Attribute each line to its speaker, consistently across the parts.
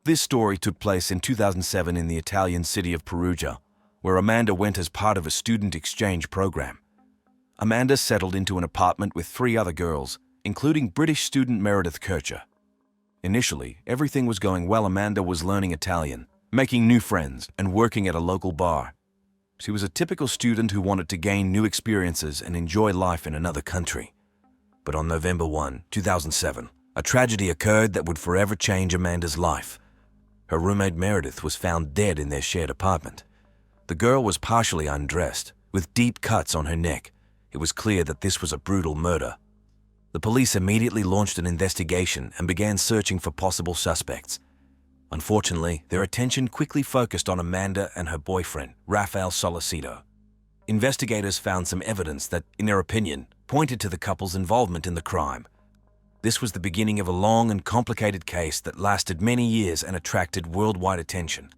Speaker 1: This story took place in 2007 in the Italian city of Perugia, where Amanda went as part of a student exchange program. Amanda settled into an apartment with 3 other girls, including British student Meredith Kercher. Initially, everything was going well. Amanda was learning Italian, making new friends, and working at a local bar. She was a typical student who wanted to gain new experiences and enjoy life in another country. But on November 1, 2007, a tragedy occurred that would forever change Amanda's life. Her roommate Meredith was found dead in their shared apartment. The girl was partially undressed, with deep cuts on her neck. It was clear that this was a brutal murder. The police immediately launched an investigation and began searching for possible suspects. Unfortunately, their attention quickly focused on Amanda and her boyfriend, Rafael Solicito. Investigators found some evidence that, in their opinion, pointed to the couple's involvement in the crime. This was the beginning of a long and complicated case that lasted many years and attracted worldwide attention.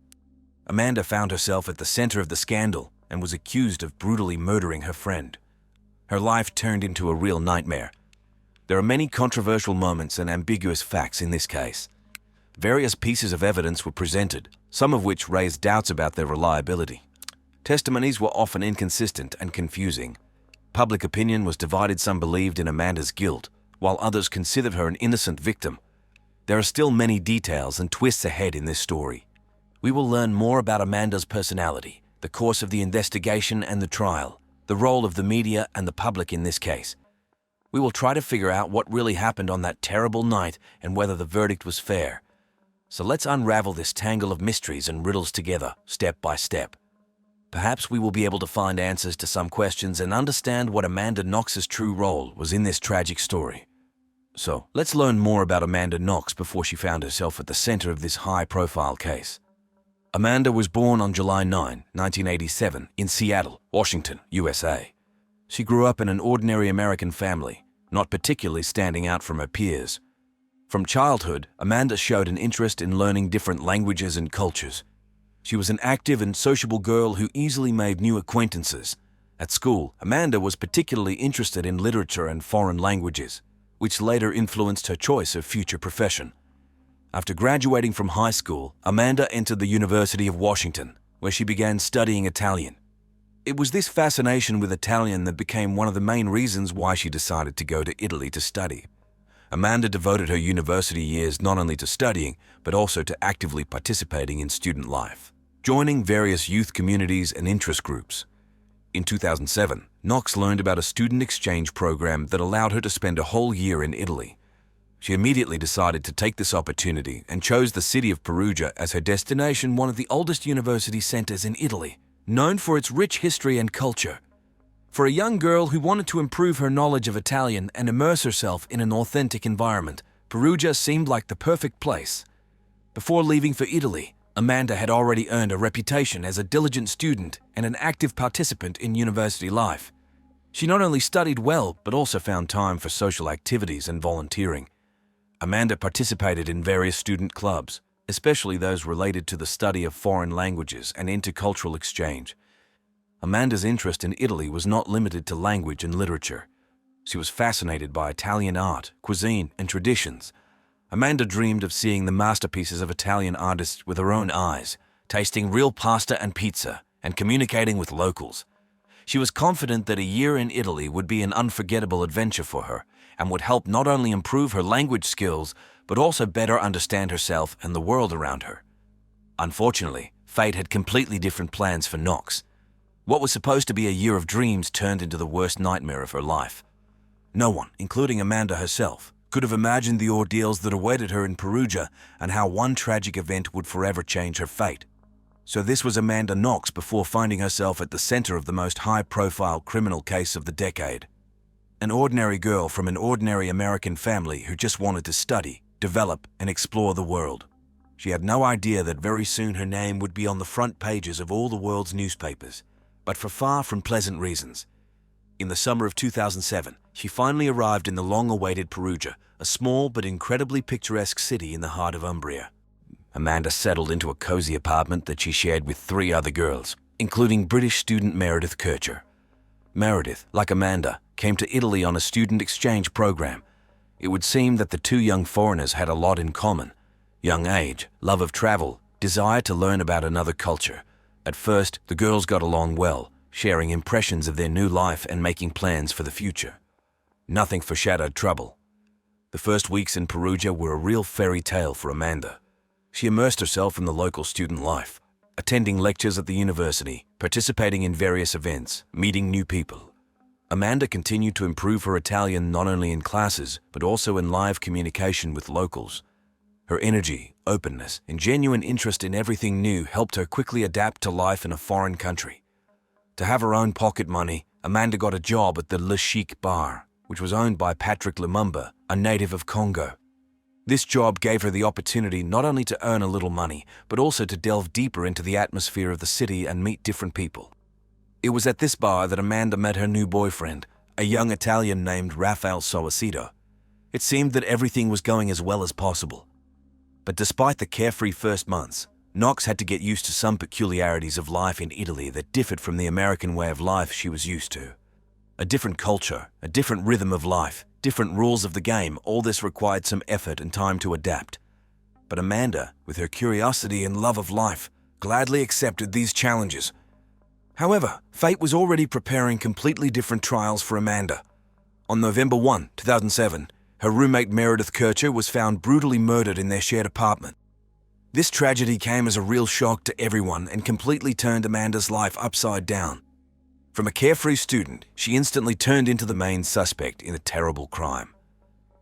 Speaker 1: Amanda found herself at the center of the scandal and was accused of brutally murdering her friend. Her life turned into a real nightmare. There are many controversial moments and ambiguous facts in this case. Various pieces of evidence were presented, some of which raised doubts about their reliability. Testimonies were often inconsistent and confusing. Public opinion was divided. Some believed in Amanda's guilt, while others considered her an innocent victim. There are still many details and twists ahead in this story. We will learn more about Amanda's personality, the course of the investigation and the trial, the role of the media and the public in this case. We will try to figure out what really happened on that terrible night and whether the verdict was fair. So let's unravel this tangle of mysteries and riddles together, step by step. Perhaps we will be able to find answers to some questions and understand what Amanda Knox's true role was in this tragic story. So, let's learn more about Amanda Knox before she found herself at the center of this high-profile case. Amanda was born on July 9, 1987, in Seattle, Washington, USA. She grew up in an ordinary American family, not particularly standing out from her peers. From childhood, Amanda showed an interest in learning different languages and cultures. She was an active and sociable girl who easily made new acquaintances. At school, Amanda was particularly interested in literature and foreign languages, which later influenced her choice of future profession. After graduating from high school, Amanda entered the University of Washington, where she began studying Italian. It was this fascination with Italian that became one of the main reasons why she decided to go to Italy to study. Amanda devoted her university years not only to studying, but also to actively participating in student life, joining various youth communities and interest groups. In 2007, Knox learned about a student exchange program that allowed her to spend a whole year in Italy. She immediately decided to take this opportunity and chose the city of Perugia as her destination, one of the oldest university centers in Italy, known for its rich history and culture. For a young girl who wanted to improve her knowledge of Italian and immerse herself in an authentic environment, Perugia seemed like the perfect place. Before leaving for Italy, Amanda had already earned a reputation as a diligent student and an active participant in university life. She not only studied well, but also found time for social activities and volunteering. Amanda participated in various student clubs, especially those related to the study of foreign languages and intercultural exchange. Amanda's interest in Italy was not limited to language and literature. She was fascinated by Italian art, cuisine, and traditions. Amanda dreamed of seeing the masterpieces of Italian artists with her own eyes, tasting real pasta and pizza, and communicating with locals. She was confident that a year in Italy would be an unforgettable adventure for her and would help not only improve her language skills, but also better understand herself and the world around her. Unfortunately, fate had completely different plans for Knox. What was supposed to be a year of dreams turned into the worst nightmare of her life. No one, including Amanda herself, could have imagined the ordeals that awaited her in Perugia and how one tragic event would forever change her fate. So this was Amanda Knox before finding herself at the center of the most high-profile criminal case of the decade. An ordinary girl from an ordinary American family who just wanted to study, develop, and explore the world. She had no idea that very soon her name would be on the front pages of all the world's newspapers, but for far from pleasant reasons. In the summer of 2007, she finally arrived in the long-awaited Perugia, a small but incredibly picturesque city in the heart of Umbria. Amanda settled into a cozy apartment that she shared with 3 other girls, including British student Meredith Kercher. Meredith, like Amanda, came to Italy on a student exchange program. It would seem that the 2 young foreigners had a lot in common. Young age, love of travel, desire to learn about another culture. At first, the girls got along well, sharing impressions of their new life and making plans for the future. Nothing foreshadowed trouble. The first weeks in Perugia were a real fairy tale for Amanda. She immersed herself in the local student life, attending lectures at the university, participating in various events, meeting new people. Amanda continued to improve her Italian not only in classes, but also in live communication with locals. Her energy, openness, and genuine interest in everything new helped her quickly adapt to life in a foreign country. To have her own pocket money, Amanda got a job at the Le Chic Bar, which was owned by Patrick Lumumba, a native of Congo. This job gave her the opportunity not only to earn a little money, but also to delve deeper into the atmosphere of the city and meet different people. It was at this bar that Amanda met her new boyfriend, a young Italian named Raffaele Solicito. It seemed that everything was going as well as possible. But despite the carefree first months, Knox had to get used to some peculiarities of life in Italy that differed from the American way of life she was used to. A different culture, a different rhythm of life, different rules of the game, all this required some effort and time to adapt. But Amanda, with her curiosity and love of life, gladly accepted these challenges. However, fate was already preparing completely different trials for Amanda. On November 1, 2007, her roommate Meredith Kercher was found brutally murdered in their shared apartment. This tragedy came as a real shock to everyone and completely turned Amanda's life upside down. From a carefree student, she instantly turned into the main suspect in a terrible crime.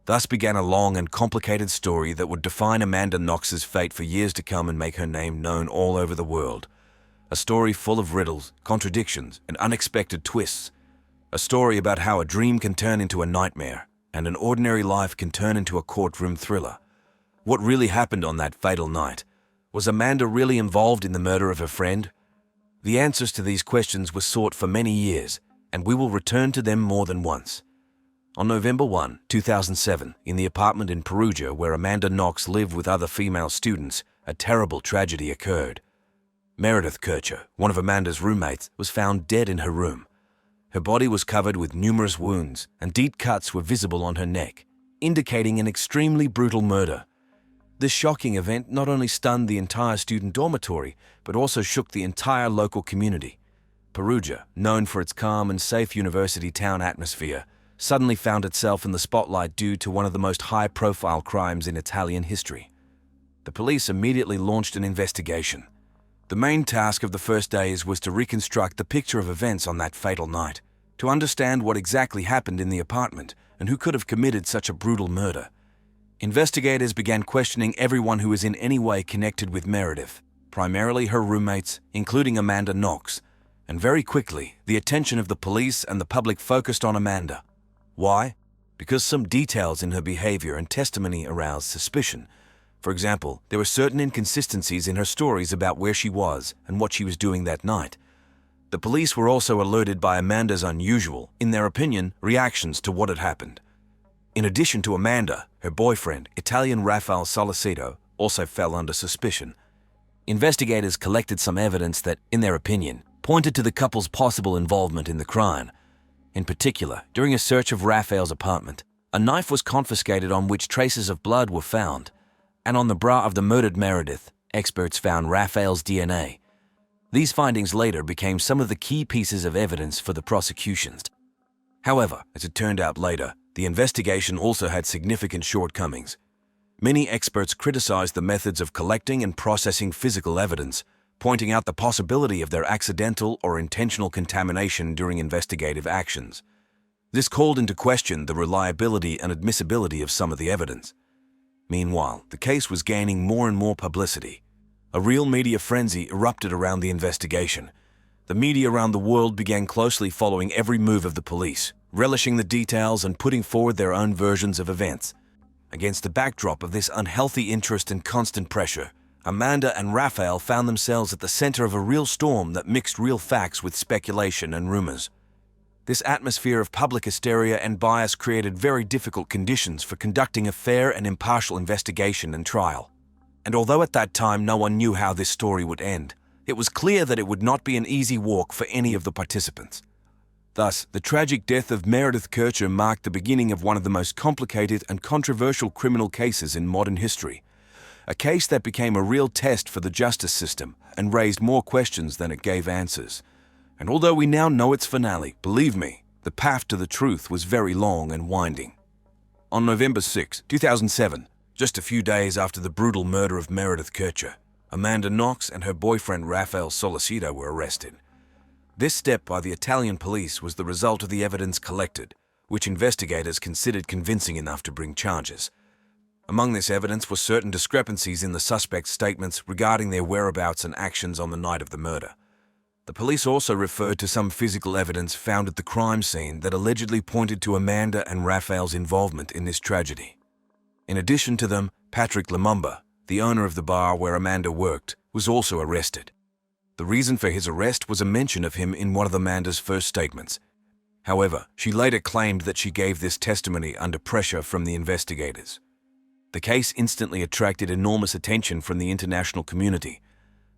Speaker 1: Thus began a long and complicated story that would define Amanda Knox's fate for years to come and make her name known all over the world. A story full of riddles, contradictions, and unexpected twists. A story about how a dream can turn into a nightmare, and an ordinary life can turn into a courtroom thriller. What really happened on that fatal night? Was Amanda really involved in the murder of her friend? The answers to these questions were sought for many years, and we will return to them more than once. On November 1, 2007, in the apartment in Perugia where Amanda Knox lived with other female students, a terrible tragedy occurred. Meredith Kercher, one of Amanda's roommates, was found dead in her room. Her body was covered with numerous wounds, and deep cuts were visible on her neck, indicating an extremely brutal murder. This shocking event not only stunned the entire student dormitory, but also shook the entire local community. Perugia, known for its calm and safe university town atmosphere, suddenly found itself in the spotlight due to one of the most high-profile crimes in Italian history. The police immediately launched an investigation. The main task of the first days was to reconstruct the picture of events on that fatal night, to understand what exactly happened in the apartment and who could have committed such a brutal murder. Investigators began questioning everyone who was in any way connected with Meredith, primarily her roommates, including Amanda Knox, and very quickly, the attention of the police and the public focused on Amanda. Why? Because some details in her behavior and testimony aroused suspicion. For example, there were certain inconsistencies in her stories about where she was and what she was doing that night. The police were also alerted by Amanda's unusual, in their opinion, reactions to what had happened. In addition to Amanda, her boyfriend, Italian Raffaele Solicito, also fell under suspicion. Investigators collected some evidence that, in their opinion, pointed to the couple's possible involvement in the crime. In particular, during a search of Raffaele's apartment, a knife was confiscated on which traces of blood were found, and on the bra of the murdered Meredith, experts found Raffaele's DNA. These findings later became some of the key pieces of evidence for the prosecutions. However, as it turned out later, the investigation also had significant shortcomings. Many experts criticized the methods of collecting and processing physical evidence, pointing out the possibility of their accidental or intentional contamination during investigative actions. This called into question the reliability and admissibility of some of the evidence. Meanwhile, the case was gaining more and more publicity. A real media frenzy erupted around the investigation. The media around the world began closely following every move of the police, relishing the details and putting forward their own versions of events. Against the backdrop of this unhealthy interest and constant pressure, Amanda and Raffaele found themselves at the center of a real storm that mixed real facts with speculation and rumors. This atmosphere of public hysteria and bias created very difficult conditions for conducting a fair and impartial investigation and trial. And although at that time no one knew how this story would end, it was clear that it would not be an easy walk for any of the participants. Thus, the tragic death of Meredith Kercher marked the beginning of one of the most complicated and controversial criminal cases in modern history. a case that became a real test for the justice system and raised more questions than it gave answers. And although we now know its finale, believe me, the path to the truth was very long and winding. On November 6, 2007, just a few days after the brutal murder of Meredith Kercher, Amanda Knox and her boyfriend Rafael Sollecito were arrested. This step by the Italian police was the result of the evidence collected, which investigators considered convincing enough to bring charges. Among this evidence were certain discrepancies in the suspects' statements regarding their whereabouts and actions on the night of the murder. The police also referred to some physical evidence found at the crime scene that allegedly pointed to Amanda and Rafael's involvement in this tragedy. In addition to them, Patrick Lumumba, the owner of the bar where Amanda worked, was also arrested. The reason for his arrest was a mention of him in one of Amanda's first statements. However, she later claimed that she gave this testimony under pressure from the investigators. The case instantly attracted enormous attention from the international community.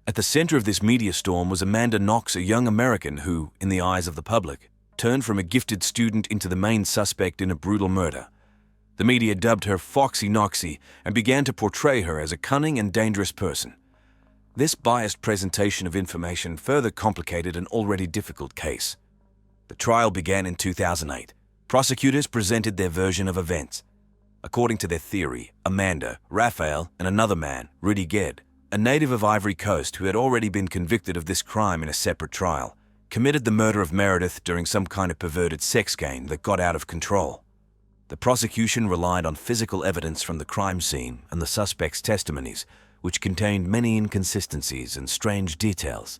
Speaker 1: At the center of this media storm was Amanda Knox, a young American who, in the eyes of the public, turned from a gifted student into the main suspect in a brutal murder. The media dubbed her Foxy Knoxy and began to portray her as a cunning and dangerous person. This biased presentation of information further complicated an already difficult case. The trial began in 2008. Prosecutors presented their version of events. According to their theory, Amanda, Rafael, and another man, Rudy Ged, a native of Ivory Coast who had already been convicted of this crime in a separate trial, committed the murder of Meredith during some kind of perverted sex game that got out of control. The prosecution relied on physical evidence from the crime scene and the suspect's testimonies, which contained many inconsistencies and strange details.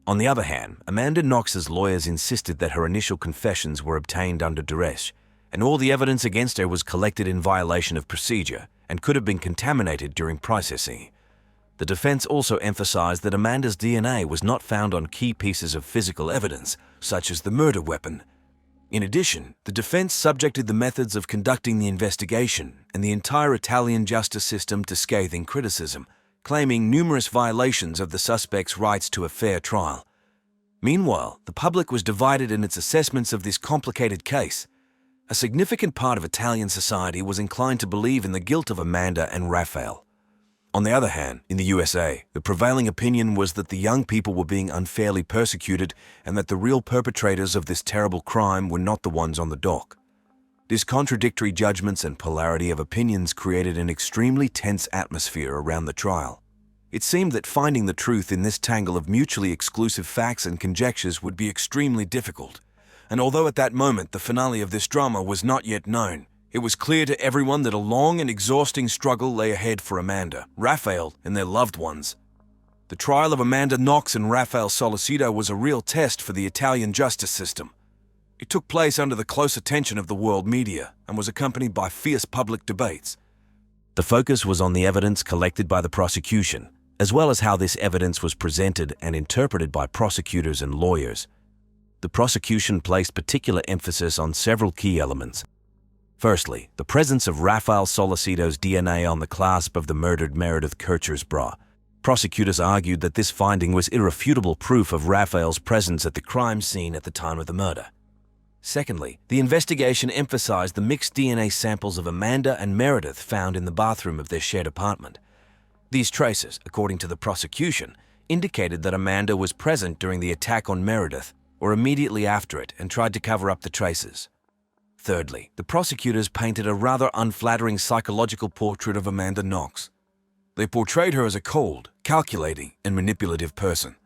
Speaker 1: On the other hand, Amanda Knox's lawyers insisted that her initial confessions were obtained under duress, and all the evidence against her was collected in violation of procedure and could have been contaminated during processing. The defense also emphasized that Amanda's DNA was not found on key pieces of physical evidence, such as the murder weapon. In addition, the defense subjected the methods of conducting the investigation and the entire Italian justice system to scathing criticism, claiming numerous violations of the suspect's rights to a fair trial. Meanwhile, the public was divided in its assessments of this complicated case. A significant part of Italian society was inclined to believe in the guilt of Amanda and Rafael. On the other hand, in the USA, the prevailing opinion was that the young people were being unfairly persecuted and that the real perpetrators of this terrible crime were not the ones on the dock. These contradictory judgments and polarity of opinions created an extremely tense atmosphere around the trial. It seemed that finding the truth in this tangle of mutually exclusive facts and conjectures would be extremely difficult. And although at that moment the finale of this drama was not yet known, it was clear to everyone that a long and exhausting struggle lay ahead for Amanda, Rafael, and their loved ones. The trial of Amanda Knox and Rafael Sollecito was a real test for the Italian justice system. It took place under the close attention of the world media and was accompanied by fierce public debates. The focus was on the evidence collected by the prosecution, as well as how this evidence was presented and interpreted by prosecutors and lawyers. The prosecution placed particular emphasis on several key elements. Firstly, the presence of Rafael Sollecito's DNA on the clasp of the murdered Meredith Kercher's bra. Prosecutors argued that this finding was irrefutable proof of Rafael's presence at the crime scene at the time of the murder. Secondly, the investigation emphasized the mixed DNA samples of Amanda and Meredith found in the bathroom of their shared apartment. These traces, according to the prosecution, indicated that Amanda was present during the attack on Meredith or immediately after it and tried to cover up the traces. Thirdly, the prosecutors painted a rather unflattering psychological portrait of Amanda Knox. They portrayed her as a cold, calculating, and manipulative person.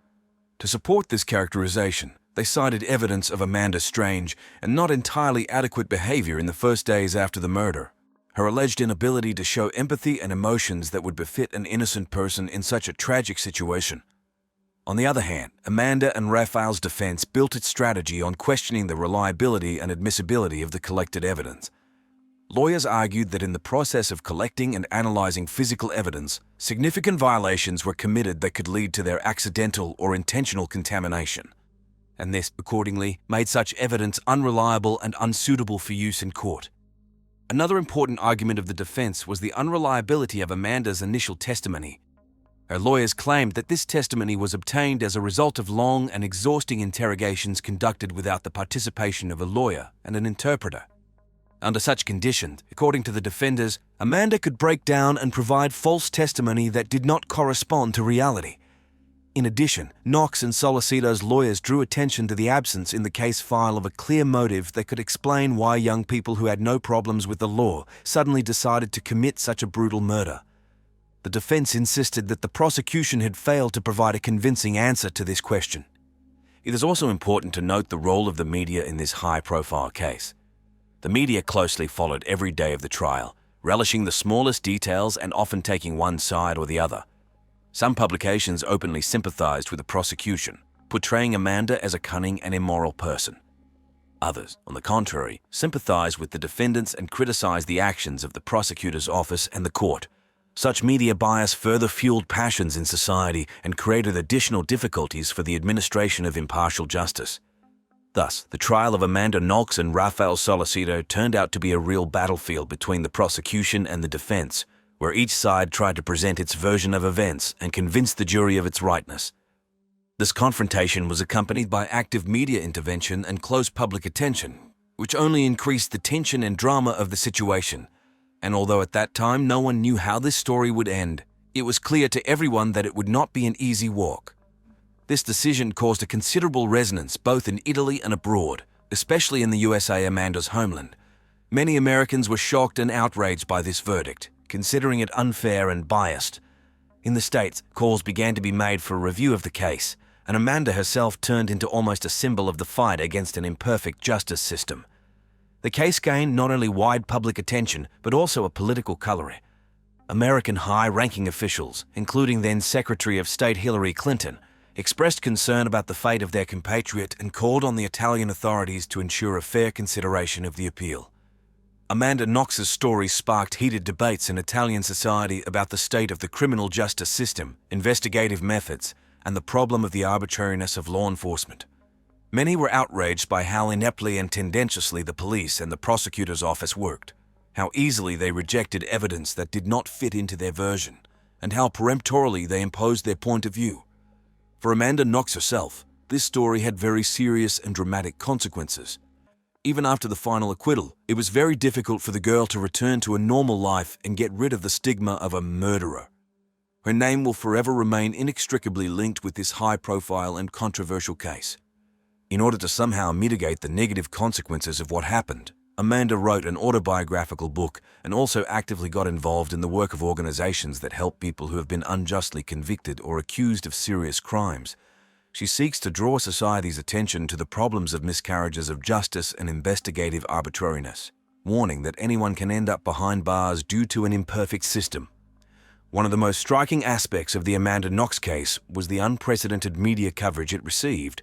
Speaker 1: To support this characterization, they cited evidence of Amanda's strange and not entirely adequate behavior in the first days after the murder. Her alleged inability to show empathy and emotions that would befit an innocent person in such a tragic situation. On the other hand, Amanda and Rafael's defense built its strategy on questioning the reliability and admissibility of the collected evidence. Lawyers argued that in the process of collecting and analyzing physical evidence, significant violations were committed that could lead to their accidental or intentional contamination. And this, accordingly, made such evidence unreliable and unsuitable for use in court. Another important argument of the defense was the unreliability of Amanda's initial testimony. Her lawyers claimed that this testimony was obtained as a result of long and exhausting interrogations conducted without the participation of a lawyer and an interpreter. Under such conditions, according to the defenders, Amanda could break down and provide false testimony that did not correspond to reality. In addition, Knox and Solicito's lawyers drew attention to the absence in the case file of a clear motive that could explain why young people who had no problems with the law suddenly decided to commit such a brutal murder. The defense insisted that the prosecution had failed to provide a convincing answer to this question. It is also important to note the role of the media in this high-profile case. The media closely followed every day of the trial, relishing the smallest details and often taking one side or the other. Some publications openly sympathized with the prosecution, portraying Amanda as a cunning and immoral person. Others, on the contrary, sympathized with the defendants and criticized the actions of the prosecutor's office and the court. Such media bias further fueled passions in society and created additional difficulties for the administration of impartial justice. Thus, the trial of Amanda Knox and Rafael Solicito turned out to be a real battlefield between the prosecution and the defense, where each side tried to present its version of events and convince the jury of its rightness. This confrontation was accompanied by active media intervention and close public attention, which only increased the tension and drama of the situation. And although at that time no one knew how this story would end, it was clear to everyone that it would not be an easy walk. This decision caused a considerable resonance both in Italy and abroad, especially in the USA, Amanda's homeland. Many Americans were shocked and outraged by this verdict, considering it unfair and biased. In the States, calls began to be made for a review of the case, and Amanda herself turned into almost a symbol of the fight against an imperfect justice system. The case gained not only wide public attention, but also a political coloring. American high-ranking officials, including then Secretary of State Hillary Clinton, expressed concern about the fate of their compatriot and called on the Italian authorities to ensure a fair consideration of the appeal. Amanda Knox's story sparked heated debates in Italian society about the state of the criminal justice system, investigative methods, and the problem of the arbitrariness of law enforcement. Many were outraged by how ineptly and tendentiously the police and the prosecutor's office worked, how easily they rejected evidence that did not fit into their version, and how peremptorily they imposed their point of view. For Amanda Knox herself, this story had very serious and dramatic consequences. Even after the final acquittal, it was very difficult for the girl to return to a normal life and get rid of the stigma of a murderer. Her name will forever remain inextricably linked with this high-profile and controversial case. In order to somehow mitigate the negative consequences of what happened, Amanda wrote an autobiographical book and also actively got involved in the work of organizations that help people who have been unjustly convicted or accused of serious crimes. She seeks to draw society's attention to the problems of miscarriages of justice and investigative arbitrariness, warning that anyone can end up behind bars due to an imperfect system. One of the most striking aspects of the Amanda Knox case was the unprecedented media coverage it received.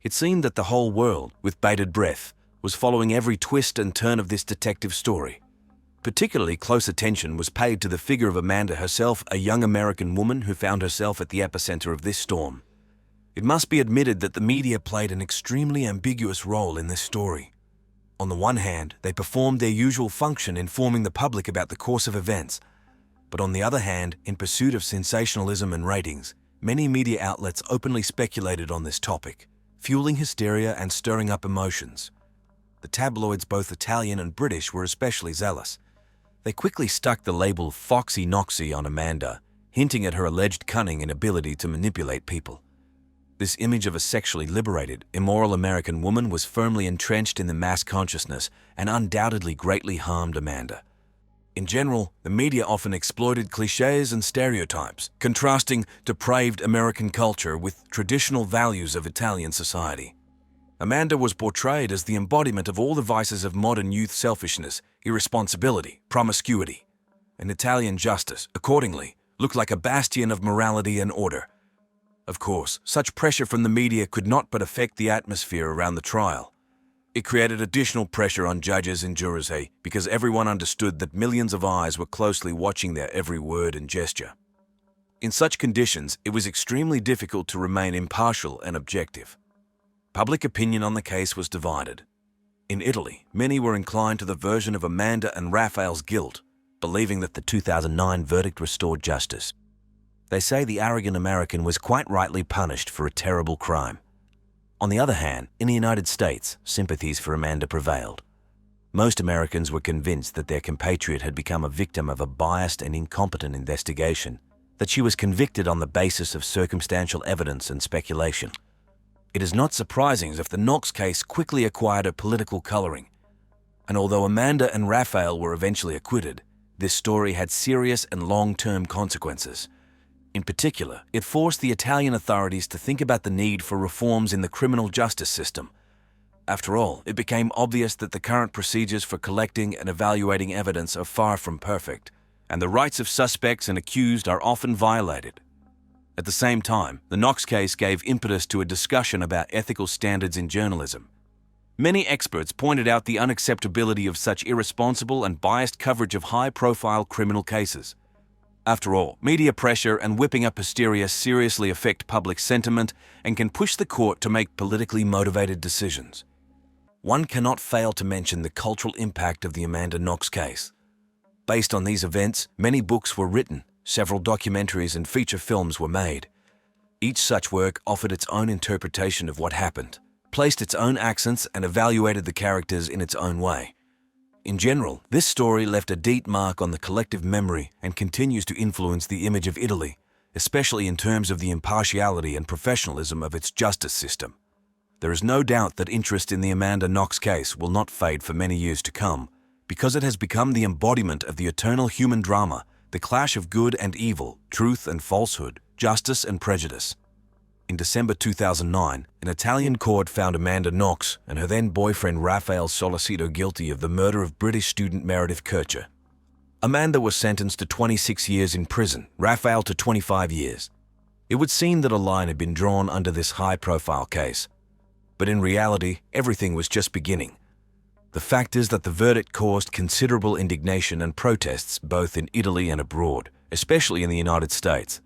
Speaker 1: It seemed that the whole world, with bated breath, was following every twist and turn of this detective story. Particularly close attention was paid to the figure of Amanda herself, a young American woman who found herself at the epicenter of this storm. It must be admitted that the media played an extremely ambiguous role in this story. On the one hand, they performed their usual function informing the public about the course of events. But on the other hand, in pursuit of sensationalism and ratings, many media outlets openly speculated on this topic, fueling hysteria and stirring up emotions. The tabloids, both Italian and British, were especially zealous. They quickly stuck the label Foxy Knoxy on Amanda, hinting at her alleged cunning and ability to manipulate people. This image of a sexually liberated, immoral American woman was firmly entrenched in the mass consciousness and undoubtedly greatly harmed Amanda. In general, the media often exploited cliches and stereotypes, contrasting depraved American culture with traditional values of Italian society. Amanda was portrayed as the embodiment of all the vices of modern youth: selfishness, irresponsibility, promiscuity. And Italian justice, accordingly, looked like a bastion of morality and order. Of course, such pressure from the media could not but affect the atmosphere around the trial. It created additional pressure on judges and jurors, because everyone understood that millions of eyes were closely watching their every word and gesture. In such conditions, it was extremely difficult to remain impartial and objective. Public opinion on the case was divided. In Italy, many were inclined to the version of Amanda and Raphael's guilt, believing that the 2009 verdict restored justice. They say the arrogant American was quite rightly punished for a terrible crime. On the other hand, in the United States, sympathies for Amanda prevailed. Most Americans were convinced that their compatriot had become a victim of a biased and incompetent investigation, that she was convicted on the basis of circumstantial evidence and speculation. It is not surprising if the Knox case quickly acquired a political coloring, and although Amanda and Raphael were eventually acquitted, this story had serious and long-term consequences. In particular, it forced the Italian authorities to think about the need for reforms in the criminal justice system. After all, it became obvious that the current procedures for collecting and evaluating evidence are far from perfect, and the rights of suspects and accused are often violated. At the same time, the Knox case gave impetus to a discussion about ethical standards in journalism. Many experts pointed out the unacceptability of such irresponsible and biased coverage of high-profile criminal cases. After all, media pressure and whipping up hysteria seriously affect public sentiment and can push the court to make politically motivated decisions. One cannot fail to mention the cultural impact of the Amanda Knox case. Based on these events, many books were written, several documentaries and feature films were made. Each such work offered its own interpretation of what happened, placed its own accents and evaluated the characters in its own way. In general, this story left a deep mark on the collective memory and continues to influence the image of Italy, especially in terms of the impartiality and professionalism of its justice system. There is no doubt that interest in the Amanda Knox case will not fade for many years to come, because it has become the embodiment of the eternal human drama, the clash of good and evil, truth and falsehood, justice and prejudice. In December 2009, an Italian court found Amanda Knox and her then-boyfriend Raphael Solicito guilty of the murder of British student Meredith Kercher. Amanda was sentenced to 26 years in prison, Raphael to 25 years. It would seem that a line had been drawn under this high-profile case. But in reality, everything was just beginning. The fact is that the verdict caused considerable indignation and protests both in Italy and abroad, especially in the United States.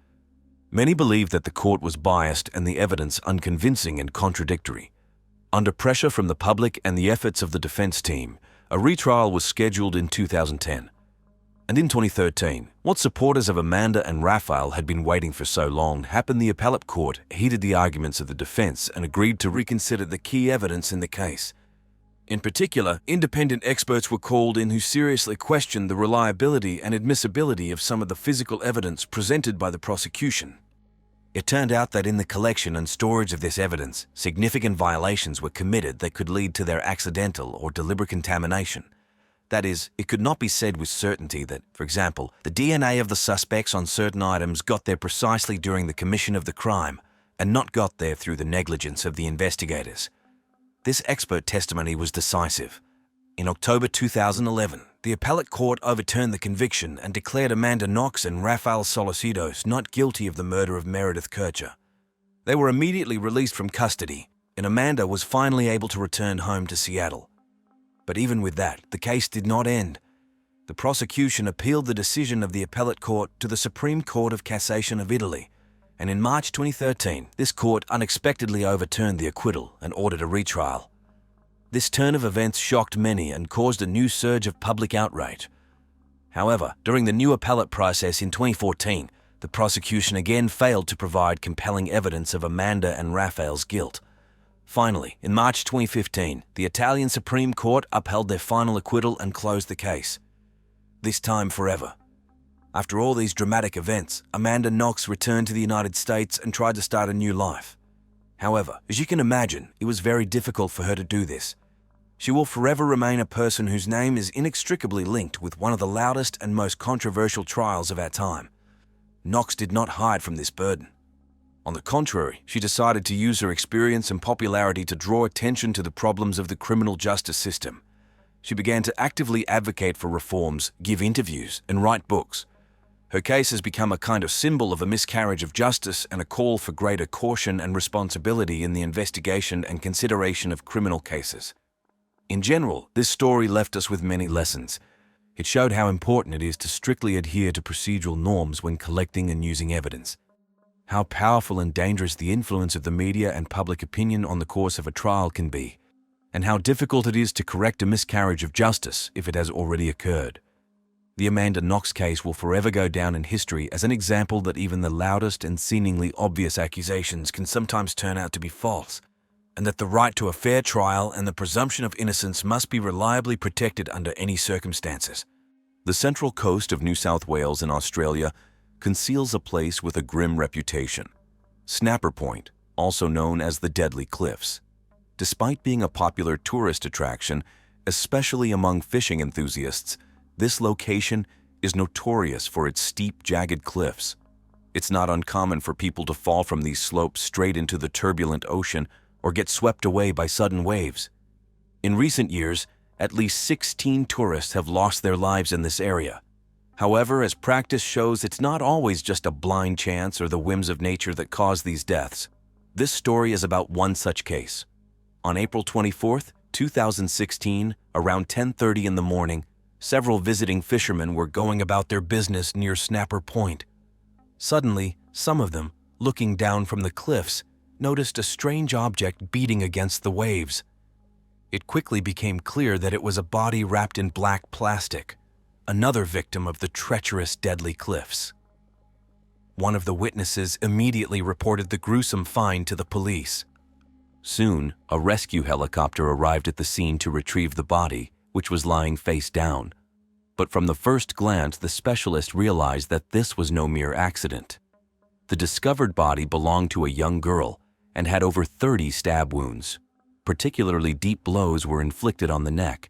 Speaker 1: Many believed that the court was biased and the evidence unconvincing and contradictory. Under pressure from the public and the efforts of the defense team, a retrial was scheduled in 2010. And in 2013, what supporters of Amanda and Raphael had been waiting for so long happened. The appellate court heeded the arguments of the defense and agreed to reconsider the key evidence in the case. In particular, independent experts were called in who seriously questioned the reliability and admissibility of some of the physical evidence presented by the prosecution. It turned out that in the collection and storage of this evidence, significant violations were committed that could lead to their accidental or deliberate contamination. That is, it could not be said with certainty that, for example, the DNA of the suspects on certain items got there precisely during the commission of the crime and not got there through the negligence of the investigators. This expert testimony was decisive. In October 2011, the appellate court overturned the conviction and declared Amanda Knox and Raphael Solicito not guilty of the murder of Meredith Kercher. They were immediately released from custody, and Amanda was finally able to return home to Seattle. But even with that, the case did not end. The prosecution appealed the decision of the appellate court to the Supreme Court of Cassation of Italy, and in March 2013, this court unexpectedly overturned the acquittal and ordered a retrial. This turn of events shocked many and caused a new surge of public outrage. However, during the new appellate process in 2014, the prosecution again failed to provide compelling evidence of Amanda and Raphael's guilt. Finally, in March 2015, the Italian Supreme Court upheld their final acquittal and closed the case. This time forever. After all these dramatic events, Amanda Knox returned to the United States and tried to start a new life. However, as you can imagine, it was very difficult for her to do this. She will forever remain a person whose name is inextricably linked with one of the loudest and most controversial trials of our time. Knox did not hide from this burden. On the contrary, she decided to use her experience and popularity to draw attention to the problems of the criminal justice system. She began to actively advocate for reforms, give interviews, and write books. Her case has become a kind of symbol of a miscarriage of justice and a call for greater caution and responsibility in the investigation and consideration of criminal cases. In general, this story left us with many lessons. It showed how important it is to strictly adhere to procedural norms when collecting and using evidence. How powerful and dangerous the influence of the media and public opinion on the course of a trial can be, and how difficult it is to correct a miscarriage of justice if it has already occurred. The Amanda Knox case will forever go down in history as an example that even the loudest and seemingly obvious accusations can sometimes turn out to be false. and that the right to a fair trial and the presumption of innocence must be reliably protected under any circumstances. The central coast of New South Wales in Australia conceals a place with a grim reputation, Snapper Point, also known as the Deadly Cliffs. Despite being a popular tourist attraction, especially among fishing enthusiasts, this location is notorious for its steep, jagged cliffs. It's not uncommon for people to fall from these slopes straight into the turbulent ocean or get swept away by sudden waves. In recent years, at least 16 tourists have lost their lives in this area. However, as practice shows, it's not always just a blind chance or the whims of nature that cause these deaths. This story is about one such case. On April 24, 2016, around 10:30 in the morning, several visiting fishermen were going about their business near Snapper Point. Suddenly, some of them, looking down from the cliffs, noticed a strange object beating against the waves. It quickly became clear that it was a body wrapped in black plastic, another victim of the treacherous Deadly Cliffs. One of the witnesses immediately reported the gruesome find to the police. Soon, a rescue helicopter arrived at the scene to retrieve the body, which was lying face down. But from the first glance, the specialist realized that this was no mere accident. The discovered body belonged to a young girl and had over 30 stab wounds. Particularly deep blows were inflicted on the neck,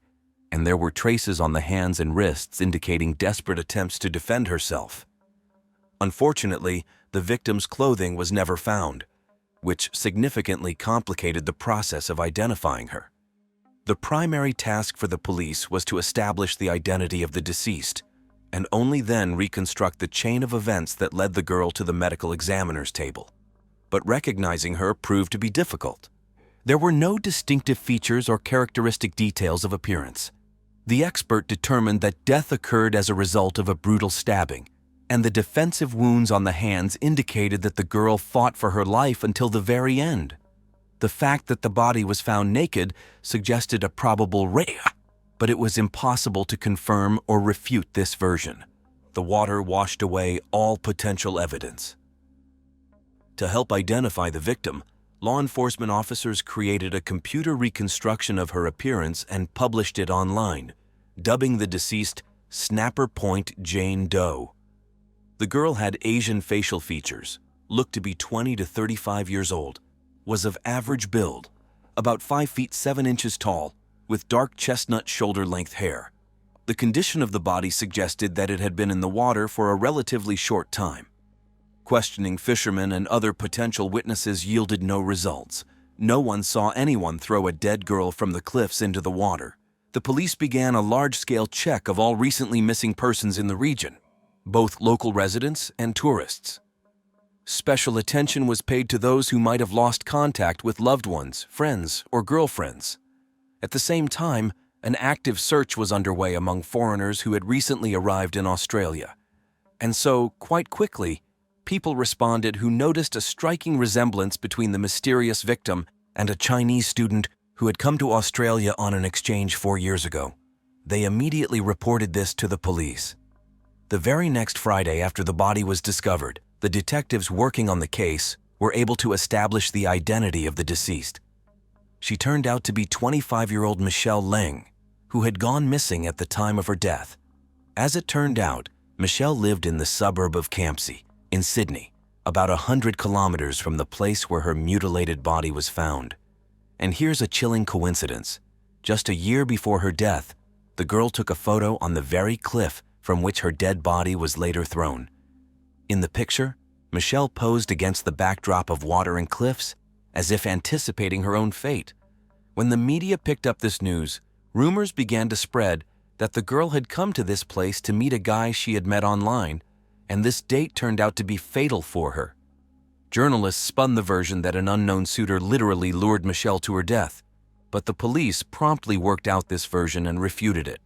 Speaker 1: and there were traces on the hands and wrists indicating desperate attempts to defend herself. Unfortunately, the victim's clothing was never found, which significantly complicated the process of identifying her. The primary task for the police was to establish the identity of the deceased, and only then reconstruct the chain of events that led the girl to the medical examiner's table. But recognizing her proved to be difficult. There were no distinctive features or characteristic details of appearance. The expert determined that death occurred as a result of a brutal stabbing, and the defensive wounds on the hands indicated that the girl fought for her life until the very end. The fact that the body was found naked suggested a probable rape, but it was impossible to confirm or refute this version. The water washed away all potential evidence. To help identify the victim, law enforcement officers created a computer reconstruction of her appearance and published it online, dubbing the deceased Snapper Point Jane Doe. The girl had Asian facial features, looked to be 20 to 35 years old, was of average build, about 5 feet 7 inches tall, with dark chestnut shoulder-length hair. The condition of the body suggested that it had been in the water for a relatively short time. Questioning fishermen and other potential witnesses yielded no results. No one saw anyone throw a dead girl from the cliffs into the water. The police began a large-scale check of all recently missing persons in the region, both local residents and tourists. Special attention was paid to those who might have lost contact with loved ones, friends, or girlfriends. At the same time, an active search was underway among foreigners who had recently arrived in Australia. And so, quite quickly, people responded who noticed a striking resemblance between the mysterious victim and a Chinese student who had come to Australia on an exchange 4 years ago. They immediately reported this to the police. The very next Friday after the body was discovered, the detectives working on the case were able to establish the identity of the deceased. She turned out to be 25-year-old Michelle Leng, who had gone missing at the time of her death. As it turned out, Michelle lived in the suburb of Campsie, in Sydney, about 100 kilometers from the place where her mutilated body was found. And here's a chilling coincidence. Just a year before her death, the girl took a photo on the very cliff from which her dead body was later thrown. In the picture, Michelle posed against the backdrop of water and cliffs, as if anticipating her own fate. When the media picked up this news, rumors began to spread that the girl had come to this place to meet a guy she had met online, and this date turned out to be fatal for her. Journalists spun the version that an unknown suitor literally lured Michelle to her death, but the police promptly worked out this version and refuted it.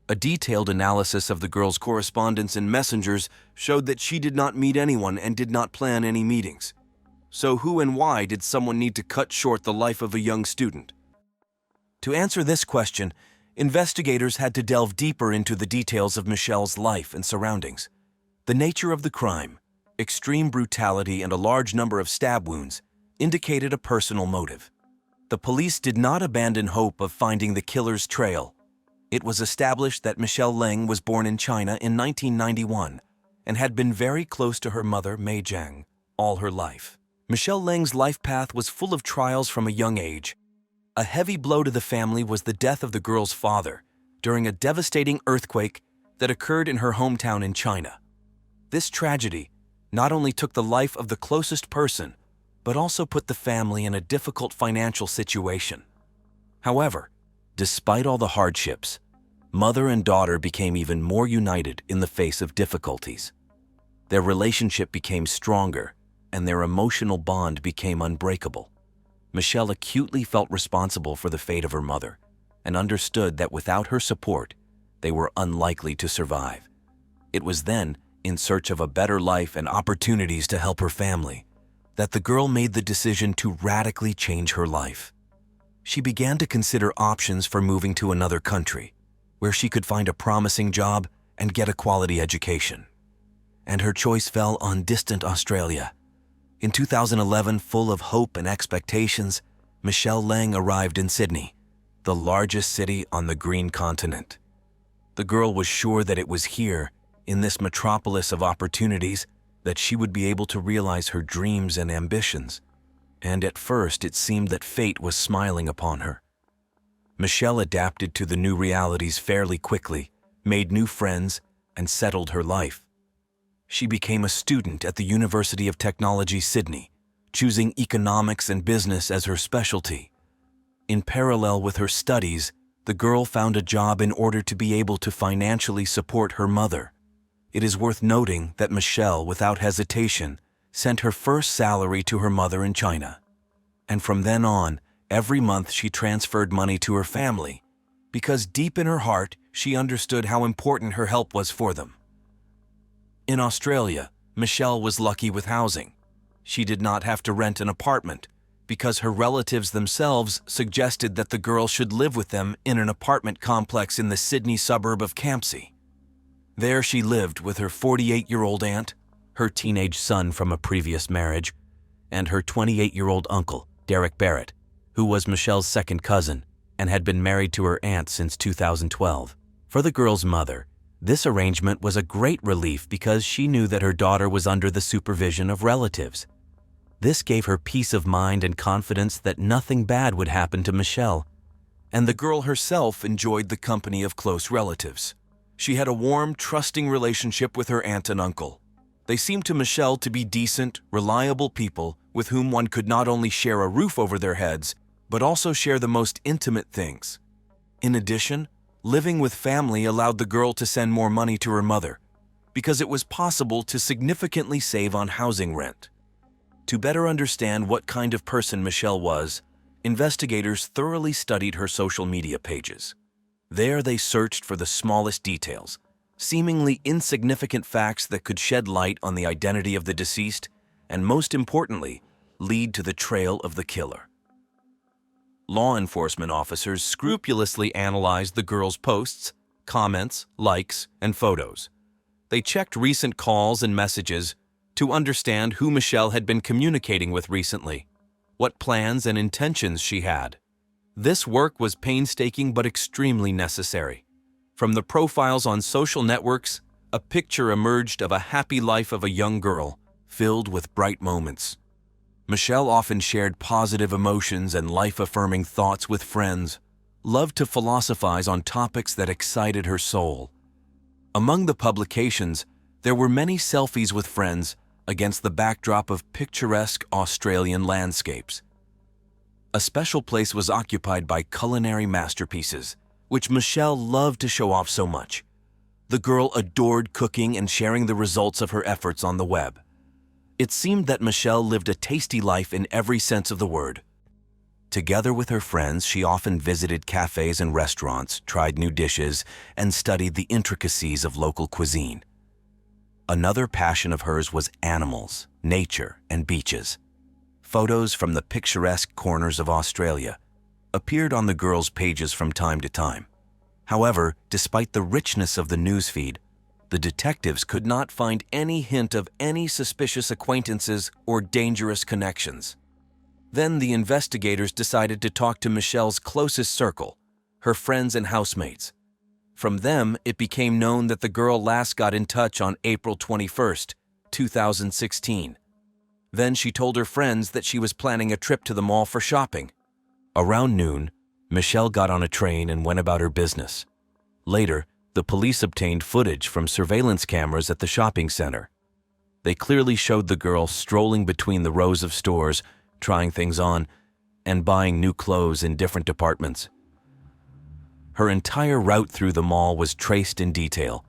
Speaker 1: A detailed analysis of the girl's correspondence and messengers showed that she did not meet anyone and did not plan any meetings. So who and why did someone need to cut short the life of a young student? To answer this question, investigators had to delve deeper into the details of Michelle's life and surroundings. The nature of the crime, extreme brutality, and a large number of stab wounds indicated a personal motive. the police did not abandon hope of finding the killer's trail. It was established that Michelle Leng was born in China in 1991 and had been very close to her mother, Mei Jiang, all her life. Michelle Leng's life path was full of trials from a young age. A heavy blow to the family was the death of the girl's father during a devastating earthquake that occurred in her hometown in China. This tragedy not only took the life of the closest person, but also put the family in a difficult financial situation. However, despite all the hardships, mother and daughter became even more united in the face of difficulties. Their relationship became stronger, and their emotional bond became unbreakable. Michelle acutely felt responsible for the fate of her mother and understood that without her support, they were unlikely to survive. It was then, in search of a better life and opportunities to help her family, that the girl made the decision to radically change her life. She began to consider options for moving to another country, where she could find a promising job and get a quality education. And her choice fell on distant Australia. In 2011, full of hope and expectations, Michelle Leng arrived in Sydney, the largest city on the green continent. The girl was sure that it was here, in this metropolis of opportunities, that she would be able to realize her dreams and ambitions. And at first, it seemed that fate was smiling upon her. Michelle adapted to the new realities fairly quickly, made new friends, and settled her life. She became a student at the University of Technology, Sydney, choosing economics and business as her specialty. In parallel with her studies, the girl found a job in order to be able to financially support her mother. It is worth noting that Michelle, without hesitation, sent her first salary to her mother in China. And from then on, every month she transferred money to her family, because deep in her heart, she understood how important her help was for them. In Australia, Michelle was lucky with housing. She did not have to rent an apartment, because her relatives themselves suggested that the girl should live with them in an apartment complex in the Sydney suburb of Campsie. There she lived with her 48-year-old aunt, her teenage son from a previous marriage, and her 28-year-old uncle, Derek Barrett, who was Michelle's second cousin and had been married to her aunt since 2012. For the girl's mother, this arrangement was a great relief because she knew that her daughter was under the supervision of relatives. This gave her peace of mind and confidence that nothing bad would happen to Michelle, and the girl herself enjoyed the company of close relatives. She had a warm, trusting relationship with her aunt and uncle. They seemed to Michelle to be decent, reliable people with whom one could not only share a roof over their heads, but also share the most intimate things. In addition, living with family allowed the girl to send more money to her mother, because it was possible to significantly save on housing rent. To better understand what kind of person Michelle was, investigators thoroughly studied her social media pages. There they searched for the smallest details, seemingly insignificant facts that could shed light on the identity of the deceased and, most importantly, lead to the trail of the killer. Law enforcement officers scrupulously analyzed the girl's posts, comments, likes, and photos. They checked recent calls and messages to understand who Michelle had been communicating with recently, what plans and intentions she had. This work was painstaking but extremely necessary. From the profiles on social networks, a picture emerged of a happy life of a young girl, filled with bright moments. Michelle often shared positive emotions and life-affirming thoughts with friends, loved to philosophize on topics that excited her soul. Among the publications, there were many selfies with friends against the backdrop of picturesque Australian landscapes. A special place was occupied by culinary masterpieces, which Michelle loved to show off so much. The girl adored cooking and sharing the results of her efforts on the web. It seemed that Michelle lived a tasty life in every sense of the word. Together with her friends, she often visited cafes and restaurants, tried new dishes, and studied the intricacies of local cuisine. Another passion of hers was animals, nature, and beaches. Photos from the picturesque corners of Australia appeared on the girl's pages from time to time. However, despite the richness of the newsfeed, the detectives could not find any hint of any suspicious acquaintances or dangerous connections. Then the investigators decided to talk to Michelle's closest circle, her friends and housemates. From them, it became known that the girl last got in touch on April 21st, 2016. Then she told her friends that she was planning a trip to the mall for shopping. Around noon, Michelle got on a train and went about her business. Later, the police obtained footage from surveillance cameras at the shopping center. They clearly showed the girl strolling between the rows of stores, trying things on, and buying new clothes in different departments. Her entire route through the mall was traced in detail,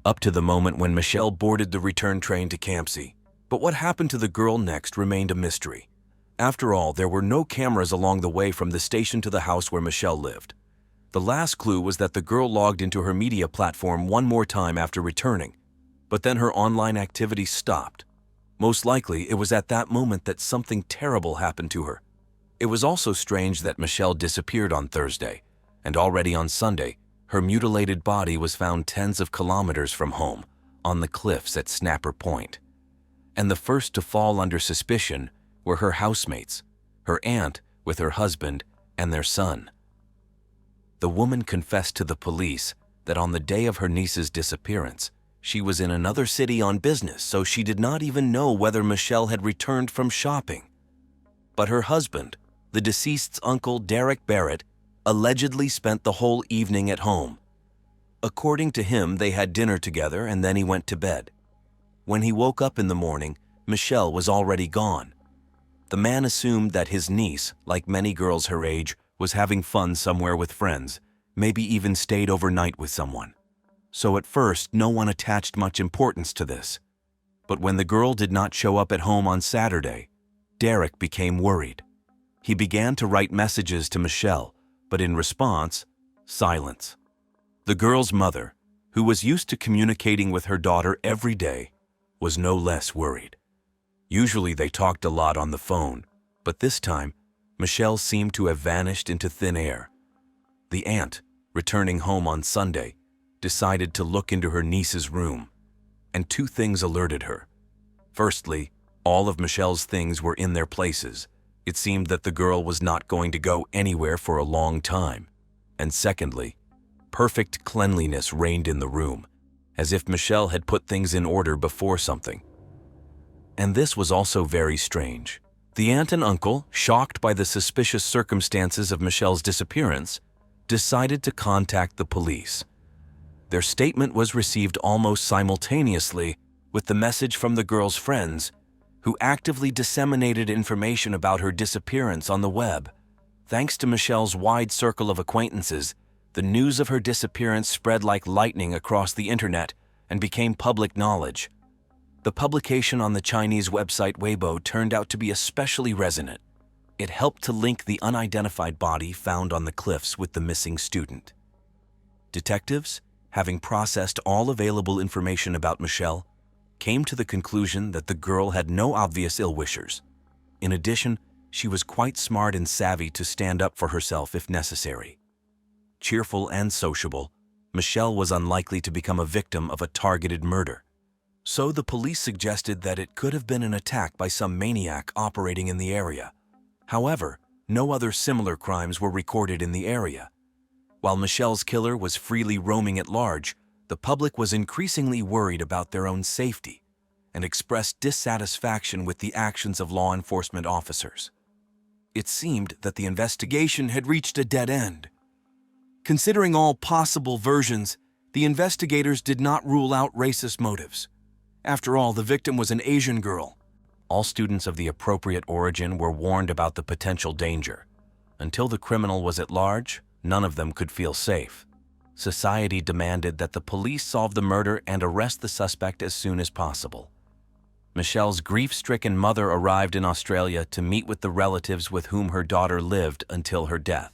Speaker 1: up to the moment when Michelle boarded the return train to Campsie. But what happened to the girl next remained a mystery. After all, there were no cameras along the way from the station to the house where Michelle lived. The last clue was that the girl logged into her media platform one more time after returning, but then her online activity stopped. Most likely, it was at that moment that something terrible happened to her. It was also strange that Michelle disappeared on Thursday, and already on Sunday, her mutilated body was found tens of kilometers from home, on the cliffs at Snapper Point. And the first to fall under suspicion were her housemates, her aunt with her husband and their son. The woman confessed to the police that on the day of her niece's disappearance, she was in another city on business, so she did not even know whether Michelle had returned from shopping. But her husband, the deceased's uncle Derek Barrett, allegedly spent the whole evening at home. According to him, they had dinner together and then he went to bed. When he woke up in the morning, Michelle was already gone. The man assumed that his niece, like many girls her age, was having fun somewhere with friends, maybe even stayed overnight with someone. So at first, no one attached much importance to this. But when the girl did not show up at home on Saturday, Derek became worried. He began to write messages to Michelle, but in response, silence. The girl's mother, who was used to communicating with her daughter every day, was no less worried. Usually they talked a lot on the phone, but this time, Michelle seemed to have vanished into thin air. The aunt, returning home on Sunday, decided to look into her niece's room, and two things alerted her. Firstly, all of Michelle's things were in their places. It seemed that the girl was not going to go anywhere for a long time. And secondly, perfect cleanliness reigned in the room, as if Michelle had put things in order before something. And this was also very strange. The aunt and uncle, shocked by the suspicious circumstances of Michelle's disappearance, decided to contact the police. Their statement was received almost simultaneously with the message from the girl's friends, who actively disseminated information about her disappearance on the web. Thanks to Michelle's wide circle of acquaintances, the news of her disappearance spread like lightning across the internet and became public knowledge. The publication on the Chinese website Weibo turned out to be especially resonant. It helped to link the unidentified body found on the cliffs with the missing student. Detectives, having processed all available information about Michelle, came to the conclusion that the girl had no obvious ill-wishers. In addition, she was quite smart and savvy to stand up for herself if necessary. Cheerful and sociable, Michelle was unlikely to become a victim of a targeted murder. So the police suggested that it could have been an attack by some maniac operating in the area. However, no other similar crimes were recorded in the area. While Michelle's killer was freely roaming at large, the public was increasingly worried about their own safety and expressed dissatisfaction with the actions of law enforcement officers. It seemed that the investigation had reached a dead end. Considering all possible versions, the investigators did not rule out racist motives. After all, the victim was an Asian girl. All students of the appropriate origin were warned about the potential danger. Until the criminal was at large, none of them could feel safe. Society demanded that the police solve the murder and arrest the suspect as soon as possible. Michelle's grief-stricken mother arrived in Australia to meet with the relatives with whom her daughter lived until her death.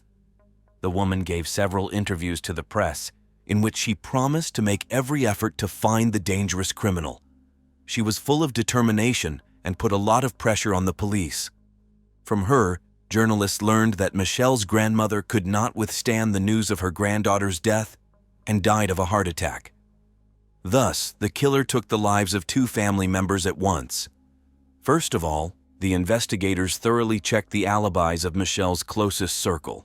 Speaker 1: The woman gave several interviews to the press in which she promised to make every effort to find the dangerous criminal. She was full of determination and put a lot of pressure on the police. From her, journalists learned that Michelle's grandmother could not withstand the news of her granddaughter's death and died of a heart attack. Thus, the killer took the lives of two family members at once. First of all, The investigators thoroughly checked the alibis of Michelle's closest circle.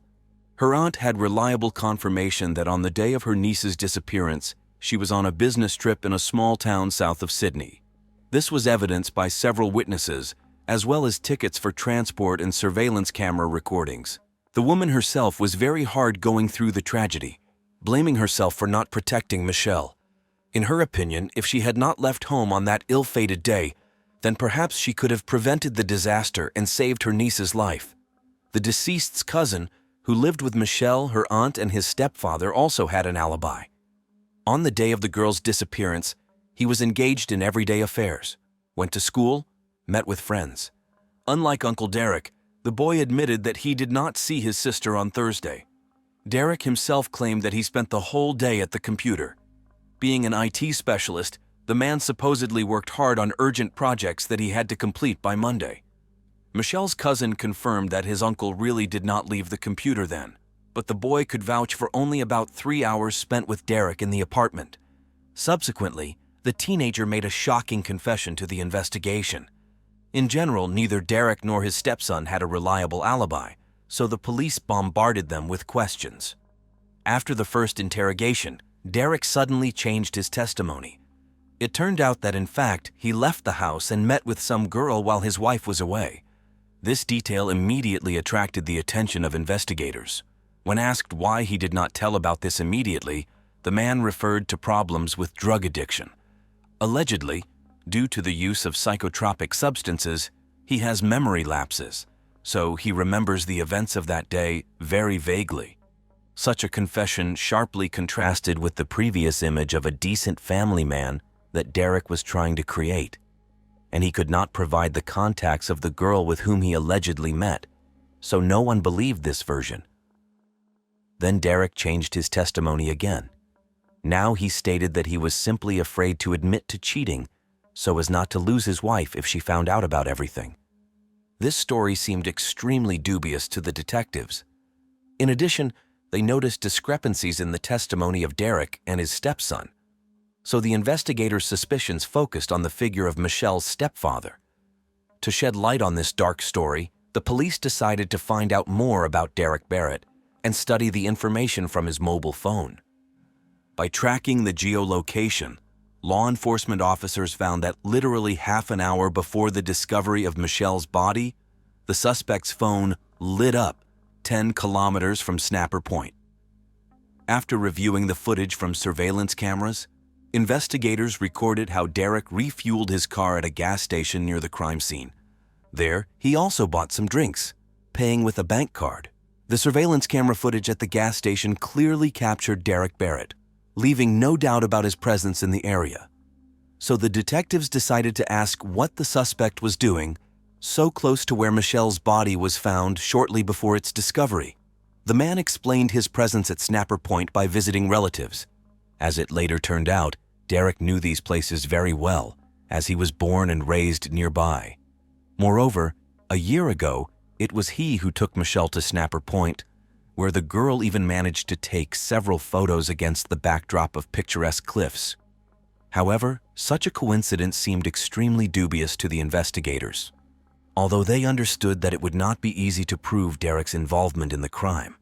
Speaker 1: Her aunt had reliable confirmation that on the day of her niece's disappearance, she was on a business trip in a small town south of Sydney. This was evidenced by several witnesses, as well as tickets for transport and surveillance camera recordings. The woman herself was very hard going through the tragedy, blaming herself for not protecting Michelle. In her opinion, if she had not left home on that ill-fated day, then perhaps she could have prevented the disaster and saved her niece's life. The deceased's cousin, who lived with Michelle, her aunt, and his stepfather, also had an alibi. On the day of the girl's disappearance, he was engaged in everyday affairs, went to school, met with friends. Unlike Uncle Derek, the boy admitted that he did not see his sister on Thursday. Derek himself claimed that he spent the whole day at the computer. Being an IT specialist, the man supposedly worked hard on urgent projects that he had to complete by Monday. Michelle's cousin confirmed that his uncle really did not leave the computer then, but the boy could vouch for only about 3 hours spent with Derek in the apartment. Subsequently, the teenager made a shocking confession to the investigation. In general, neither Derek nor his stepson had a reliable alibi, so the police bombarded them with questions. After the first interrogation, Derek suddenly changed his testimony. It turned out that in fact, he left the house and met with some girl while his wife was away. This detail immediately attracted the attention of investigators. When asked why he did not tell about this immediately, the man referred to problems with drug addiction. Allegedly, due to the use of psychotropic substances, he has memory lapses, so he remembers the events of that day very vaguely. Such a confession sharply contrasted with the previous image of a decent family man that Derek was trying to create, and he could not provide the contacts of the girl with whom he allegedly met, so no one believed this version. Then Derek changed his testimony again. Now he stated that he was simply afraid to admit to cheating so as not to lose his wife if she found out about everything. This story seemed extremely dubious to the detectives. In addition, they noticed discrepancies in the testimony of Derek and his stepson, so the investigators' suspicions focused on the figure of Michelle's stepfather. To shed light on this dark story, the police decided to find out more about Derek Barrett and study the information from his mobile phone. By tracking the geolocation, law enforcement officers found that literally half an hour before the discovery of Michelle's body, the suspect's phone lit up 10 kilometers from Snapper Point. After reviewing the footage from surveillance cameras, investigators recorded how Derek refueled his car at a gas station near the crime scene. There, he also bought some drinks, paying with a bank card. The surveillance camera footage at the gas station clearly captured Derek Barrett, leaving no doubt about his presence in the area. So the detectives decided to ask what the suspect was doing so close to where Michelle's body was found shortly before its discovery. The man explained his presence at Snapper Point by visiting relatives. As it later turned out, Derek knew these places very well, as he was born and raised nearby. Moreover, a year ago, it was he who took Michelle to Snapper Point, where the girl even managed to take several photos against the backdrop of picturesque cliffs. However, such a coincidence seemed extremely dubious to the investigators, although they understood that it would not be easy to prove Derek's involvement in the crime.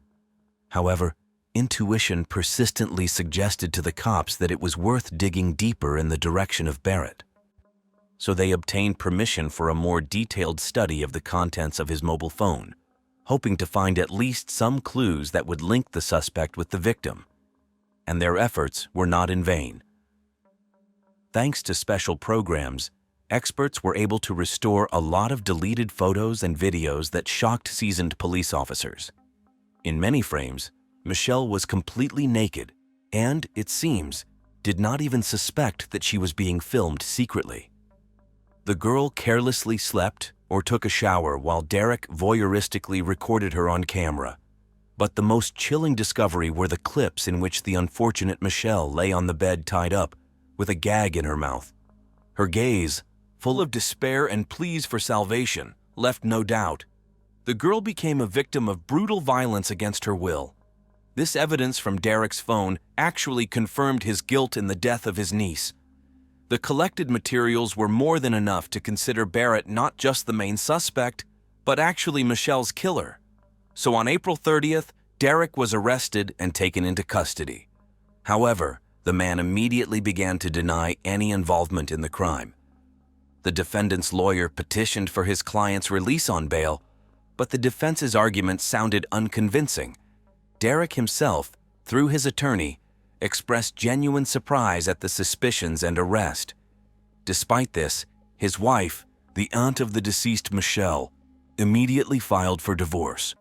Speaker 1: However, intuition persistently suggested to the cops that it was worth digging deeper in the direction of Barrett. So they obtained permission for a more detailed study of the contents of his mobile phone, hoping to find at least some clues that would link the suspect with the victim. And their efforts were not in vain. Thanks to special programs, experts were able to restore a lot of deleted photos and videos that shocked seasoned police officers. In many frames, Michelle was completely naked and, it seems, did not even suspect that she was being filmed secretly. The girl carelessly slept or took a shower while Derek voyeuristically recorded her on camera. But the most chilling discovery were the clips in which the unfortunate Michelle lay on the bed tied up, with a gag in her mouth. Her gaze, full of despair and pleas for salvation, left no doubt. The girl became a victim of brutal violence against her will. This evidence from Derek's phone actually confirmed his guilt in the death of his niece. The collected materials were more than enough to consider Barrett not just the main suspect, but actually Michelle's killer. So on April 30th, Derek was arrested and taken into custody. However, the man immediately began to deny any involvement in the crime. The defendant's lawyer petitioned for his client's release on bail, but the defense's argument sounded unconvincing. Derek himself, through his attorney, expressed genuine surprise at the suspicions and arrest. Despite this, his wife, the aunt of the deceased Michelle, immediately filed for divorce.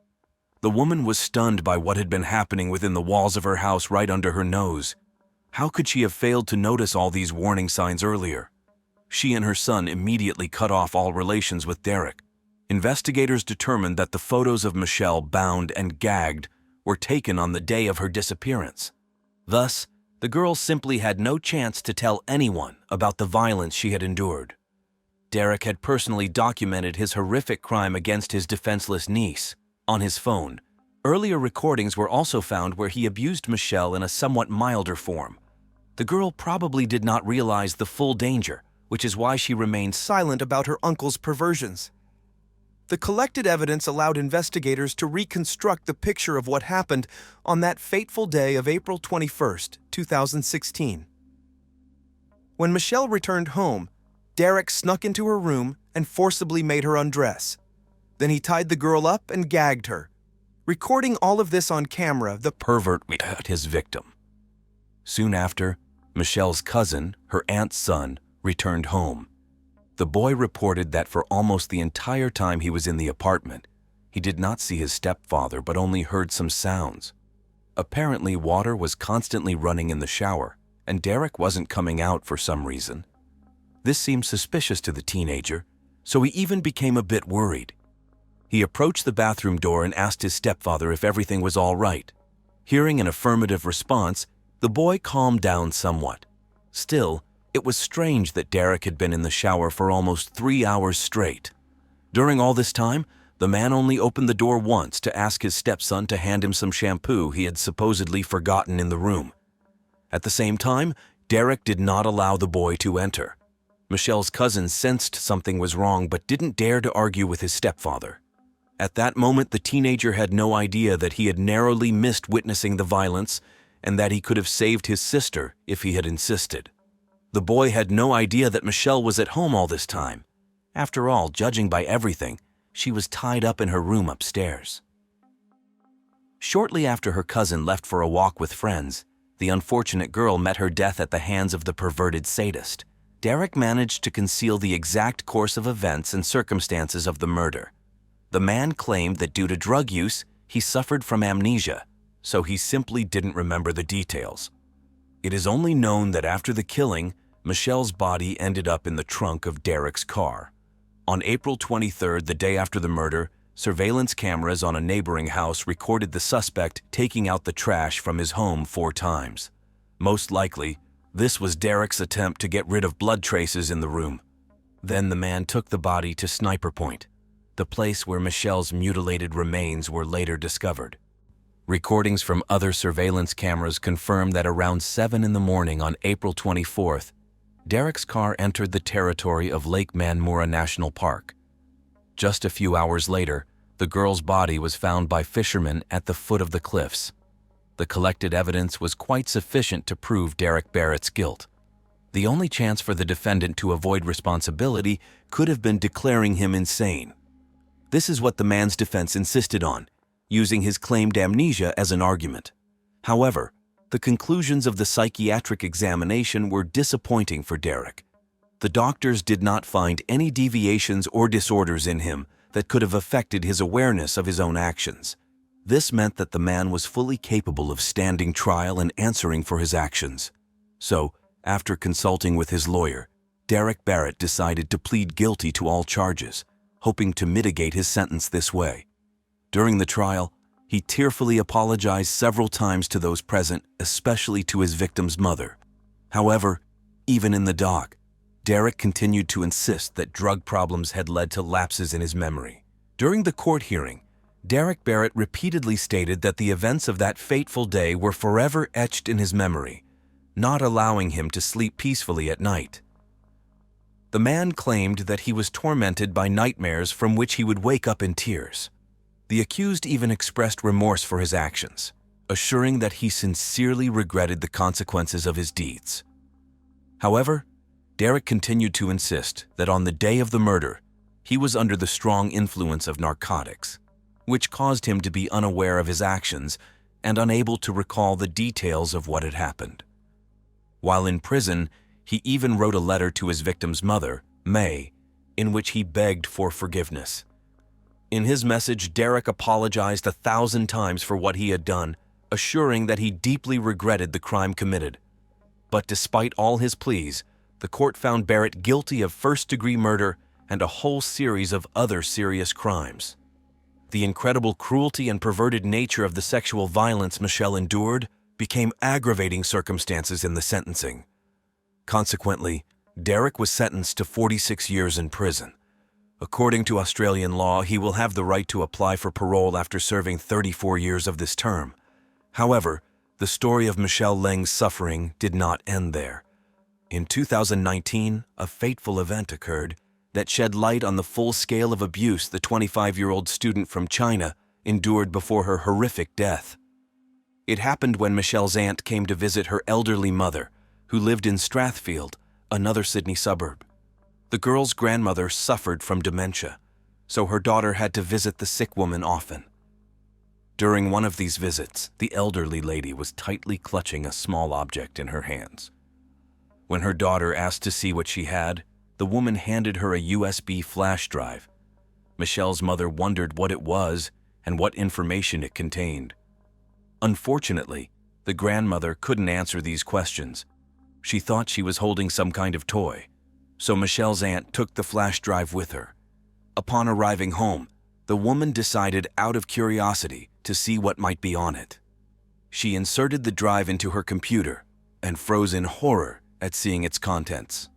Speaker 1: The woman was stunned by what had been happening within the walls of her house right under her nose. How could she have failed to notice all these warning signs earlier? She and her son immediately cut off all relations with Derek. Investigators determined that the photos of Michelle bound and gagged were taken on the day of her disappearance. Thus, the girl simply had no chance to tell anyone about the violence she had endured. Derek had personally documented his horrific crime against his defenseless niece. On his phone, earlier recordings were also found where he abused Michelle in a somewhat milder form. The girl probably did not realize the full danger, which is why she remained silent about her uncle's perversions. The collected evidence allowed investigators to reconstruct the picture of what happened on that fateful day of April 21st, 2016. When Michelle returned home, Derek snuck into her room and forcibly made her undress. Then he tied the girl up and gagged her. Recording all of this on camera, the pervert hurt his victim. Soon after, Michelle's cousin, her aunt's son, returned home. The boy reported that for almost the entire time he was in the apartment, he did not see his stepfather but only heard some sounds. Apparently, water was constantly running in the shower, and Derek wasn't coming out for some reason. This seemed suspicious to the teenager, so he even became a bit worried. He approached the bathroom door and asked his stepfather if everything was all right. Hearing an affirmative response, the boy calmed down somewhat. Still, it was strange that Derek had been in the shower for almost 3 hours straight. During all this time, the man only opened the door once to ask his stepson to hand him some shampoo he had supposedly forgotten in the room. At the same time, Derek did not allow the boy to enter. Michelle's cousin sensed something was wrong but didn't dare to argue with his stepfather. At that moment, the teenager had no idea that he had narrowly missed witnessing the violence and that he could have saved his sister if he had insisted. The boy had no idea that Michelle was at home all this time. After all, judging by everything, she was tied up in her room upstairs. Shortly after her cousin left for a walk with friends, the unfortunate girl met her death at the hands of the perverted sadist. Derek managed to conceal the exact course of events and circumstances of the murder. The man claimed that due to drug use, he suffered from amnesia, so he simply didn't remember the details. It is only known that after the killing, Michelle's body ended up in the trunk of Derek's car. On April 23rd, the day after the murder, surveillance cameras on a neighboring house recorded the suspect taking out the trash from his home 4 times. Most likely, this was Derek's attempt to get rid of blood traces in the room. Then the man took the body to Sniper Point, the place where Michelle's mutilated remains were later discovered. Recordings from other surveillance cameras confirm that around 7 in the morning on April 24th, Derek's car entered the territory of Lake Manmura National Park. Just a few hours later, the girl's body was found by fishermen at the foot of the cliffs. The collected evidence was quite sufficient to prove Derek Barrett's guilt. The only chance for the defendant to avoid responsibility could have been declaring him insane. This is what the man's defense insisted on, using his claimed amnesia as an argument. However, the conclusions of the psychiatric examination were disappointing for Derek. The doctors did not find any deviations or disorders in him that could have affected his awareness of his own actions. This meant that the man was fully capable of standing trial and answering for his actions. So, after consulting with his lawyer, Derek Barrett decided to plead guilty to all charges, hoping to mitigate his sentence this way. During the trial, he tearfully apologized several times to those present, especially to his victim's mother. However, even in the dock, Derek continued to insist that drug problems had led to lapses in his memory. During the court hearing, Derek Barrett repeatedly stated that the events of that fateful day were forever etched in his memory, not allowing him to sleep peacefully at night. The man claimed that he was tormented by nightmares from which he would wake up in tears. The accused even expressed remorse for his actions, assuring that he sincerely regretted the consequences of his deeds. However, Derek continued to insist that on the day of the murder, he was under the strong influence of narcotics, which caused him to be unaware of his actions and unable to recall the details of what had happened. While in prison, he even wrote a letter to his victim's mother, May, in which he begged for forgiveness. In his message, Derek apologized 1,000 times for what he had done, assuring that he deeply regretted the crime committed. But despite all his pleas, the court found Barrett guilty of first-degree murder and a whole series of other serious crimes. The incredible cruelty and perverted nature of the sexual violence Michelle endured became aggravating circumstances in the sentencing. Consequently, Derek was sentenced to 46 years in prison. According to Australian law, he will have the right to apply for parole after serving 34 years of this term. However, the story of Michelle Leng's suffering did not end there. In 2019, a fateful event occurred that shed light on the full scale of abuse the 25-year-old student from China endured before her horrific death. It happened when Michelle's aunt came to visit her elderly mother, who lived in Strathfield, another Sydney suburb. The girl's grandmother suffered from dementia, so her daughter had to visit the sick woman often. During one of these visits, the elderly lady was tightly clutching a small object in her hands. When her daughter asked to see what she had, the woman handed her a USB flash drive. Michelle's mother wondered what it was and what information it contained. Unfortunately, the grandmother couldn't answer these questions. She thought she was holding some kind of toy, so Michelle's aunt took the flash drive with her. Upon arriving home, the woman decided out of curiosity to see what might be on it. She inserted the drive into her computer and froze in horror at seeing its contents.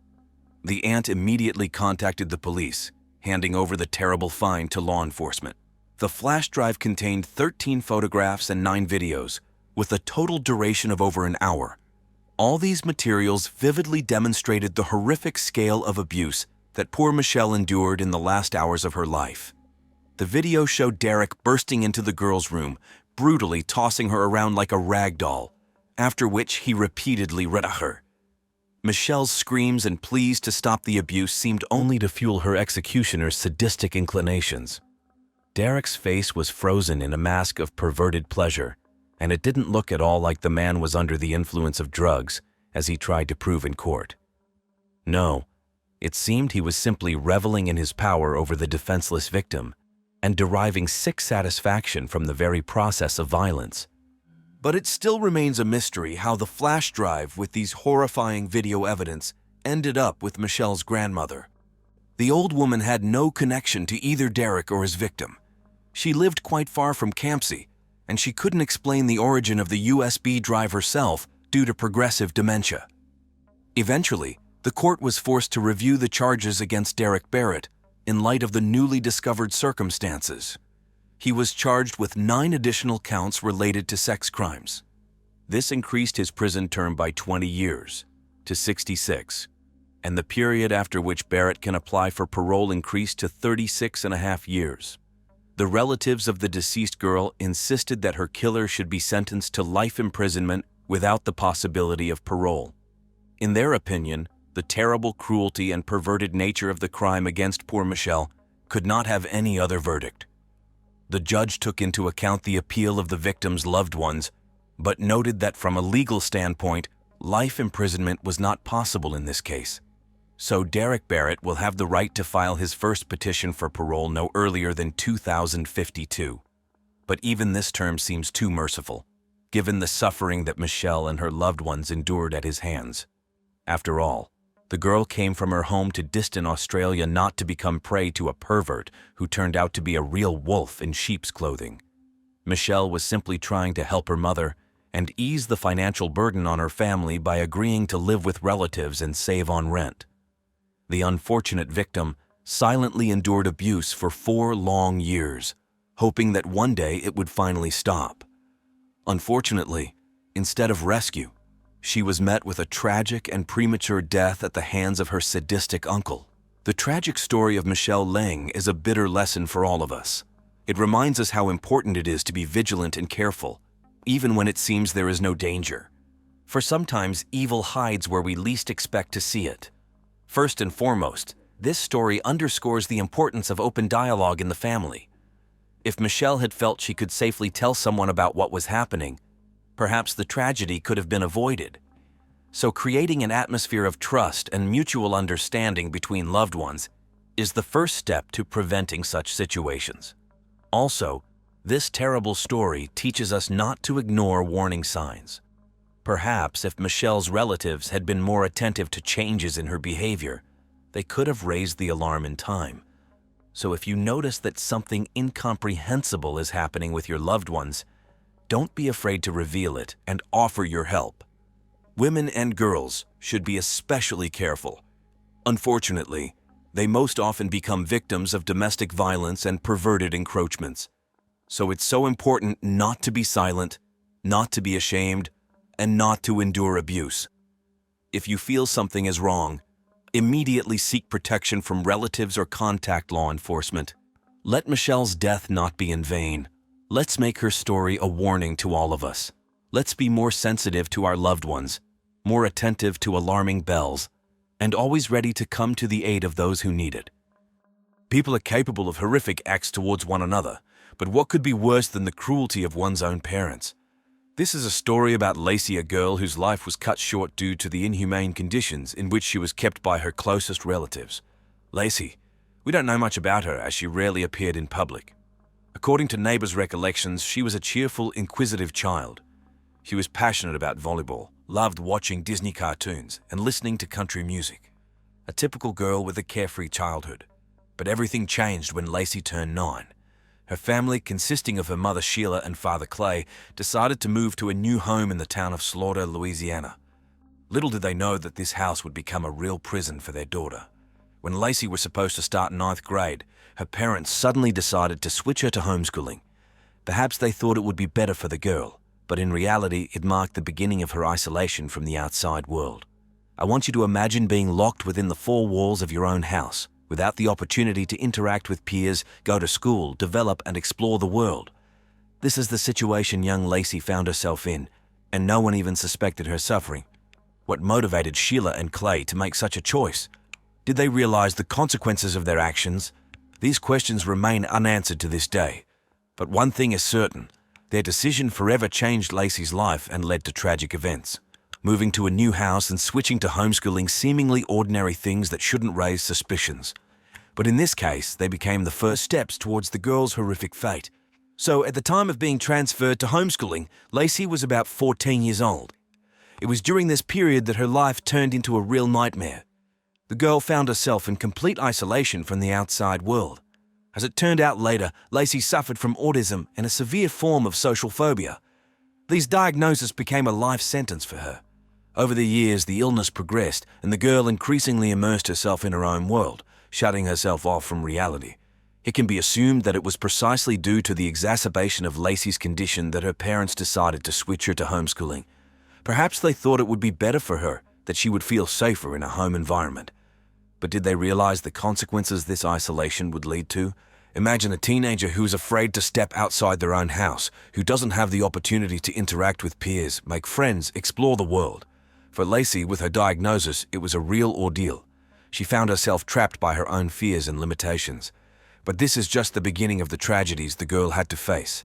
Speaker 1: The aunt immediately contacted the police, handing over the terrible find to law enforcement. The flash drive contained 13 photographs and 9 videos, with a total duration of over an hour. All these materials vividly demonstrated the horrific scale of abuse that poor Michelle endured in the last hours of her life. The video showed Derek bursting into the girl's room, brutally tossing her around like a rag doll, after which he repeatedly raped her. Michelle's screams and pleas to stop the abuse seemed only to fuel her executioner's sadistic inclinations. Derek's face was frozen in a mask of perverted pleasure, and it didn't look at all like the man was under the influence of drugs, as he tried to prove in court. No, it seemed he was simply reveling in his power over the defenseless victim and deriving sick satisfaction from the very process of violence. But it still remains a mystery how the flash drive with these horrifying video evidence ended up with Michelle's grandmother. The old woman had no connection to either Derek or his victim. She lived quite far from Campsie, and she couldn't explain the origin of the USB drive herself due to progressive dementia. Eventually, the court was forced to review the charges against Derek Barrett in light of the newly discovered circumstances. He was charged with 9 additional counts related to sex crimes. This increased his prison term by 20 years to 66, and the period after which Barrett can apply for parole increased to 36.5 years. The relatives of the deceased girl insisted that her killer should be sentenced to life imprisonment without the possibility of parole. In their opinion, the terrible cruelty and perverted nature of the crime against poor Michelle could not have any other verdict. The judge took into account the appeal of the victim's loved ones, but noted that from a legal standpoint, life imprisonment was not possible in this case. So Derek Barrett will have the right to file his first petition for parole no earlier than 2052. But even this term seems too merciful, given the suffering that Michelle and her loved ones endured at his hands. After all, the girl came from her home to distant Australia not to become prey to a pervert who turned out to be a real wolf in sheep's clothing. Michelle was simply trying to help her mother and ease the financial burden on her family by agreeing to live with relatives and save on rent. The unfortunate victim silently endured abuse for 4 long years, hoping that one day it would finally stop. Unfortunately, instead of rescue, She was met with a tragic and premature death at the hands of her sadistic uncle. The tragic story of Michelle Leng is a bitter lesson for all of us. It reminds us how important it is to be vigilant and careful, even when it seems there is no danger. For sometimes evil hides where we least expect to see it. First and foremost, this story underscores the importance of open dialogue in the family. If Michelle had felt she could safely tell someone about what was happening, perhaps the tragedy could have been avoided. So creating an atmosphere of trust and mutual understanding between loved ones is the first step to preventing such situations. Also, this terrible story teaches us not to ignore warning signs. Perhaps if Michelle's relatives had been more attentive to changes in her behavior, they could have raised the alarm in time. So if you notice that something incomprehensible is happening with your loved ones, don't be afraid to reveal it and offer your help. Women and girls should be especially careful. Unfortunately, they most often become victims of domestic violence and perverted encroachments. So it's so important not to be silent, not to be ashamed, and not to endure abuse. If you feel something is wrong, immediately seek protection from relatives or contact law enforcement. Let Michelle's death not be in vain. Let's make her story a warning to all of us. Let's be more sensitive to our loved ones, more attentive to alarming bells, and always ready to come to the aid of those who need it. People are capable of horrific acts towards one another, but what could be worse than the cruelty of one's own parents? This is a story about Lacey, a girl whose life was cut short due to the inhumane conditions in which she was kept by her closest relatives. Lacey, we don't know much about her as she rarely appeared in public. According to neighbors' recollections, she was a cheerful, inquisitive child. She was passionate about volleyball, loved watching Disney cartoons, and listening to country music. A typical girl with a carefree childhood. But everything changed when Lacey turned 9. Her family, consisting of her mother Sheila and father Clay, decided to move to a new home in the town of Slaughter, Louisiana. Little did they know that this house would become a real prison for their daughter. When Lacey was supposed to start 9th grade, her parents suddenly decided to switch her to homeschooling. Perhaps they thought it would be better for the girl, but in reality it marked the beginning of her isolation from the outside world. I want you to imagine being locked within the 4 walls of your own house, without the opportunity to interact with peers, go to school, develop and explore the world. This is the situation young Lacey found herself in, and no one even suspected her suffering. What motivated Sheila and Clay to make such a choice? Did they realize the consequences of their actions? These questions remain unanswered to this day. But one thing is certain, their decision forever changed Lacey's life and led to tragic events. Moving to a new house and switching to homeschooling, seemingly ordinary things that shouldn't raise suspicions. But in this case, they became the first steps towards the girl's horrific fate. So at the time of being transferred to homeschooling, Lacey was about 14 years old. It was during this period that her life turned into a real nightmare. The girl found herself in complete isolation from the outside world. As it turned out later, Lacey suffered from autism and a severe form of social phobia. These diagnoses became a life sentence for her. Over the years, the illness progressed, and the girl increasingly immersed herself in her own world, shutting herself off from reality. It can be assumed that it was precisely due to the exacerbation of Lacey's condition that her parents decided to switch her to homeschooling. Perhaps they thought it would be better for her, that she would feel safer in a home environment. But did they realize the consequences this isolation would lead to? Imagine a teenager who is afraid to step outside their own house, who doesn't have the opportunity to interact with peers, make friends, explore the world. For Lacey, with her diagnosis, it was a real ordeal. She found herself trapped by her own fears and limitations. But this is just the beginning of the tragedies the girl had to face.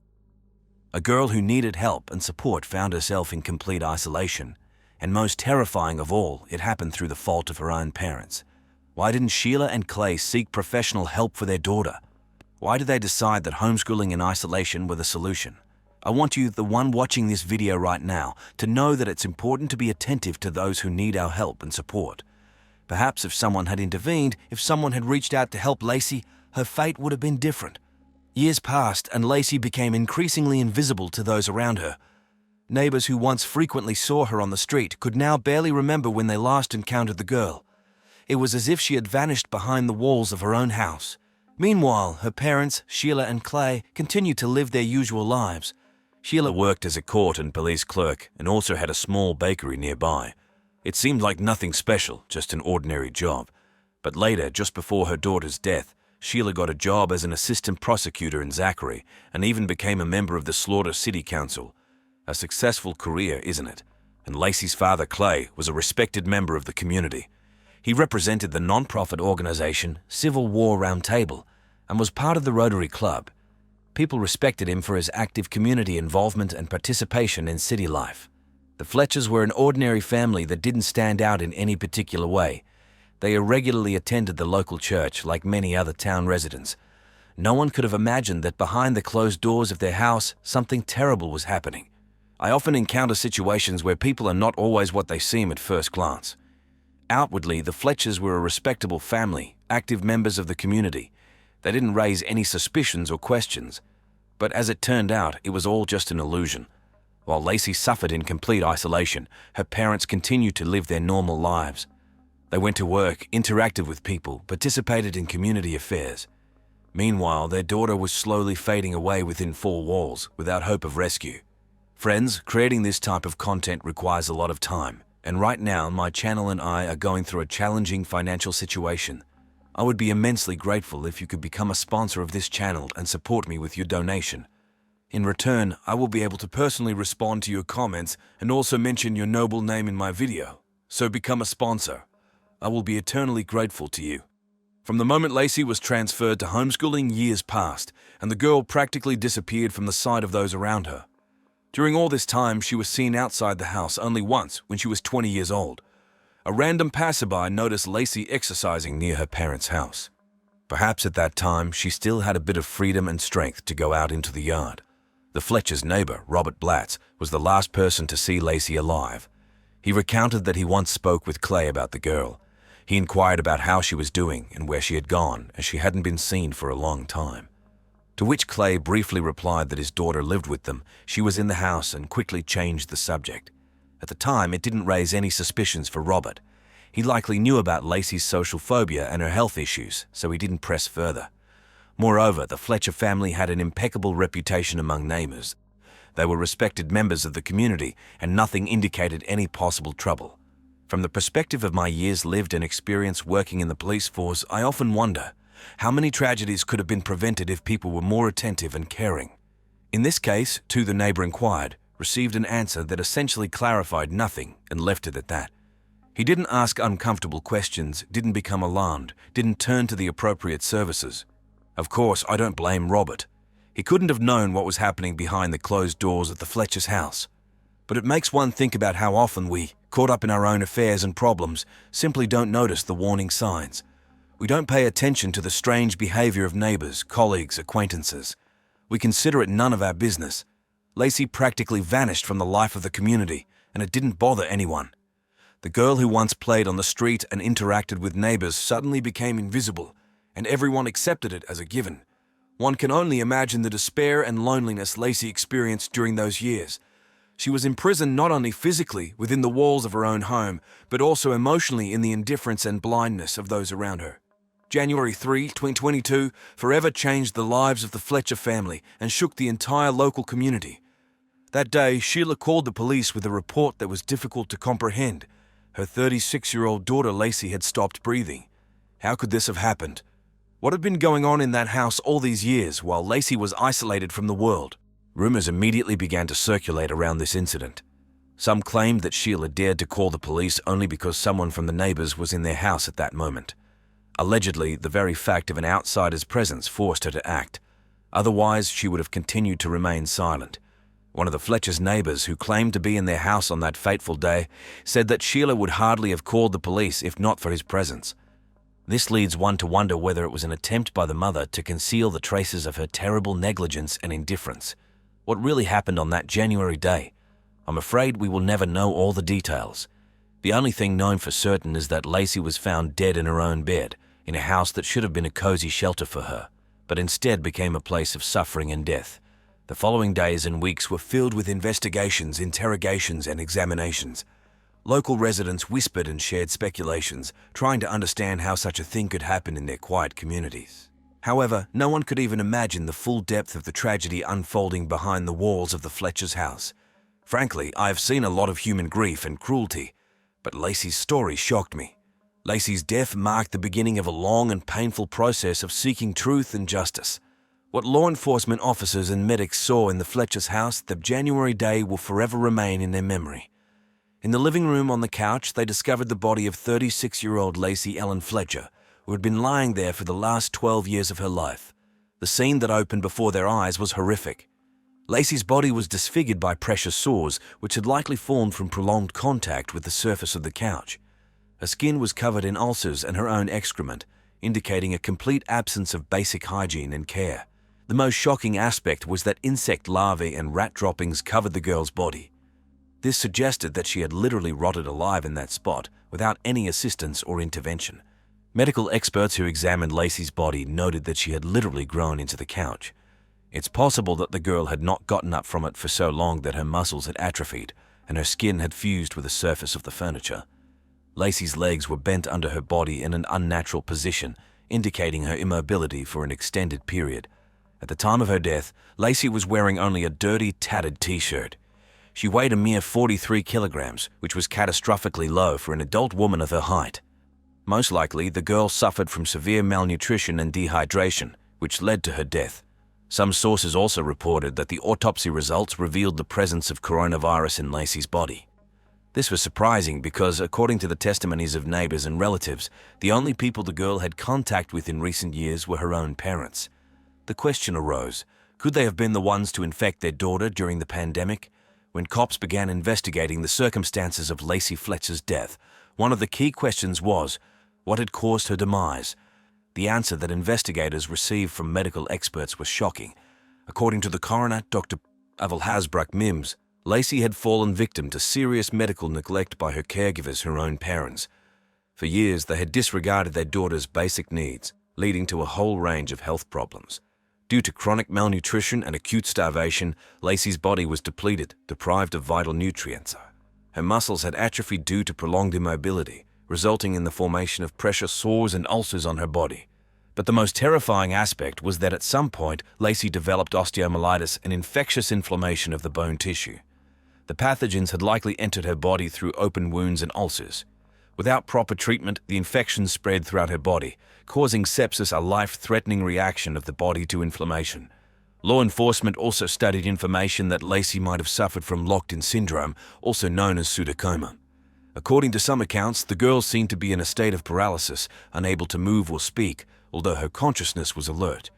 Speaker 1: A girl who needed help and support found herself in complete isolation. And most terrifying of all, it happened through the fault of her own parents. Why didn't Sheila and Clay seek professional help for their daughter? Why did they decide that homeschooling and isolation were the solution? I want you, the one watching this video right now, to know that it's important to be attentive to those who need our help and support. Perhaps if someone had intervened, if someone had reached out to help Lacey, her fate would have been different. Years passed and Lacey became increasingly invisible to those around her. Neighbors who once frequently saw her on the street could now barely remember when they last encountered the girl. It was as if she had vanished behind the walls of her own house. Meanwhile, her parents, Sheila and Clay, continued to live their usual lives. Sheila worked as a court and police clerk and also had a small bakery nearby. It seemed like nothing special, just an ordinary job. But later, just before her daughter's death, Sheila got a job as an assistant prosecutor in Zachary and even became a member of the Slaughter City Council. A successful career, isn't it? And Lacey's father, Clay, was a respected member of the community. He represented the non-profit organization Civil War Round Table and was part of the Rotary Club. People respected him for his active community involvement and participation in city life. The Fletchers were an ordinary family that didn't stand out in any particular way. They irregularly attended the local church like many other town residents. No one could have imagined that behind the closed doors of their house, something terrible was happening. I often encounter situations where people are not always what they seem at first glance. Outwardly, the Fletchers were a respectable family, active members of the community. They didn't raise any suspicions or questions. But as it turned out, it was all just an illusion. While Lacey suffered in complete isolation, her parents continued to live their normal lives. They went to work, interacted with people, participated in community affairs. Meanwhile, their daughter was slowly fading away within four walls, without hope of rescue. Friends, creating this type of content requires a lot of time, and right now my channel and I are going through a challenging financial situation. I would be immensely grateful if you could become a sponsor of this channel and support me with your donation. In return, I will be able to personally respond to your comments and also mention your noble name in my video. So become a sponsor. I will be eternally grateful to you. From the moment Lacey was transferred to homeschooling, years passed, and the girl practically disappeared from the sight of those around her. During all this time, she was seen outside the house only once when she was 20 years old. A random passerby noticed Lacey exercising near her parents' house. Perhaps at that time, she still had a bit of freedom and strength to go out into the yard. The Fletcher's neighbor, Robert Blatz, was the last person to see Lacey alive. He recounted that he once spoke with Clay about the girl. He inquired about how she was doing and where she had gone, as she hadn't been seen for a long time. To which Clay briefly replied that his daughter lived with them, she was in the house, and quickly changed the subject. At the time, it didn't raise any suspicions for Robert. He likely knew about Lacey's social phobia and her health issues, so he didn't press further. Moreover, the Fletcher family had an impeccable reputation among neighbors. They were respected members of the community, and nothing indicated any possible trouble. From the perspective of my years lived and experience working in the police force, I often wonder how many tragedies could have been prevented if people were more attentive and caring. In this case, too, the neighbor inquired, received an answer that essentially clarified nothing and left it at that. He didn't ask uncomfortable questions, didn't become alarmed, didn't turn to the appropriate services. Of course, I don't blame Robert. He couldn't have known what was happening behind the closed doors at the Fletcher's house. But it makes one think about how often we, caught up in our own affairs and problems, simply don't notice the warning signs. We don't pay attention to the strange behavior of neighbors, colleagues, acquaintances. We consider it none of our business. Lacey practically vanished from the life of the community, and it didn't bother anyone. The girl who once played on the street and interacted with neighbors suddenly became invisible, and everyone accepted it as a given. One can only imagine the despair and loneliness Lacey experienced during those years. She was imprisoned not only physically within the walls of her own home, but also emotionally in the indifference and blindness of those around her. January 3, 2022, forever changed the lives of the Fletcher family and shook the entire local community. That day, Sheila called the police with a report that was difficult to comprehend. Her 36-year-old daughter Lacey had stopped breathing. How could this have happened? What had been going on in that house all these years while Lacey was isolated from the world? Rumors immediately began to circulate around this incident. Some claimed that Sheila dared to call the police only because someone from the neighbors was in their house at that moment. Allegedly, the very fact of an outsider's presence forced her to act. Otherwise, she would have continued to remain silent. One of the Fletcher's neighbors, who claimed to be in their house on that fateful day, said that Sheila would hardly have called the police if not for his presence. This leads one to wonder whether it was an attempt by the mother to conceal the traces of her terrible negligence and indifference. What really happened on that January day? I'm afraid we will never know all the details. The only thing known for certain is that Lacey was found dead in her own bed, in a house that should have been a cozy shelter for her, but instead became a place of suffering and death. The following days and weeks were filled with investigations, interrogations, and examinations. Local residents whispered and shared speculations, trying to understand how such a thing could happen in their quiet communities. However, no one could even imagine the full depth of the tragedy unfolding behind the walls of the Fletcher's house. Frankly, I have seen a lot of human grief and cruelty, but Lacey's story shocked me. Lacey's death marked the beginning of a long and painful process of seeking truth and justice. What law enforcement officers and medics saw in the Fletcher's house that January day will forever remain in their memory. In the living room on the couch, they discovered the body of 36-year-old Lacey Ellen Fletcher, who had been lying there for the last 12 years of her life. The scene that opened before their eyes was horrific. Lacey's body was disfigured by pressure sores, which had likely formed from prolonged contact with the surface of the couch. Her skin was covered in ulcers and her own excrement, indicating a complete absence of basic hygiene and care. The most shocking aspect was that insect larvae and rat droppings covered the girl's body. This suggested that she had literally rotted alive in that spot without any assistance or intervention. Medical experts who examined Lacey's body noted that she had literally grown into the couch. It's possible that the girl had not gotten up from it for so long that her muscles had atrophied and her skin had fused with the surface of the furniture. Lacey's legs were bent under her body in an unnatural position, indicating her immobility for an extended period. At the time of her death, Lacey was wearing only a dirty, tattered t-shirt. She weighed a mere 43 kilograms, which was catastrophically low for an adult woman of her height. Most likely, the girl suffered from severe malnutrition and dehydration, which led to her death. Some sources also reported that the autopsy results revealed the presence of coronavirus in Lacey's body. This was surprising because, according to the testimonies of neighbors and relatives, the only people the girl had contact with in recent years were her own parents. The question arose, could they have been the ones to infect their daughter during the pandemic? When cops began investigating the circumstances of Lacey Fletcher's death, one of the key questions was, what had caused her demise? The answer that investigators received from medical experts was shocking. According to the coroner, Dr. Hasbrook Mims, Lacey had fallen victim to serious medical neglect by her caregivers, her own parents. For years, they had disregarded their daughter's basic needs, leading to a whole range of health problems. Due to chronic malnutrition and acute starvation, Lacey's body was depleted, deprived of vital nutrients. Her muscles had atrophied due to prolonged immobility, resulting in the formation of pressure sores and ulcers on her body. But the most terrifying aspect was that at some point, Lacey developed osteomyelitis, an infectious inflammation of the bone tissue. The pathogens had likely entered her body through open wounds and ulcers. Without proper treatment, the infection spread throughout her body, causing sepsis, a life-threatening reaction of the body to inflammation. Law enforcement also studied information that Lacey might have suffered from locked-in syndrome, also known as pseudocoma. According to some accounts, the girl seemed to be in a state of paralysis, unable to move or speak, although her consciousness was alert.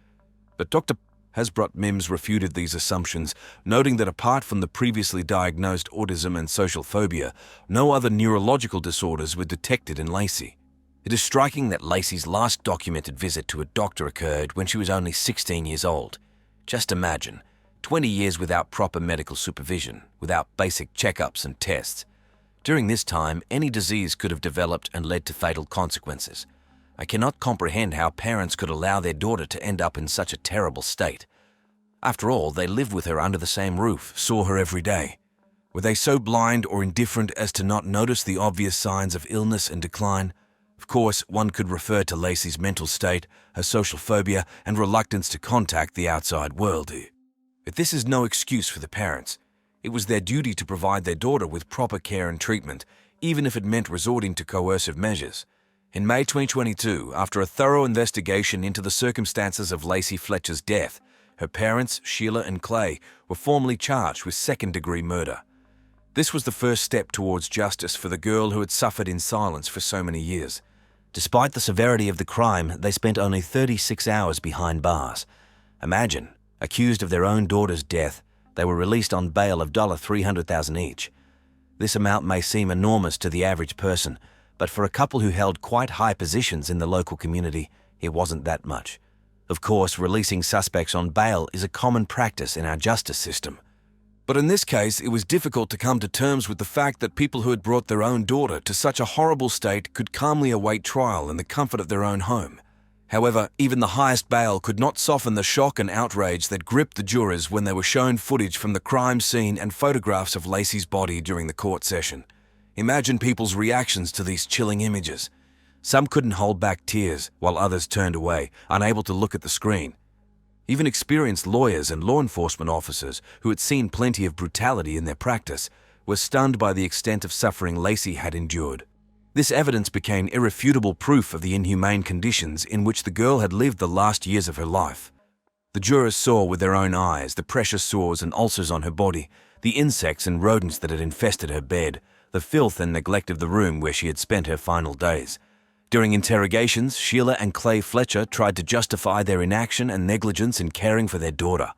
Speaker 1: But Dr. Hasbrook Mims refuted these assumptions, noting that apart from the previously diagnosed autism and social phobia, no other neurological disorders were detected in Lacey. It is striking that Lacey's last documented visit to a doctor occurred when she was only 16 years old. Just imagine, 20 years without proper medical supervision, without basic checkups and tests. During this time, any disease could have developed and led to fatal consequences. I cannot comprehend how parents could allow their daughter to end up in such a terrible state. After all, they lived with her under the same roof, saw her every day. Were they so blind or indifferent as to not notice the obvious signs of illness and decline? Of course, one could refer to Lacey's mental state, her social phobia, and reluctance to contact the outside world. But this is no excuse for the parents. It was their duty to provide their daughter with proper care and treatment, even if it meant resorting to coercive measures. In May 2022, after a thorough investigation into the circumstances of Lacey Fletcher's death, her parents, Sheila and Clay, were formally charged with second-degree murder. This was the first step towards justice for the girl who had suffered in silence for so many years. Despite the severity of the crime, they spent only 36 hours behind bars. Imagine, accused of their own daughter's death, they were released on bail of $300,000 each. This amount may seem enormous to the average person, but for a couple who held quite high positions in the local community, it wasn't that much. Of course, releasing suspects on bail is a common practice in our justice system. But in this case, it was difficult to come to terms with the fact that people who had brought their own daughter to such a horrible state could calmly await trial in the comfort of their own home. However, even the highest bail could not soften the shock and outrage that gripped the jurors when they were shown footage from the crime scene and photographs of Lacey's body during the court session. Imagine people's reactions to these chilling images. Some couldn't hold back tears, while others turned away, unable to look at the screen. Even experienced lawyers and law enforcement officers who had seen plenty of brutality in their practice were stunned by the extent of suffering Lacey had endured. This evidence became irrefutable proof of the inhumane conditions in which the girl had lived the last years of her life. The jurors saw with their own eyes the precious sores and ulcers on her body, the insects and rodents that had infested her bed, the filth and neglect of the room where she had spent her final days. During interrogations, Sheila and Clay Fletcher tried to justify their inaction and negligence in caring for their daughter.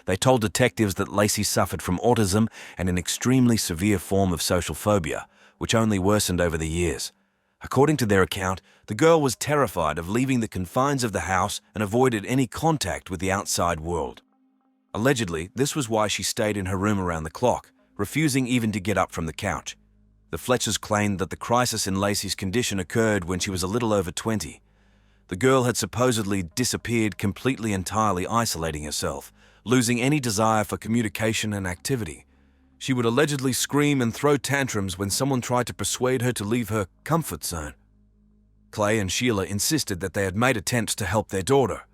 Speaker 1: They told detectives that Lacey suffered from autism and an extremely severe form of social phobia, which only worsened over the years. According to their account, the girl was terrified of leaving the confines of the house and avoided any contact with the outside world. Allegedly, this was why she stayed in her room around the clock, refusing even to get up from the couch. The Fletchers claimed that the crisis in Lacey's condition occurred when she was a little over 20. The girl had supposedly disappeared, completely entirely isolating herself, losing any desire for communication and activity. She would allegedly scream and throw tantrums when someone tried to persuade her to leave her comfort zone. Clay and Sheila insisted that they had made attempts to help their daughter.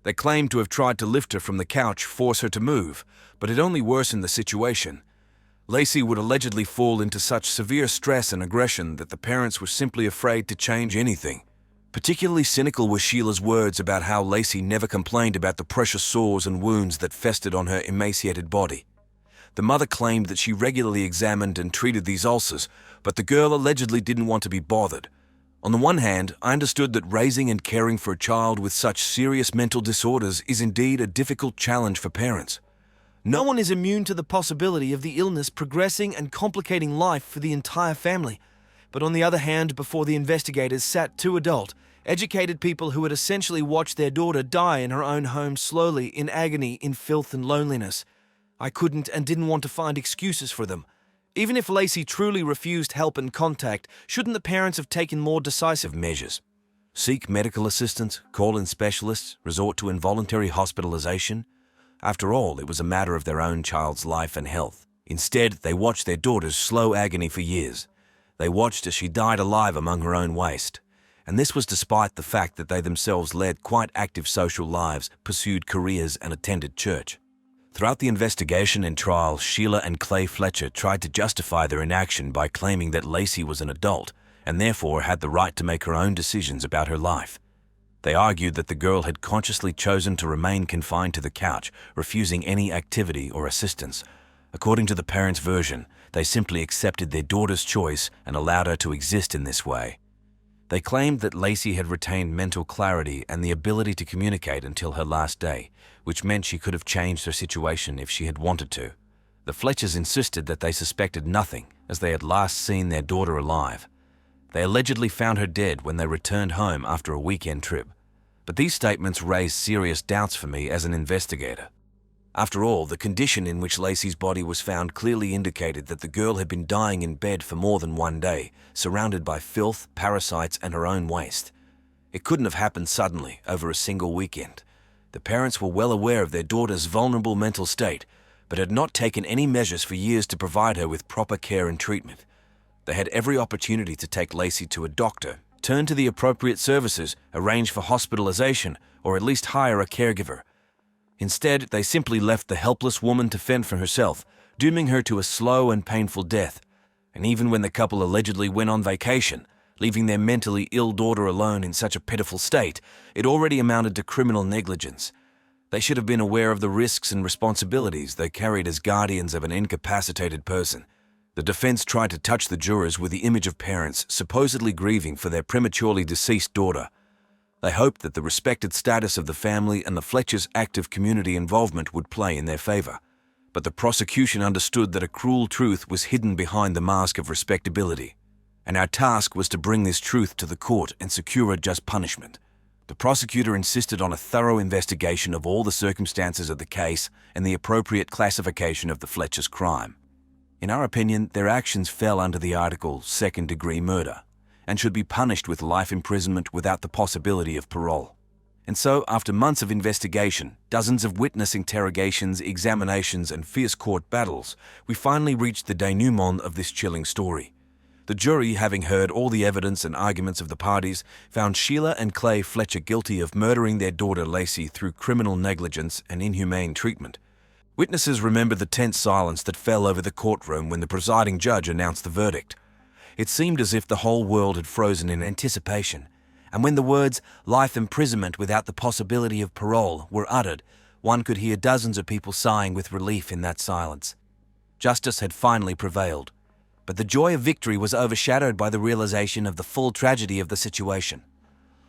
Speaker 1: They claimed to have tried to lift her from the couch, force her to move, but it only worsened the situation. Lacey would allegedly fall into such severe stress and aggression that the parents were simply afraid to change anything. Particularly cynical were Sheila's words about how Lacey never complained about the precious sores and wounds that festered on her emaciated body. The mother claimed that she regularly examined and treated these ulcers, but the girl allegedly didn't want to be bothered. On the one hand, I understood that raising and caring for a child with such serious mental disorders is indeed a difficult challenge for parents.
Speaker 2: No one is immune to the possibility of the illness progressing and complicating life for the entire family. But on the other hand, before the investigators sat two adult, educated people who had essentially watched their daughter die in her own home slowly, in agony, in filth and loneliness. I couldn't and didn't want to find excuses for them. Even if Lacey truly refused help and contact, shouldn't the parents have taken more decisive measures?
Speaker 1: Seek medical assistance, call in specialists, resort to involuntary hospitalization? After all, it was a matter of their own child's life and health. Instead, they watched their daughter's slow agony for years. They watched as she died alive among her own waste. And this was despite the fact that they themselves led quite active social lives, pursued careers, and attended church. Throughout the investigation and trial, Sheila and Clay Fletcher tried to justify their inaction by claiming that Lacey was an adult and therefore had the right to make her own decisions about her life. They argued that the girl had consciously chosen to remain confined to the couch, refusing any activity or assistance. According to the parents' version, they simply accepted their daughter's choice and allowed her to exist in this way. They claimed that Lacey had retained mental clarity and the ability to communicate until her last day, which meant she could have changed her situation if she had wanted to. The Fletchers insisted that they suspected nothing, as they had last seen their daughter alive. They allegedly found her dead when they returned home after a weekend trip. But these statements raised serious doubts for me as an investigator. After all, the condition in which Lacey's body was found clearly indicated that the girl had been dying in bed for more than one day, surrounded by filth, parasites, and her own waste. It couldn't have happened suddenly, over a single weekend. The parents were well aware of their daughter's vulnerable mental state, but had not taken any measures for years to provide her with proper care and treatment. They had every opportunity to take Lacey to a doctor, turn to the appropriate services, arrange for hospitalization, or at least hire a caregiver. Instead, they simply left the helpless woman to fend for herself, dooming her to a slow and painful death. And even when the couple allegedly went on vacation, leaving their mentally ill daughter alone in such a pitiful state, it already amounted to criminal negligence. They should have been aware of the risks and responsibilities they carried as guardians of an incapacitated person. The defense tried to touch the jurors with the image of parents supposedly grieving for their prematurely deceased daughter. They hoped that the respected status of the family and the Fletchers' active community involvement would play in their favor. But the prosecution understood that a cruel truth was hidden behind the mask of respectability, and our task was to bring this truth to the court and secure a just punishment. The prosecutor insisted on a thorough investigation of all the circumstances of the case and the appropriate classification of the Fletchers' crime. In our opinion, their actions fell under the article second-degree murder, and should be punished with life imprisonment without the possibility of parole. And so, after months of investigation, dozens of witness interrogations, examinations, and fierce court battles, we finally reached the denouement of this chilling story. The jury, having heard all the evidence and arguments of the parties, found Sheila and Clay Fletcher guilty of murdering their daughter Lacey through criminal negligence and inhumane treatment. Witnesses remember the tense silence that fell over the courtroom when the presiding judge announced the verdict. It seemed as if the whole world had frozen in anticipation, and when the words "life imprisonment without the possibility of parole" were uttered, one could hear dozens of people sighing with relief in that silence. Justice had finally prevailed, but the joy of victory was overshadowed by the realization of the full tragedy of the situation.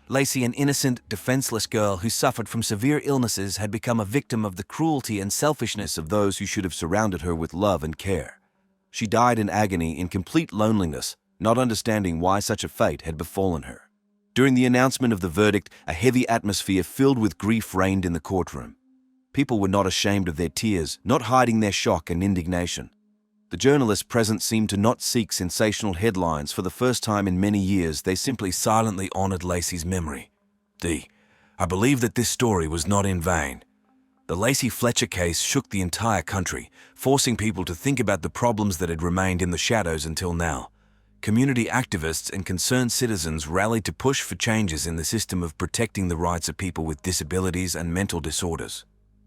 Speaker 1: Lacey, an innocent, defenseless girl who suffered from severe illnesses, had become a victim of the cruelty and selfishness of those who should have surrounded her with love and care. She died in agony, in complete loneliness, not understanding why such a fate had befallen her. During the announcement of the verdict, a heavy atmosphere filled with grief reigned in the courtroom. People were not ashamed of their tears, not hiding their shock and indignation. The journalists present seemed to not seek sensational headlines. For the first time in many years, they simply silently honored Lacey's memory. I believe that this story was not in vain. The Lacey Fletcher case shook the entire country, forcing people to think about the problems that had remained in the shadows until now. Community activists and concerned citizens rallied to push for changes in the system of protecting the rights of people with disabilities and mental disorders.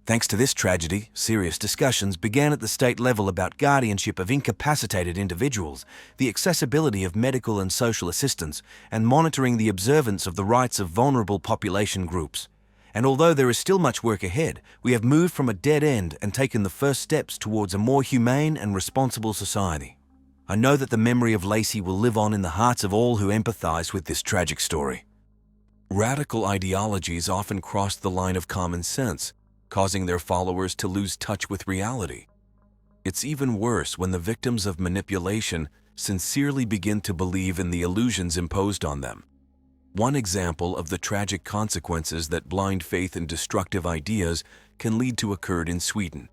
Speaker 1: Thanks to this tragedy, serious discussions began at the state level about guardianship of incapacitated individuals, the accessibility of medical and social assistance, and monitoring the observance of the rights of vulnerable population groups. And although there is still much work ahead, we have moved from a dead end and taken the first steps towards a more humane and responsible society. I know that the memory of Lacey will live on in the hearts of all who empathize with this tragic story. Radical ideologies often cross the line of common sense, causing their followers to lose touch with reality. It's even worse when the victims of manipulation sincerely begin to believe in the illusions imposed on them. One example of the tragic consequences that blind faith in destructive ideas can lead to occurred in Sweden,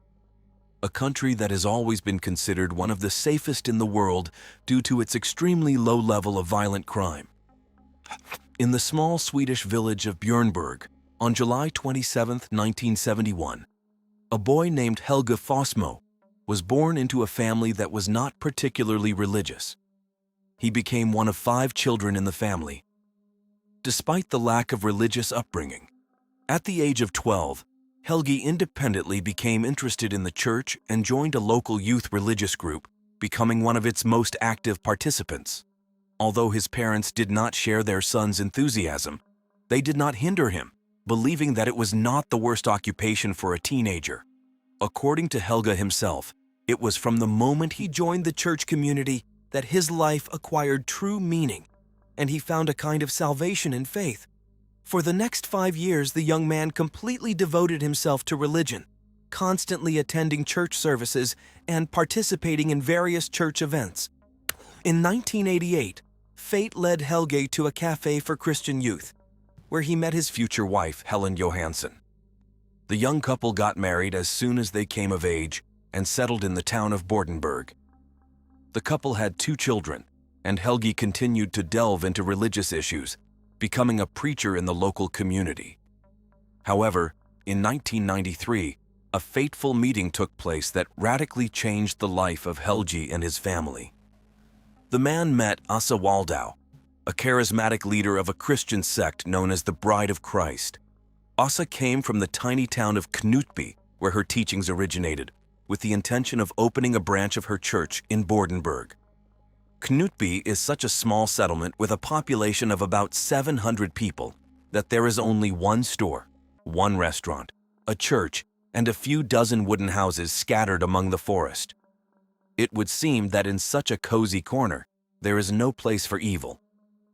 Speaker 1: a country that has always been considered one of the safest in the world due to its extremely low level of violent crime. In the small Swedish village of Björnberg, on July 27, 1971, a boy named Helge Fossmo was born into a family that was not particularly religious. He became one of 5 children in the family, despite the lack of religious upbringing. At the age of 12, Helge independently became interested in the church and joined a local youth religious group, becoming one of its most active participants. Although his parents did not share their son's enthusiasm, they did not hinder him, believing that it was not the worst occupation for a teenager. According to Helge himself, it was from the moment he joined the church community that his life acquired true meaning, and he found a kind of salvation in faith. For the next 5 years, the young man completely devoted himself to religion, constantly attending church services and participating in various church events. In 1988, fate led Helge to a cafe for Christian youth, where he met his future wife, Helen Johansson. The young couple got married as soon as they came of age and settled in the town of Bordenberg. The couple had 2 children, and Helge continued to delve into religious issues, becoming a preacher in the local community. However, in 1993, a fateful meeting took place that radically changed the life of Helge and his family. The man met Asa Waldau, a charismatic leader of a Christian sect known as the Bride of Christ. Asa came from the tiny town of Knutby, where her teachings originated, with the intention of opening a branch of her church in Bordenberg. Knutby is such a small settlement with a population of about 700 people that there is only one store, one restaurant, a church, and a few dozen wooden houses scattered among the forest. It would seem that in such a cozy corner, there is no place for evil.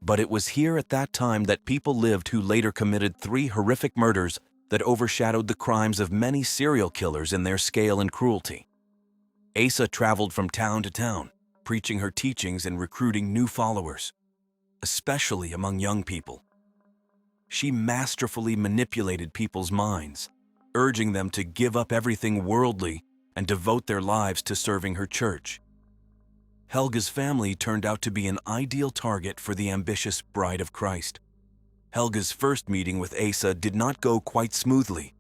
Speaker 1: But it was here at that time that people lived who later committed 3 horrific murders that overshadowed the crimes of many serial killers in their scale and cruelty. Asa traveled from town to town, preaching her teachings and recruiting new followers, especially among young people. She masterfully manipulated people's minds, urging them to give up everything worldly and devote their lives to serving her church. Helge's family turned out to be an ideal target for the ambitious Bride of Christ. Helge's first meeting with Asa did not go quite smoothly.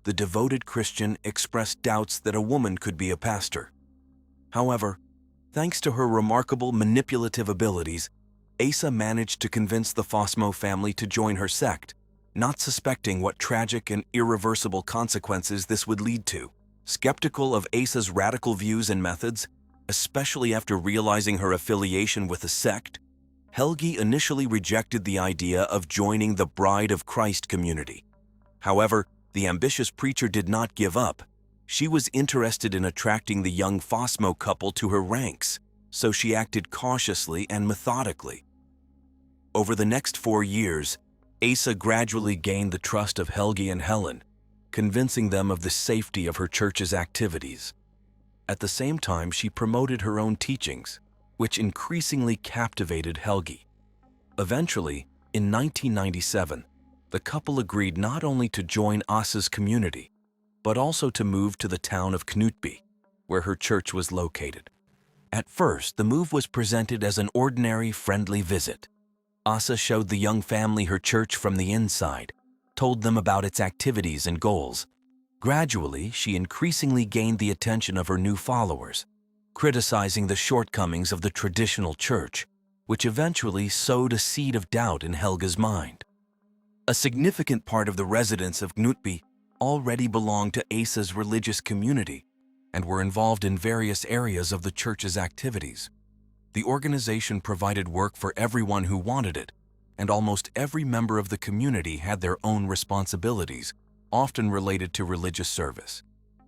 Speaker 1: The devoted Christian expressed doubts that a woman could be a pastor. However, Thanks to her remarkable manipulative abilities, Asa managed to convince the Fosmo family to join her sect, not suspecting what tragic and irreversible consequences this would lead to. Skeptical of Asa's radical views and methods, especially after realizing her affiliation with the sect, Helgi initially rejected the idea of joining the Bride of Christ community. However, the ambitious preacher did not give up. She was interested in attracting the young Fosmo couple to her ranks, so she acted cautiously and methodically. Over the next 4 years, Asa gradually gained the trust of Helgi and Helen, convincing them of the safety of her church's activities. At the same time, she promoted her own teachings, which increasingly captivated Helgi. Eventually, in 1997, the couple agreed not only to join Asa's community, but also to move to the town of Knutby, where her church was located. At first, the move was presented as an ordinary, friendly visit. Asa showed the young family her church from the inside, told them about its activities and goals. Gradually, she increasingly gained the attention of her new followers, criticizing the shortcomings of the traditional church, which eventually sowed a seed of doubt in Helga's mind. A significant part of the residents of Knutby already belonged to Asa's religious community and were involved in various areas of the church's activities. The organization provided work for everyone who wanted it, and almost every member of the community had their own responsibilities, often related to religious service.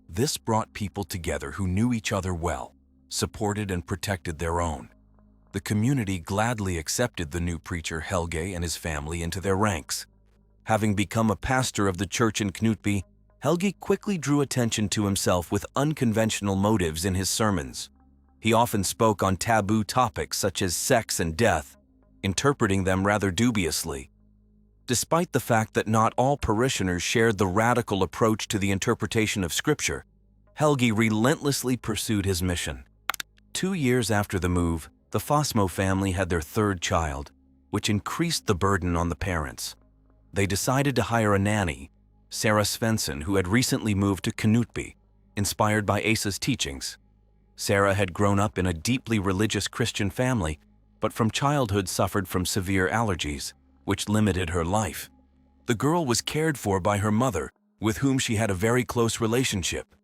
Speaker 1: This brought people together who knew each other well, supported and protected their own. The community gladly accepted the new preacher Helge and his family into their ranks. Having become a pastor of the church in Knutby, Helge quickly drew attention to himself with unconventional motives in his sermons. He often spoke on taboo topics such as sex and death, interpreting them rather dubiously. Despite the fact that not all parishioners shared the radical approach to the interpretation of Scripture, Helge relentlessly pursued his mission. 2 years after the move, the Fosmo family had their third child, which increased the burden on the parents. They decided to hire a nanny, Sarah Svensson, who had recently moved to Knutby, inspired by Asa's teachings. Sarah had grown up in a deeply religious Christian family, but from childhood suffered from severe allergies, which limited her life. The girl was cared for by her mother, with whom she had a very close relationship.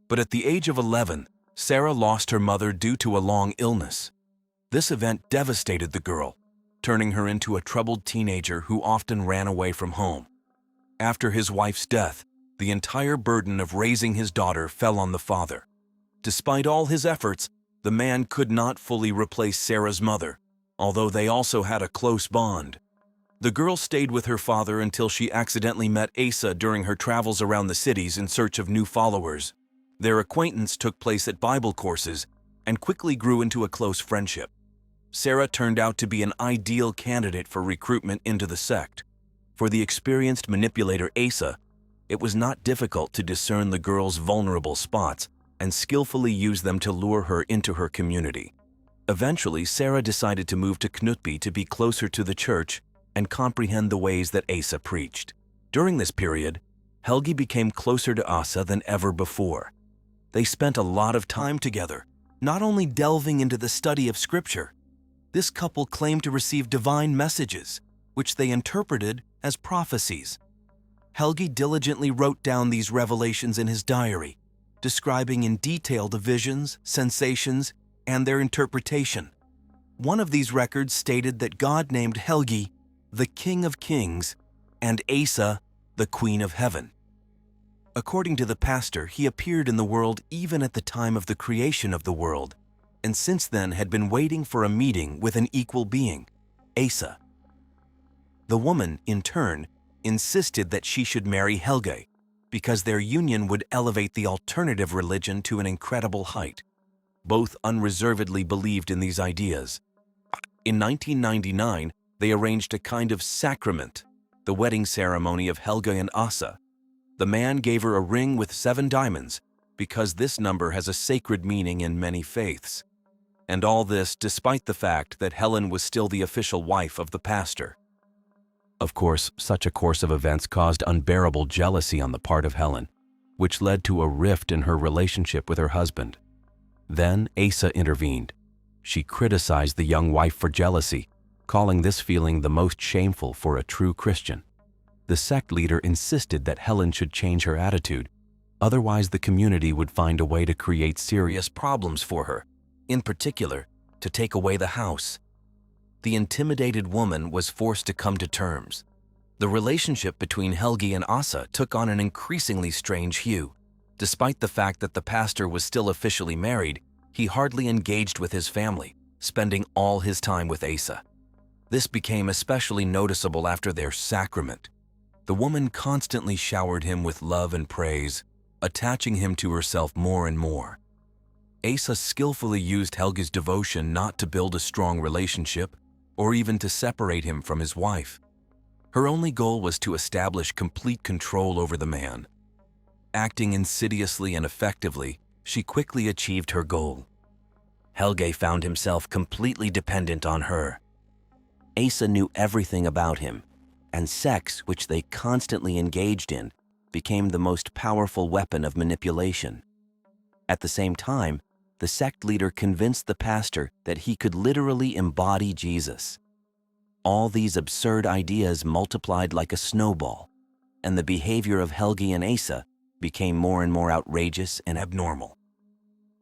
Speaker 1: But at the age of 11, Sarah lost her mother due to a long illness. This event devastated the girl, turning her into a troubled teenager who often ran away from home. After his wife's death, the entire burden of raising his daughter fell on the father. Despite all his efforts, the man could not fully replace Sarah's mother, although they also had a close bond. The girl stayed with her father until she accidentally met Asa during her travels around the cities in search of new followers. Their acquaintance took place at Bible courses and quickly grew into a close friendship. Sarah turned out to be an ideal candidate for recruitment into the sect. For the experienced manipulator Asa, it was not difficult to discern the girl's vulnerable spots and skillfully use them to lure her into her community. Eventually, Sarah decided to move to Knutby to be closer to the church and comprehend the ways that Asa preached. During this period, Helgi became closer to Asa than ever before. They spent a lot of time together, not only delving into the study of Scripture. This couple claimed to receive divine messages, which they interpreted as prophecies. Helgi diligently wrote down these revelations in his diary, describing in detail the visions, sensations, and their interpretation. One of these records stated that God named Helgi the King of Kings and Asa the Queen of Heaven. According to the pastor, he appeared in the world even at the time of the creation of the world, and since then had been waiting for a meeting with an equal being, Asa. The woman, in turn, insisted that she should marry Helge, because their union would elevate the alternative religion to an incredible height. Both unreservedly believed in these ideas. In 1999, they arranged a kind of sacrament, the wedding ceremony of Helge and Asa. The man gave her a ring with 7 diamonds, because this number has a sacred meaning in many faiths. And all this despite the fact that Helen was still the official wife of the pastor. Of course, such a course of events caused unbearable jealousy on the part of Helen, which led to a rift in her relationship with her husband. Then Asa intervened, She criticized the young wife for jealousy, calling this feeling the most shameful for a true Christian. The sect leader insisted that Helen should change her attitude, otherwise the community would find a way to create serious problems for her, in particular, to take away the house. The intimidated woman was forced to come to terms. The relationship between Helgi and Asa took on an increasingly strange hue. Despite the fact that the pastor was still officially married, he hardly engaged with his family, spending all his time with Asa. This became especially noticeable after their sacrament. The woman constantly showered him with love and praise, attaching him to herself more and more. Asa skillfully used Helgi's devotion not to build a strong relationship or even to separate him from his wife. Her only goal was to establish complete control over the man. Acting insidiously and effectively, she quickly achieved her goal. Helge found himself completely dependent on her. Asa knew everything about him, and sex, which they constantly engaged in, became the most powerful weapon of manipulation. At the same time, the sect leader convinced the pastor that he could literally embody Jesus. All these absurd ideas multiplied like a snowball, and the behavior of Helgi and Asa became more and more outrageous and abnormal.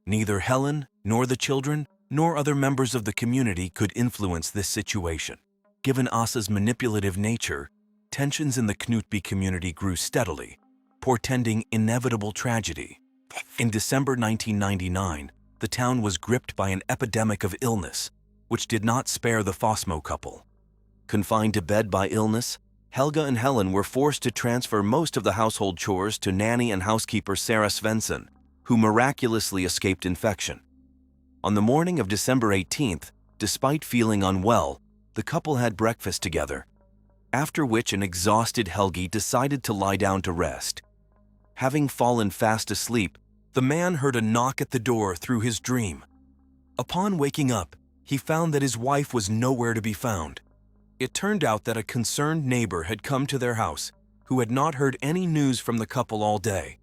Speaker 1: Neither Helen, nor the children, nor other members of the community could influence this situation. Given Asa's manipulative nature, tensions in the Knutby community grew steadily, portending inevitable tragedy. In December 1999, the town was gripped by an epidemic of illness, which did not spare the Fossmo couple. Confined to bed by illness, Helga and Helen were forced to transfer most of the household chores to nanny and housekeeper Sarah Svensson, who miraculously escaped infection. On the morning of December 18th, despite feeling unwell, the couple had breakfast together, after which an exhausted Helgi decided to lie down to rest. Having fallen fast asleep, the man heard a knock at the door through his dream. Upon waking up, he found that his wife was nowhere to be found. It turned out that a concerned neighbor had come to their house, who had not heard any news from the couple all day.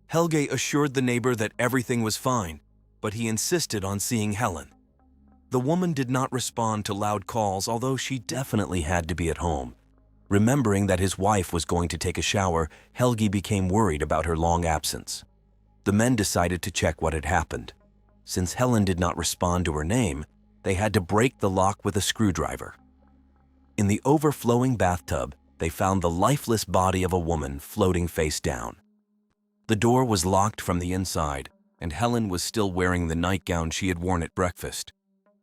Speaker 1: Helge assured the neighbor that everything was fine, but he insisted on seeing Helen. The woman did not respond to loud calls, although she definitely had to be at home. Remembering that his wife was going to take a shower, Helgi became worried about her long absence. The men decided to check what had happened. Since Helen did not respond to her name, they had to break the lock with a screwdriver. In the overflowing bathtub, they found the lifeless body of a woman floating face down. The door was locked from the inside, and Helen was still wearing the nightgown she had worn at breakfast.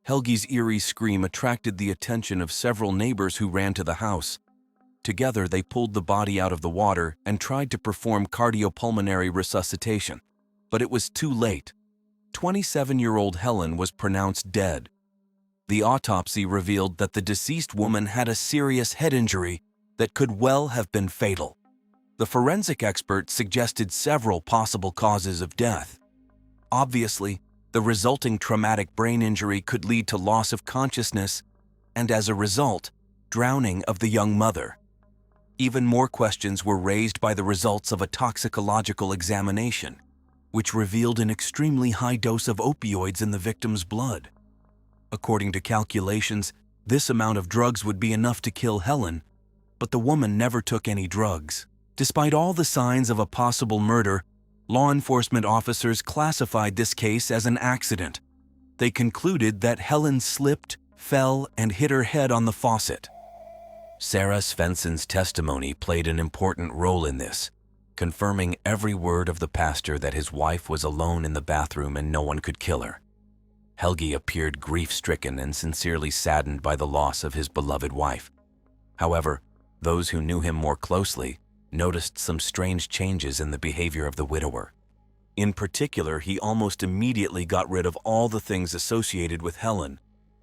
Speaker 1: Helgi's eerie scream attracted the attention of several neighbors who ran to the house. Together, they pulled the body out of the water and tried to perform cardiopulmonary resuscitation, but it was too late. 27-year-old Helen was pronounced dead. The autopsy revealed that the deceased woman had a serious head injury that could well have been fatal. The forensic expert suggested several possible causes of death. Obviously, the resulting traumatic brain injury could lead to loss of consciousness and, as a result, drowning of the young mother. Even more questions were raised by the results of a toxicological examination, which revealed an extremely high dose of opioids in the victim's blood. According to calculations, this amount of drugs would be enough to kill Helen, but the woman never took any drugs. Despite all the signs of a possible murder, law enforcement officers classified this case as an accident. They concluded that Helen slipped, fell, and hit her head on the faucet. Sarah Svensson's testimony played an important role in this, confirming every word of the pastor that his wife was alone in the bathroom and no one could kill her. Helgi appeared grief-stricken and sincerely saddened by the loss of his beloved wife. However, those who knew him more closely noticed some strange changes in the behavior of the widower. In particular, he almost immediately got rid of all the things associated with Helen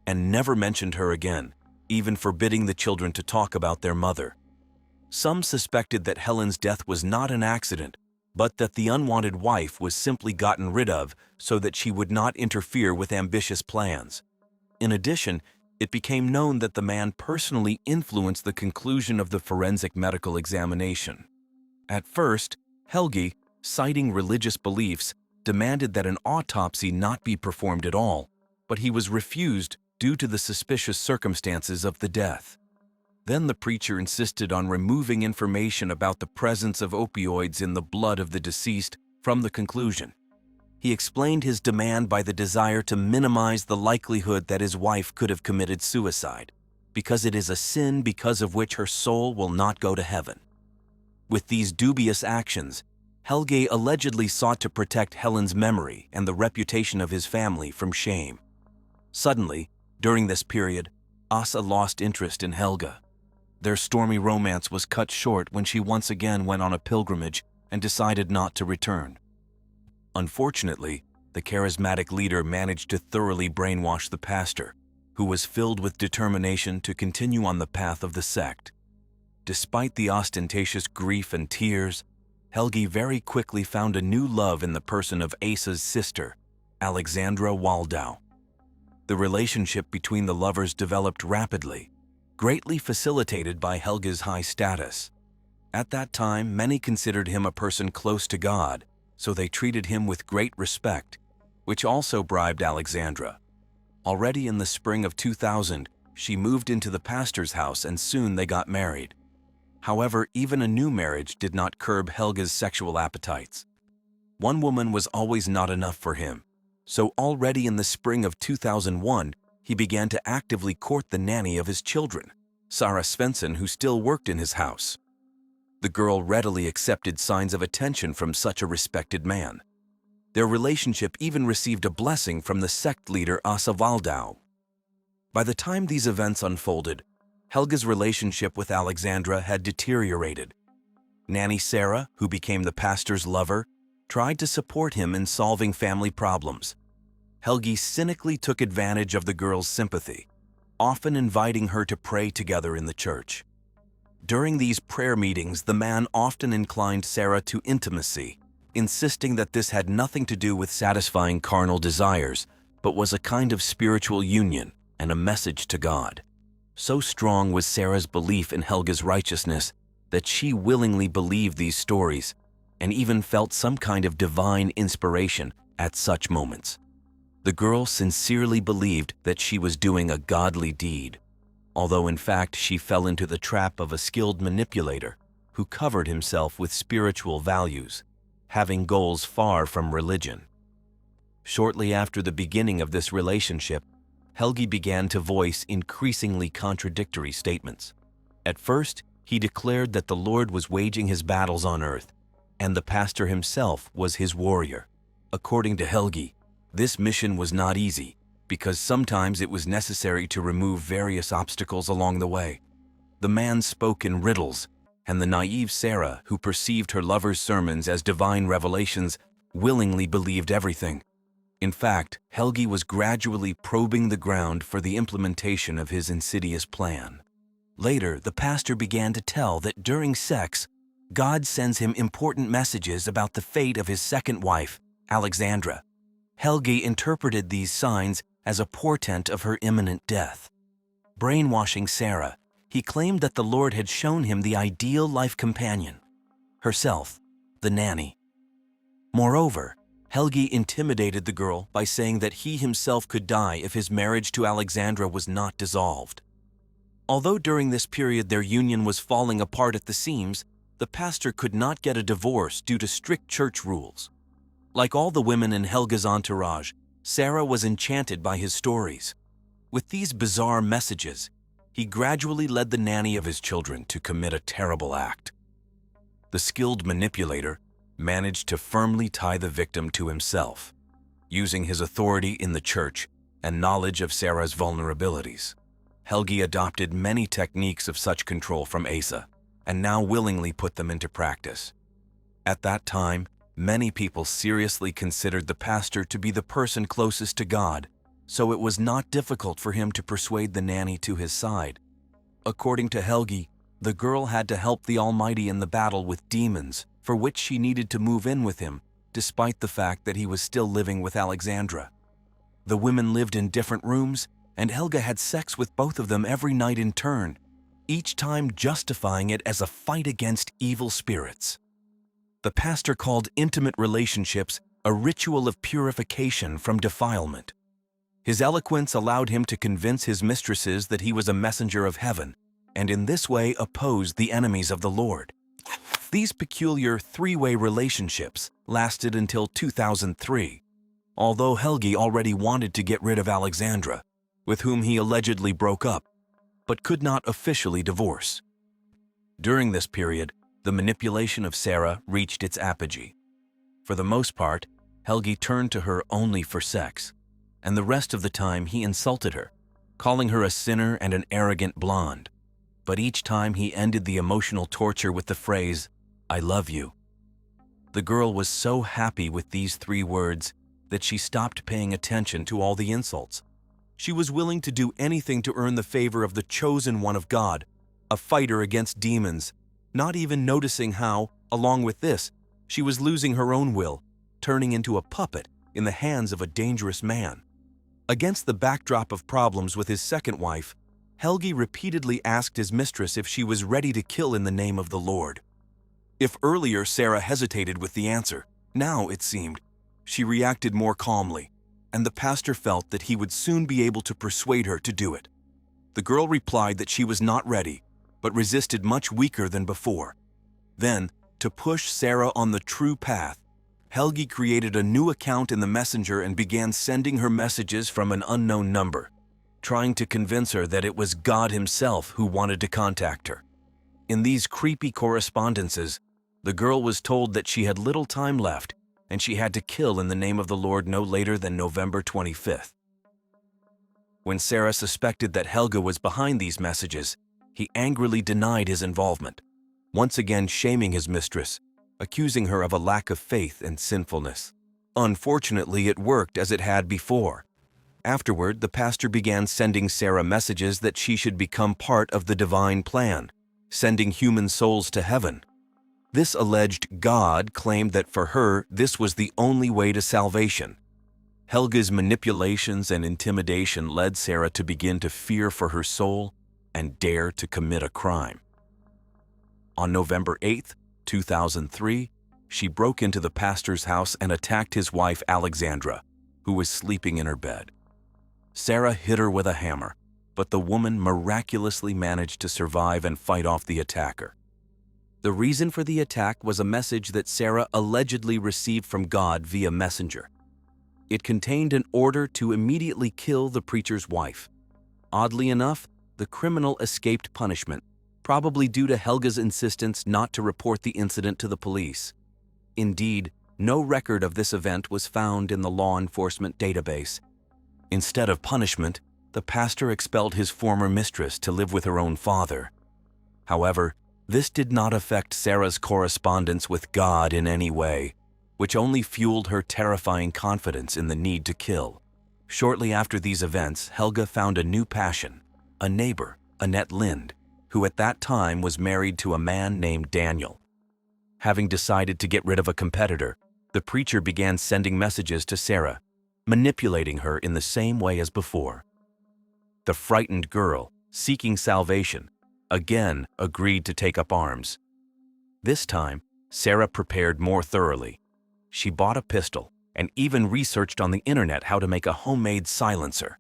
Speaker 1: and never mentioned her again, even forbidding the children to talk about their mother. Some suspected that Helen's death was not an accident, but that the unwanted wife was simply gotten rid of so that she would not interfere with ambitious plans. In addition, it became known that the man personally influenced the conclusion of the forensic medical examination. At first, Helgi, citing religious beliefs, demanded that an autopsy not be performed at all, but he was refused due to the suspicious circumstances of the death. Then the preacher insisted on removing information about the presence of opioids in the blood of the deceased from the conclusion. He explained his demand by the desire to minimize the likelihood that his wife could have committed suicide, because it is a sin because of which her soul will not go to heaven. With these dubious actions, Helge allegedly sought to protect Helen's memory and the reputation of his family from shame. Suddenly, during this period, Asa lost interest in Helge. Their stormy romance was cut short when she once again went on a pilgrimage and decided not to return. Unfortunately, the charismatic leader managed to thoroughly brainwash the pastor, who was filled with determination to continue on the path of the sect. Despite the ostentatious grief and tears, Helge very quickly found a new love in the person of Asa's sister, Alexandra Waldau. The relationship between the lovers developed rapidly, greatly facilitated by Helge's high status. At that time, many considered him a person close to God, so they treated him with great respect, which also bribed Alexandra. Already in the spring of 2000, she moved into the pastor's house and soon they got married. However, even a new marriage did not curb Helge's sexual appetites. One woman was always not enough for him, so already in the spring of 2001, he began to actively court the nanny of his children, Sarah Svensson, who still worked in his house. The girl readily accepted signs of attention from such a respected man. Their relationship even received a blessing from the sect leader Asa Waldau. By the time these events unfolded, Helge's relationship with Alexandra had deteriorated. Nanny Sarah, who became the pastor's lover, tried to support him in solving family problems. Helge cynically took advantage of the girl's sympathy, often inviting her to pray together in the church. During these prayer meetings, the man often inclined Sarah to intimacy, insisting that this had nothing to do with satisfying carnal desires, but was a kind of spiritual union and a message to God. So strong was Sarah's belief in Helge's righteousness that she willingly believed these stories and even felt some kind of divine inspiration at such moments. The girl sincerely believed that she was doing a godly deed, although in fact she fell into the trap of a skilled manipulator who covered himself with spiritual values, having goals far from religion. Shortly after the beginning of this relationship, Helge began to voice increasingly contradictory statements. At first, he declared that the Lord was waging his battles on earth, and the pastor himself was his warrior. According to Helge, this mission was not easy, because sometimes it was necessary to remove various obstacles along the way. The man spoke in riddles, and the naive Sarah, who perceived her lover's sermons as divine revelations, willingly believed everything. In fact, Helge was gradually probing the ground for the implementation of his insidious plan. Later, the pastor began to tell that during sex, God sends him important messages about the fate of his second wife, Alexandra. Helge interpreted these signs as a portent of her imminent death. Brainwashing Sarah, he claimed that the Lord had shown him the ideal life companion, herself, the nanny. Moreover, Helge intimidated the girl by saying that he himself could die if his marriage to Alexandra was not dissolved. Although during this period their union was falling apart at the seams, the pastor could not get a divorce due to strict church rules. Like all the women in Helge's entourage, Sarah was enchanted by his stories. With these bizarre messages, he gradually led the nanny of his children to commit a terrible act. The skilled manipulator managed to firmly tie the victim to himself, using his authority in the church and knowledge of Sarah's vulnerabilities. Helge adopted many techniques of such control from Asa, and now willingly put them into practice. At that time, many people seriously considered the pastor to be the person closest to God, so it was not difficult for him to persuade the nanny to his side. According to Helge, the girl had to help the Almighty in the battle with demons, for which she needed to move in with him, despite the fact that he was still living with Alexandra. The women lived in different rooms, and Helge had sex with both of them every night in turn, each time justifying it as a fight against evil spirits. The pastor called intimate relationships a ritual of purification from defilement. His eloquence allowed him to convince his mistresses that he was a messenger of heaven, and in this way opposed the enemies of the Lord. These peculiar three-way relationships lasted until 2003, although Helgi already wanted to get rid of Alexandra, with whom he allegedly broke up, but could not officially divorce. During this period, the manipulation of Sarah reached its apogee. For the most part, Helgi turned to her only for sex, and the rest of the time he insulted her, calling her a sinner and an arrogant blonde. But each time he ended the emotional torture with the phrase, "I love you." The girl was so happy with these three words that she stopped paying attention to all the insults. She was willing to do anything to earn the favor of the chosen one of God, a fighter against demons, not even noticing how, along with this, she was losing her own will, turning into a puppet in the hands of a dangerous man. Against the backdrop of problems with his second wife, Helgi repeatedly asked his mistress if she was ready to kill in the name of the Lord. If earlier Sarah hesitated with the answer, now, it seemed, she reacted more calmly, and the pastor felt that he would soon be able to persuade her to do it. The girl replied that she was not ready, but resisted much weaker than before. Then, to push Sarah on the true path, Helgi created a new account in the messenger and began sending her messages from an unknown number, trying to convince her that it was God himself who wanted to contact her. In these creepy correspondences, the girl was told that she had little time left and she had to kill in the name of the Lord no later than November 25th. When Sarah suspected that Helga was behind these messages, he angrily denied his involvement, once again shaming his mistress, accusing her of a lack of faith and sinfulness. Unfortunately, it worked as it had before. Afterward, the pastor began sending Sarah messages that she should become part of the divine plan, sending human souls to heaven. This alleged God claimed that for her, this was the only way to salvation. Helga's manipulations and intimidation led Sarah to begin to fear for her soul and dare to commit a crime. On November 8th, 2003, she broke into the pastor's house and attacked his wife Alexandra, who was sleeping in her bed. Sarah hit her with a hammer, but the woman miraculously managed to survive and fight off the attacker. The reason for the attack was a message that Sarah allegedly received from God via messenger. It contained an order to immediately kill the preacher's wife. Oddly enough, the criminal escaped punishment, probably due to Helga's insistence not to report the incident to the police. Indeed, no record of this event was found in the law enforcement database. Instead of punishment, the pastor expelled his former mistress to live with her own father. However, this did not affect Sarah's correspondence with God in any way, which only fueled her terrifying confidence in the need to kill. Shortly after these events, Helga found a new passion, a neighbor, Annette Lind, who at that time was married to a man named Daniel. Having decided to get rid of a competitor, the preacher began sending messages to Sarah, manipulating her in the same way as before. The frightened girl, seeking salvation, again agreed to take up arms. This time, Sarah prepared more thoroughly. She bought a pistol and even researched on the internet how to make a homemade silencer.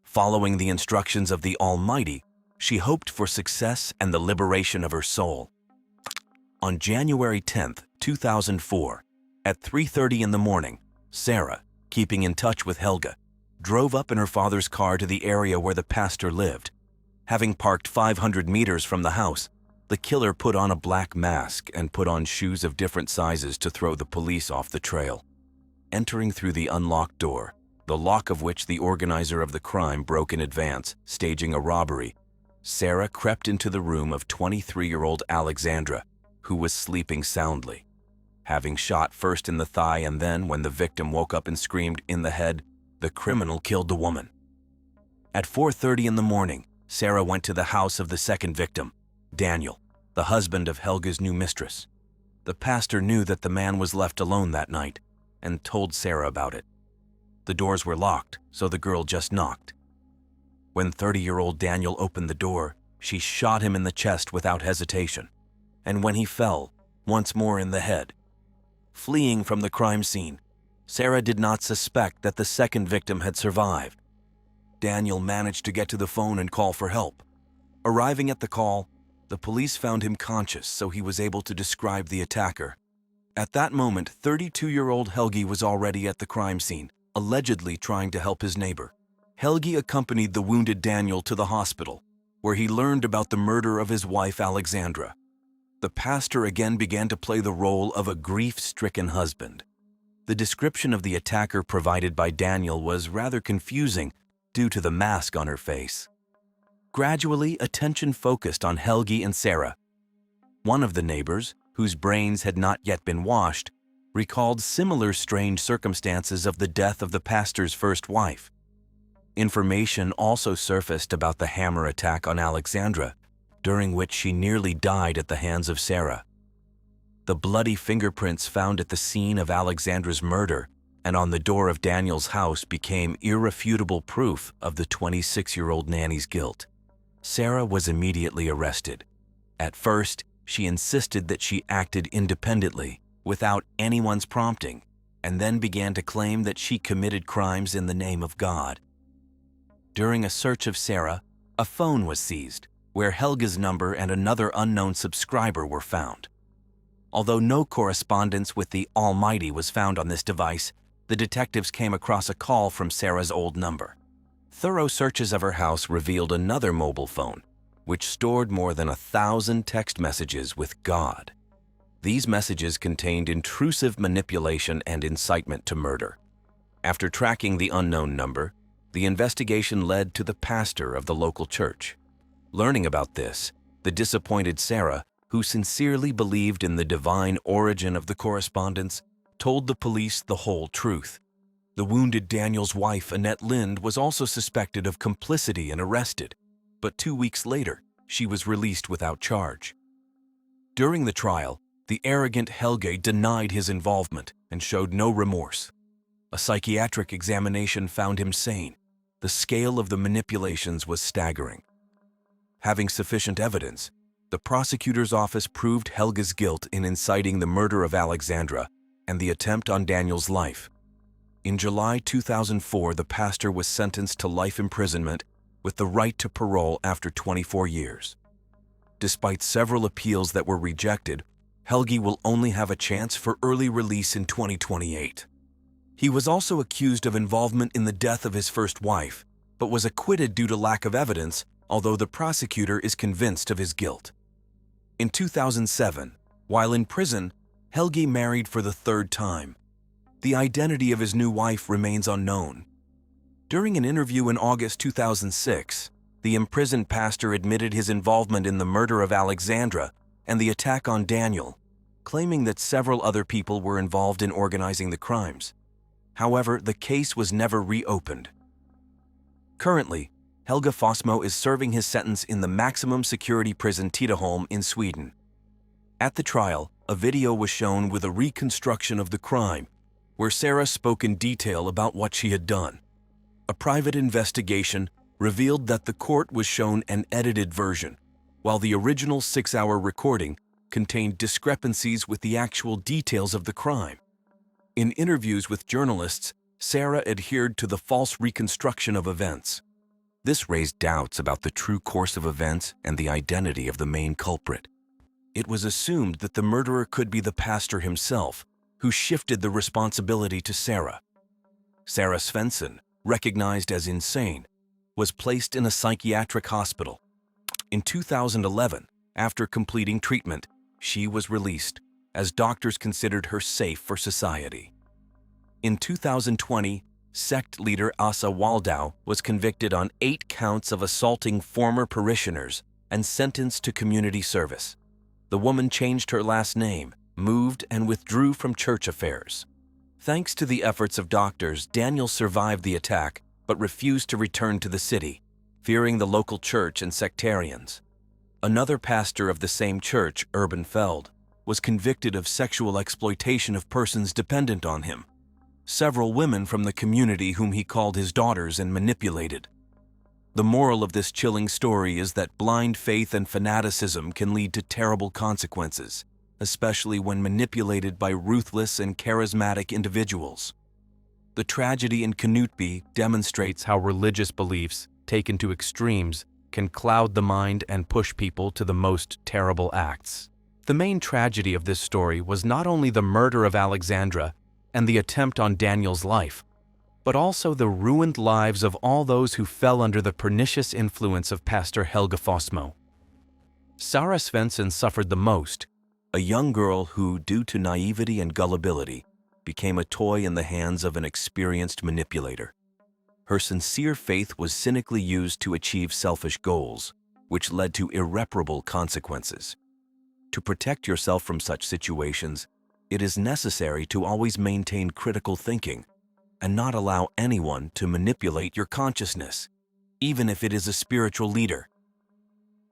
Speaker 1: Following the instructions of the Almighty, she hoped for success and the liberation of her soul. On January 10th, 2004, at 3:30 in the morning, Sarah, keeping in touch with Helga, drove up in her father's car to the area where the pastor lived. Having parked 500 meters from the house, the killer put on a black mask and put on shoes of different sizes to throw the police off the trail. Entering through the unlocked door, the lock of which the organizer of the crime broke in advance, staging a robbery, Sarah crept into the room of 23-year-old Alexandra, who was sleeping soundly. Having shot first in the thigh and then, when the victim woke up and screamed, in the head, the criminal killed the woman. At 4:30 in the morning, Sarah went to the house of the second victim, Daniel, the husband of Helga's new mistress. The pastor knew that the man was left alone that night and told Sarah about it. The doors were locked, so the girl just knocked. When 30-year-old Daniel opened the door, she shot him in the chest without hesitation, and when he fell, once more in the head. Fleeing from the crime scene, Sarah did not suspect that the second victim had survived, Daniel managed to get to the phone and call for help. Arriving at the call, the police found him conscious, so he was able to describe the attacker. At that moment, 32-year-old Helgi was already at the crime scene, allegedly trying to help his neighbor. Helgi accompanied the wounded Daniel to the hospital, where he learned about the murder of his wife Alexandra. The pastor again began to play the role of a grief-stricken husband. The description of the attacker provided by Daniel was rather confusing due to the mask on her face. Gradually, attention focused on Helgi and Sarah. One of the neighbors, whose brains had not yet been washed, recalled similar strange circumstances of the death of the pastor's first wife. Information also surfaced about the hammer attack on Alexandra, during which she nearly died at the hands of Sarah. The bloody fingerprints found at the scene of Alexandra's murder and on the door of Daniel's house became irrefutable proof of the 26-year-old nanny's guilt. Sarah was immediately arrested. At first, she insisted that she acted independently, without anyone's prompting, and then began to claim that she committed crimes in the name of God. During a search of Sarah, a phone was seized, where Helga's number and another unknown subscriber were found. Although no correspondence with the Almighty was found on this device, the detectives came across a call from Sarah's old number. Thorough searches of her house revealed another mobile phone, which stored more than 1,000 text messages with God. These messages contained intrusive manipulation and incitement to murder. After tracking the unknown number, the investigation led to the pastor of the local church. Learning about this, the disappointed Sarah, who sincerely believed in the divine origin of the correspondence, told the police the whole truth. The wounded Daniel's wife, Annette Lind, was also suspected of complicity and arrested, but 2 weeks later, she was released without charge. During the trial, the arrogant Helge denied his involvement and showed no remorse. A psychiatric examination found him sane. The scale of the manipulations was staggering. Having sufficient evidence, the prosecutor's office proved Helge's guilt in inciting the murder of Alexandra and the attempt on Daniel's life. In July 2004, the pastor was sentenced to life imprisonment with the right to parole after 24 years. Despite several appeals that were rejected, Helge will only have a chance for early release in 2028. He was also accused of involvement in the death of his first wife, but was acquitted due to lack of evidence, although the prosecutor is convinced of his guilt. In 2007, while in prison, Helge married for the third time. The identity of his new wife remains unknown. During an interview in August 2006, the imprisoned pastor admitted his involvement in the murder of Alexandra and the attack on Daniel, claiming that several other people were involved in organizing the crimes. However, the case was never reopened. Currently, Helge Fossmo is serving his sentence in the maximum security prison Tidaholm in Sweden. At the trial, a video was shown with a reconstruction of the crime, where Sarah spoke in detail about what she had done. A private investigation revealed that the court was shown an edited version, while the original 6-hour recording contained discrepancies with the actual details of the crime. In interviews with journalists, Sarah adhered to the false reconstruction of events. This raised doubts about the true course of events and the identity of the main culprit. It was assumed that the murderer could be the pastor himself, who shifted the responsibility to Sarah. Sarah Svensson, recognized as insane, was placed in a psychiatric hospital. In 2011, after completing treatment, she was released, as doctors considered her safe for society. In 2020, sect leader Asa Waldau was convicted on 8 counts of assaulting former parishioners and sentenced to community service. The woman changed her last name, moved, and withdrew from church affairs. Thanks to the efforts of doctors, Daniel survived the attack but refused to return to the city, fearing the local church and sectarians. Another pastor of the same church, Urban Feld, was convicted of sexual exploitation of persons dependent on him. Several women from the community whom he called his daughters and manipulated. The moral of this chilling story is that blind faith and fanaticism can lead to terrible consequences, especially when manipulated by ruthless and charismatic individuals. The tragedy in Knutby demonstrates how religious beliefs, taken to extremes, can cloud the mind and push people to the most terrible acts. The main tragedy of this story was not only the murder of Alexandra and the attempt on Daniel's life, but also the ruined lives of all those who fell under the pernicious influence of Pastor Helge Fossmo. Sarah Svensson suffered the most, a young girl who, due to naivety and gullibility, became a toy in the hands of an experienced manipulator. Her sincere faith was cynically used to achieve selfish goals, which led to irreparable consequences. To protect yourself from such situations, it is necessary to always maintain critical thinking and not allow anyone to manipulate your consciousness, even if it is a spiritual leader.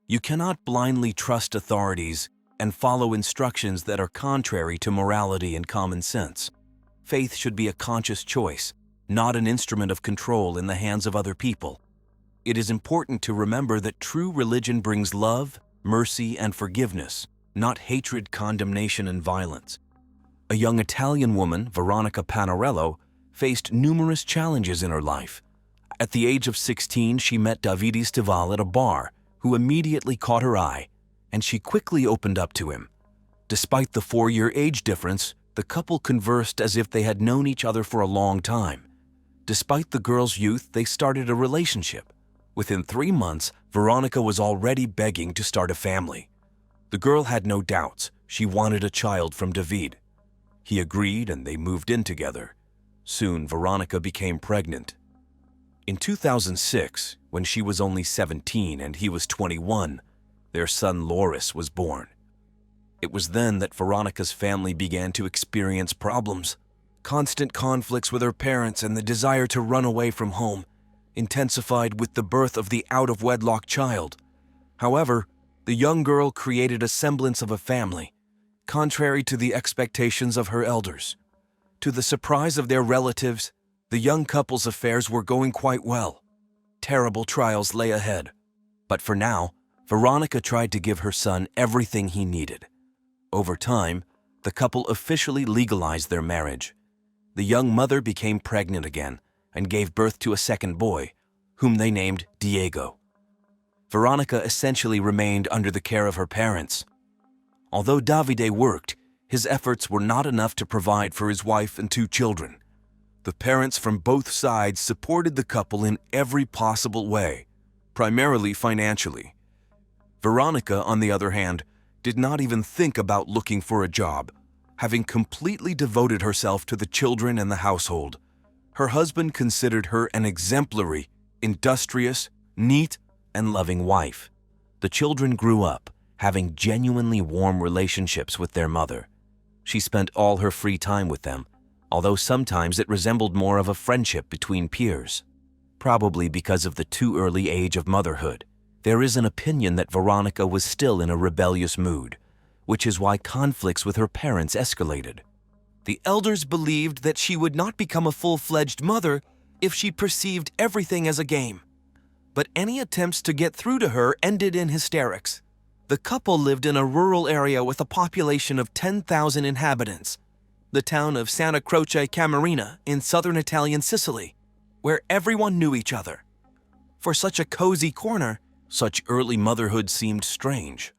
Speaker 1: You cannot blindly trust authorities and follow instructions that are contrary to morality and common sense. Faith should be a conscious choice, not an instrument of control in the hands of other people. It is important to remember that true religion brings love, mercy, and forgiveness, not hatred, condemnation, and violence. A young Italian woman, Veronica Panarello, faced numerous challenges in her life. At the age of 16, she met Davide Stival at a bar, who immediately caught her eye, and she quickly opened up to him. Despite the 4-year age difference, the couple conversed as if they had known each other for a long time. Despite the girl's youth, they started a relationship. Within 3 months, Veronica was already begging to start a family. The girl had no doubts. She wanted a child from David. He agreed and they moved in together. Soon, Veronica became pregnant. In 2006, when she was only 17 and he was 21, their son Loris was born. It was then that Veronica's family began to experience problems. Constant conflicts with her parents and the desire to run away from home intensified with the birth of the out-of-wedlock child. However, the young girl created a semblance of a family, contrary to the expectations of her elders. To the surprise of their relatives, the young couple's affairs were going quite well. Terrible trials lay ahead. But for now, Veronica tried to give her son everything he needed. Over time, the couple officially legalized their marriage. The young mother became pregnant again and gave birth to a second boy, whom they named Diego. Veronica essentially remained under the care of her parents. Although Davide worked, his efforts were not enough to provide for his wife and 2 children. The parents from both sides supported the couple in every possible way, primarily financially. Veronica, on the other hand, did not even think about looking for a job, having completely devoted herself to the children and the household. Her husband considered her an exemplary, industrious, neat, and loving wife. The children grew up, having genuinely warm relationships with their mother. She spent all her free time with them, although sometimes it resembled more of a friendship between peers. Probably because of the too early age of motherhood, there is an opinion that Veronica was still in a rebellious mood, which is why conflicts with her parents escalated. The elders believed that she would not become a full-fledged mother if she perceived everything as a game. But any attempts to get through to her ended in hysterics. The couple lived in a rural area with a population of 10,000 inhabitants, the town of Santa Croce Camarina in southern Italian Sicily, where everyone knew each other. For such a cozy corner, such early motherhood seemed strange.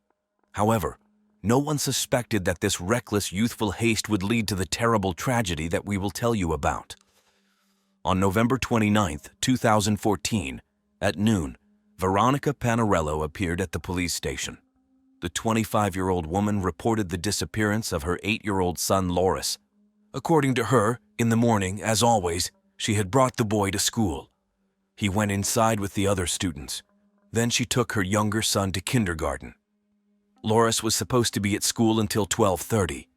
Speaker 1: However, no one suspected that this reckless youthful haste would lead to the terrible tragedy that we will tell you about. On November 29, 2014, at noon, Veronica Panarello appeared at the police station. The 25-year-old woman reported the disappearance of her 8-year-old son Loris. According to her, in the morning, as always, she had brought the boy to school. He went inside with the other students. Then she took her younger son to kindergarten. Loris was supposed to be at school until 12:30.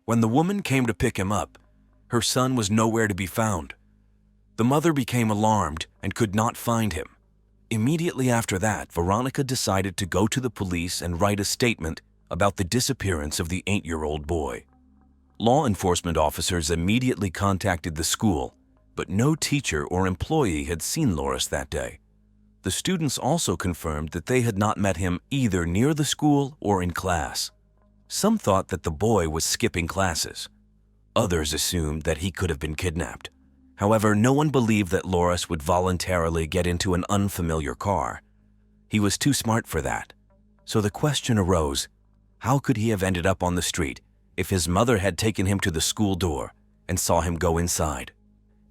Speaker 1: When the woman came to pick him up, her son was nowhere to be found. The mother became alarmed and could not find him. Immediately after that, Veronica decided to go to the police and write a statement about the disappearance of the 8-year-old boy. Law enforcement officers immediately contacted the school, but no teacher or employee had seen Loris that day. The students also confirmed that they had not met him either near the school or in class. Some thought that the boy was skipping classes. Others assumed that he could have been kidnapped. However, no one believed that Loris would voluntarily get into an unfamiliar car. He was too smart for that. So the question arose, how could he have ended up on the street if his mother had taken him to the school door and saw him go inside?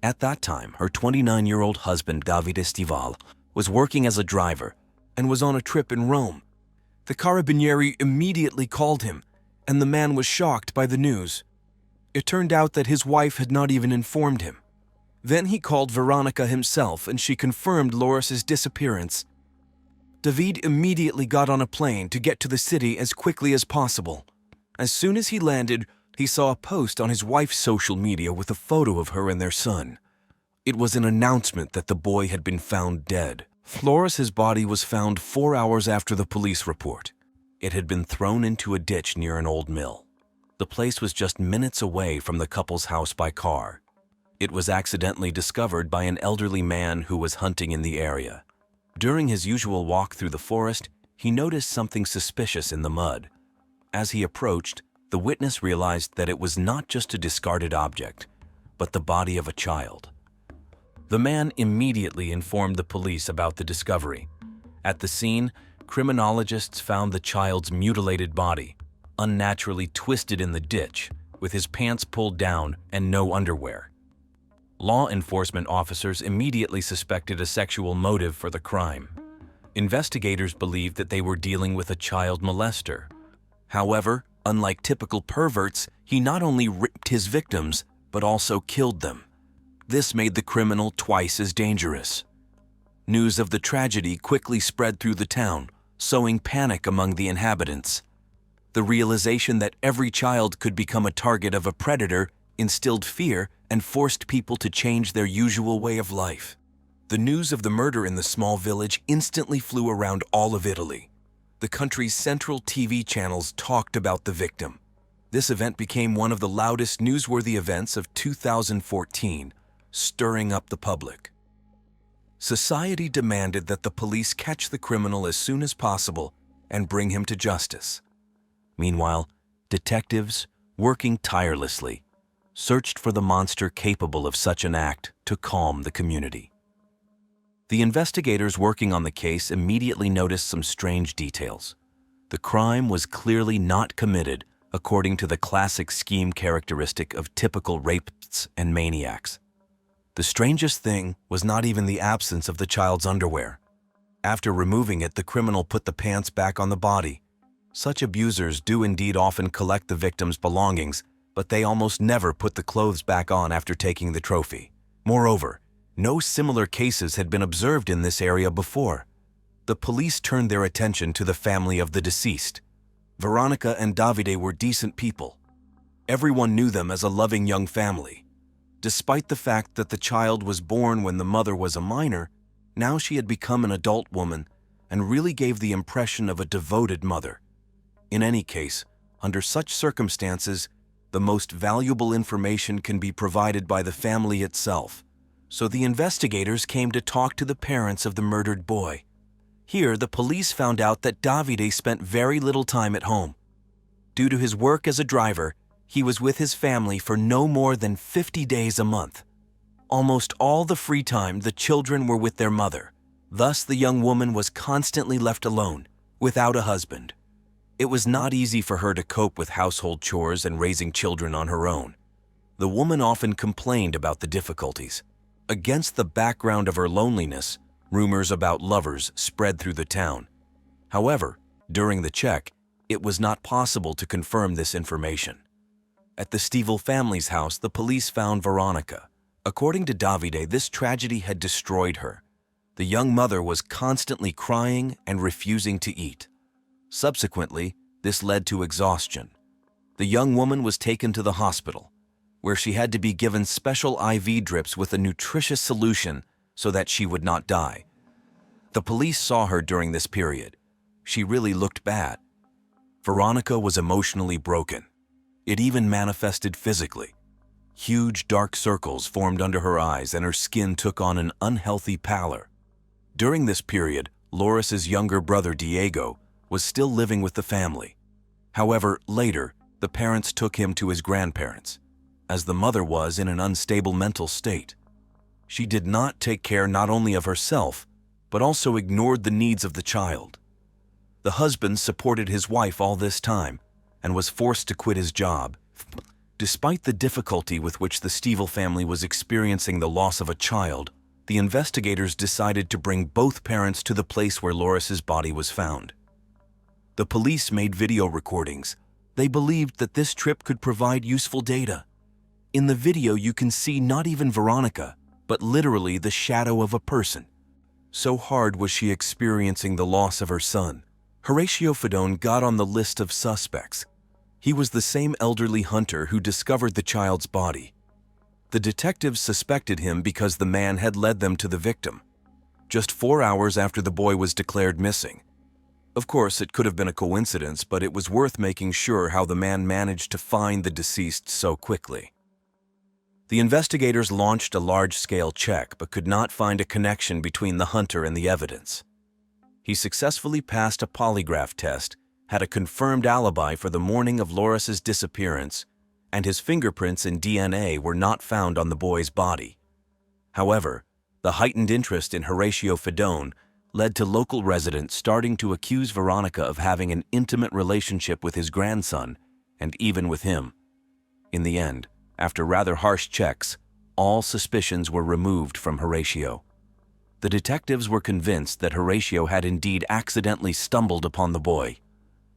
Speaker 1: At that time, her 29-year-old husband, Davide Stival, was working as a driver and was on a trip in Rome. The Carabinieri immediately called him, and the man was shocked by the news. It turned out that his wife had not even informed him. Then he called Veronica himself, and she confirmed Loris's disappearance. David immediately got on a plane to get to the city as quickly as possible. As soon as he landed, he saw a post on his wife's social media with a photo of her and their son. It was an announcement that the boy had been found dead. Loris's body was found 4 hours after the police report. It had been thrown into a ditch near an old mill. The place was just minutes away from the couple's house by car. It was accidentally discovered by an elderly man who was hunting in the area. During his usual walk through the forest, he noticed something suspicious in the mud. As he approached, the witness realized that it was not just a discarded object, but the body of a child. The man immediately informed the police about the discovery. At the scene, criminologists found the child's mutilated body, unnaturally twisted in the ditch, with his pants pulled down and no underwear. Law enforcement officers immediately suspected a sexual motive for the crime. Investigators believed that they were dealing with a child molester. However, unlike typical perverts, he not only raped his victims, but also killed them. This made the criminal twice as dangerous. News of the tragedy quickly spread through the town, sowing panic among the inhabitants. The realization that every child could become a target of a predator instilled fear and forced people to change their usual way of life. The news of the murder in the small village instantly flew around all of Italy. The country's central TV channels talked about the victim. This event became one of the loudest newsworthy events of 2014, stirring up the public. Society demanded that the police catch the criminal as soon as possible and bring him to justice. Meanwhile, detectives, working tirelessly, searched for the monster capable of such an act to calm the community. The investigators working on the case immediately noticed some strange details. The crime was clearly not committed according to the classic scheme characteristic of typical rapists and maniacs. The strangest thing was not even the absence of the child's underwear. After removing it, the criminal put the pants back on the body. Such abusers do indeed often collect the victim's belongings, but they almost never put the clothes back on after taking the trophy. Moreover, no similar cases had been observed in this area before. The police turned their attention to the family of the deceased. Veronica and Davide were decent people. Everyone knew them as a loving young family. Despite the fact that the child was born when the mother was a minor, now she had become an adult woman and really gave the impression of a devoted mother. In any case, under such circumstances, the most valuable information can be provided by the family itself. So the investigators came to talk to the parents of the murdered boy. Here, the police found out that Davide spent very little time at home. Due to his work as a driver, he was with his family for no more than 50 days a month. Almost all the free time, the children were with their mother. Thus, the young woman was constantly left alone, without a husband. It was not easy for her to cope with household chores and raising children on her own. The woman often complained about the difficulties. Against the background of her loneliness, rumors about lovers spread through the town. However, during the check, it was not possible to confirm this information. At the Stival family's house, the police found Veronica. According to Davide, this tragedy had destroyed her. The young mother was constantly crying and refusing to eat. Subsequently, this led to exhaustion. The young woman was taken to the hospital, where she had to be given special IV drips with a nutritious solution so that she would not die. The police saw her during this period. She really looked bad. Veronica was emotionally broken. It even manifested physically. Huge dark circles formed under her eyes and her skin took on an unhealthy pallor. During this period, Loris's younger brother Diego was still living with the family. However, later, the parents took him to his grandparents, as the mother was in an unstable mental state. She did not take care not only of herself, but also ignored the needs of the child. The husband supported his wife all this time and was forced to quit his job. Despite the difficulty with which the Stiefel family was experiencing the loss of a child, the investigators decided to bring both parents to the place where Loris's body was found. The police made video recordings. They believed that this trip could provide useful data. In the video, you can see not even Veronica, but literally the shadow of a person. So hard was she experiencing the loss of her son. Horatio Fedone got on the list of suspects. He was the same elderly hunter who discovered the child's body. The detectives suspected him because the man had led them to the victim, just 4 hours after the boy was declared missing. Of course, it could have been a coincidence, but it was worth making sure how the man managed to find the deceased so quickly. The investigators launched a large-scale check but could not find a connection between the hunter and the evidence. He successfully passed a polygraph test, had a confirmed alibi for the morning of Loris's disappearance, and his fingerprints and DNA were not found on the boy's body. However, the heightened interest in Horatio Fedone led to local residents starting to accuse Veronica of having an intimate relationship with his grandson, and even with him. In the end, after rather harsh checks, all suspicions were removed from Horatio. The detectives were convinced that Horatio had indeed accidentally stumbled upon the boy.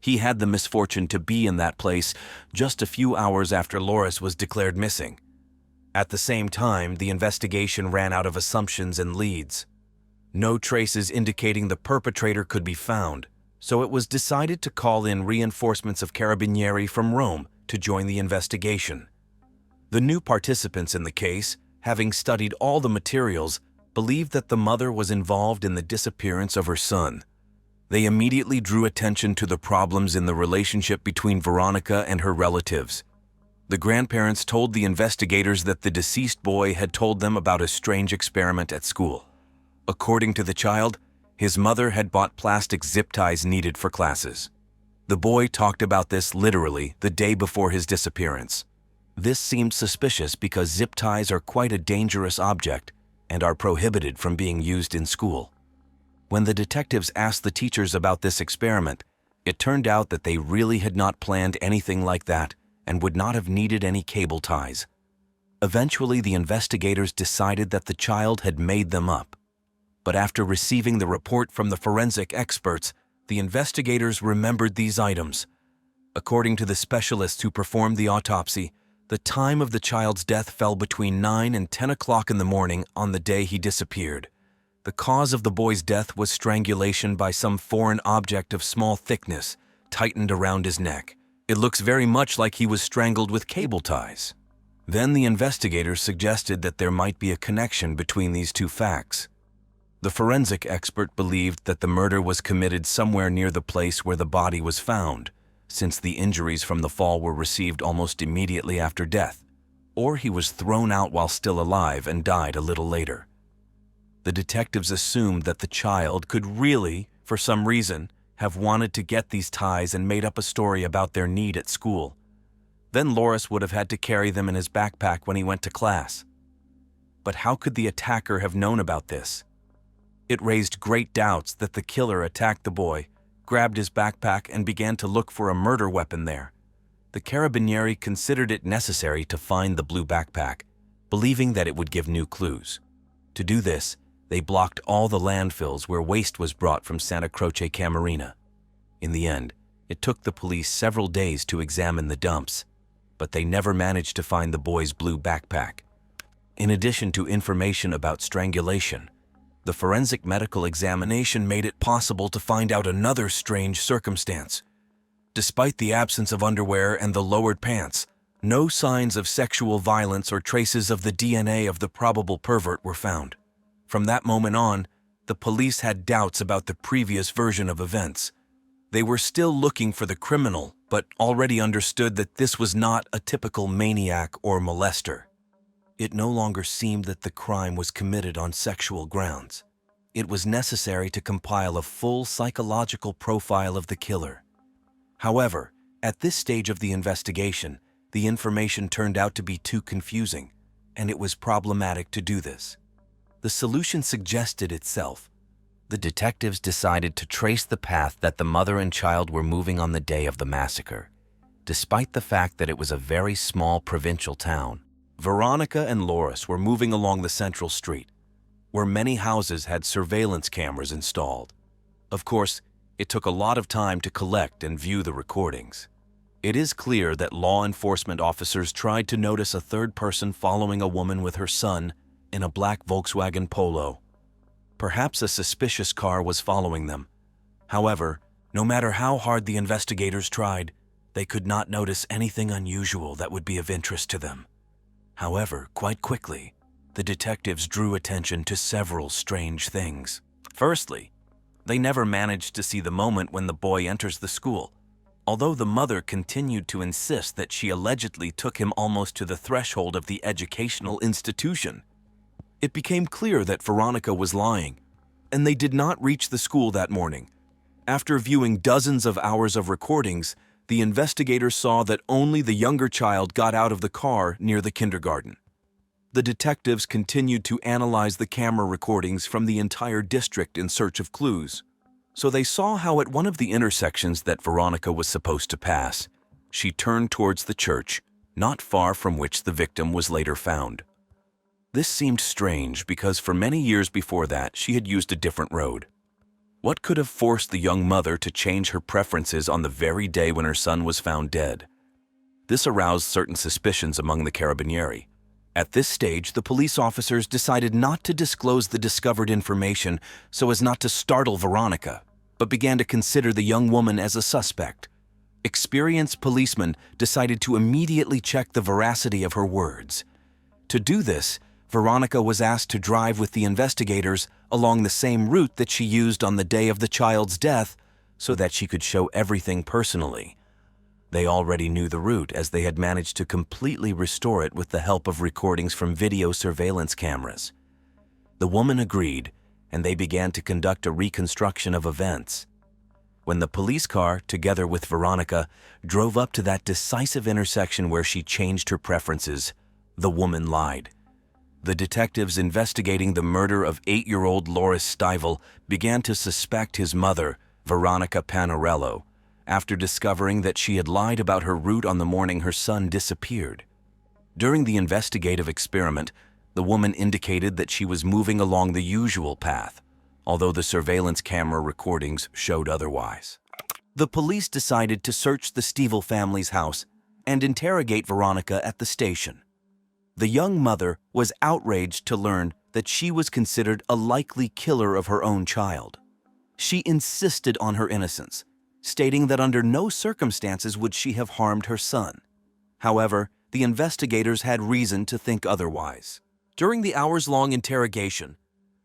Speaker 1: He had the misfortune to be in that place just a few hours after Loris was declared missing. At the same time, the investigation ran out of assumptions and leads. No traces indicating the perpetrator could be found, so it was decided to call in reinforcements of Carabinieri from Rome to join the investigation. The new participants in the case, having studied all the materials, believed that the mother was involved in the disappearance of her son. They immediately drew attention to the problems in the relationship between Veronica and her relatives. The grandparents told the investigators that the deceased boy had told them about a strange experiment at school. According to the child, his mother had bought plastic zip ties needed for classes. The boy talked about this literally the day before his disappearance. This seemed suspicious because zip ties are quite a dangerous object and are prohibited from being used in school. When the detectives asked the teachers about this experiment, it turned out that they really had not planned anything like that and would not have needed any cable ties. Eventually, the investigators decided that the child had made them up. But after receiving the report from the forensic experts, the investigators remembered these items. According to the specialists who performed the autopsy, the time of the child's death fell between 9 and 10 o'clock in the morning on the day he disappeared. The cause of the boy's death was strangulation by some foreign object of small thickness, tightened around his neck. It looks very much like he was strangled with cable ties. Then the investigators suggested that there might be a connection between these two facts. The forensic expert believed that the murder was committed somewhere near the place where the body was found, since the injuries from the fall were received almost immediately after death, or he was thrown out while still alive and died a little later. The detectives assumed that the child could really, for some reason, have wanted to get these ties and made up a story about their need at school. Then Loris would have had to carry them in his backpack when he went to class. But how could the attacker have known about this? It raised great doubts that the killer attacked the boy, grabbed his backpack, and began to look for a murder weapon there. The Carabinieri considered it necessary to find the blue backpack, believing that it would give new clues. To do this, they blocked all the landfills where waste was brought from Santa Croce Camarina. In the end, it took the police several days to examine the dumps, but they never managed to find the boy's blue backpack. In addition to information about strangulation, the forensic medical examination made it possible to find out another strange circumstance. Despite the absence of underwear and the lowered pants, no signs of sexual violence or traces of the DNA of the probable pervert were found. From that moment on, the police had doubts about the previous version of events. They were still looking for the criminal, but already understood that this was not a typical maniac or molester. It no longer seemed that the crime was committed on sexual grounds. It was necessary to compile a full psychological profile of the killer. However, at this stage of the investigation, the information turned out to be too confusing, and it was problematic to do this. the solution suggested itself. The detectives decided to trace the path that the mother and child were moving on the day of the massacre. Despite the fact that it was a very small provincial town, Veronica and Loris were moving along the central street, where many houses had surveillance cameras installed. Of course, it took a lot of time to collect and view the recordings. It is clear that law enforcement officers tried to notice a third person following a woman with her son in a black Volkswagen Polo. Perhaps a suspicious car was following them. However, no matter how hard the investigators tried, they could not notice anything unusual that would be of interest to them. However, quite quickly, the detectives drew attention to several strange things. Firstly, they never managed to see the moment when the boy enters the school, although the mother continued to insist that she allegedly took him almost to the threshold of the educational institution. It became clear that Veronica was lying, and they did not reach the school that morning. After viewing dozens of hours of recordings, the investigators saw that only the younger child got out of the car near the kindergarten. The detectives continued to analyze the camera recordings from the entire district in search of clues. So they saw how at one of the intersections that Veronica was supposed to pass, she turned towards the church, not far from which the victim was later found. This seemed strange because for many years before that, she had used a different road. What could have forced the young mother to change her preferences on the very day when her son was found dead? This aroused certain suspicions among the Carabinieri. At this stage, the police officers decided not to disclose the discovered information so as not to startle Veronica, but began to consider the young woman as a suspect. Experienced policemen decided to immediately check the veracity of her words. To do this, Veronica was asked to drive with the investigators along the same route that she used on the day of the child's death so that she could show everything personally. They already knew the route as they had managed to completely restore it with the help of recordings from video surveillance cameras. The woman agreed, and they began to conduct a reconstruction of events. When the police car, together with Veronica, drove up to that decisive intersection where she changed her preferences, the woman lied. The detectives investigating the murder of 8-year-old Loris Stivel began to suspect his mother, Veronica Panarello, after discovering that she had lied about her route on the morning her son disappeared. During the investigative experiment, the woman indicated that she was moving along the usual path, although the surveillance camera recordings showed otherwise. The police decided to search the Stivel family's house and interrogate Veronica at the station. The young mother was outraged to learn that she was considered a likely killer of her own child. She insisted on her innocence, stating that under no circumstances would she have harmed her son. However, the investigators had reason to think otherwise. During the hours-long interrogation,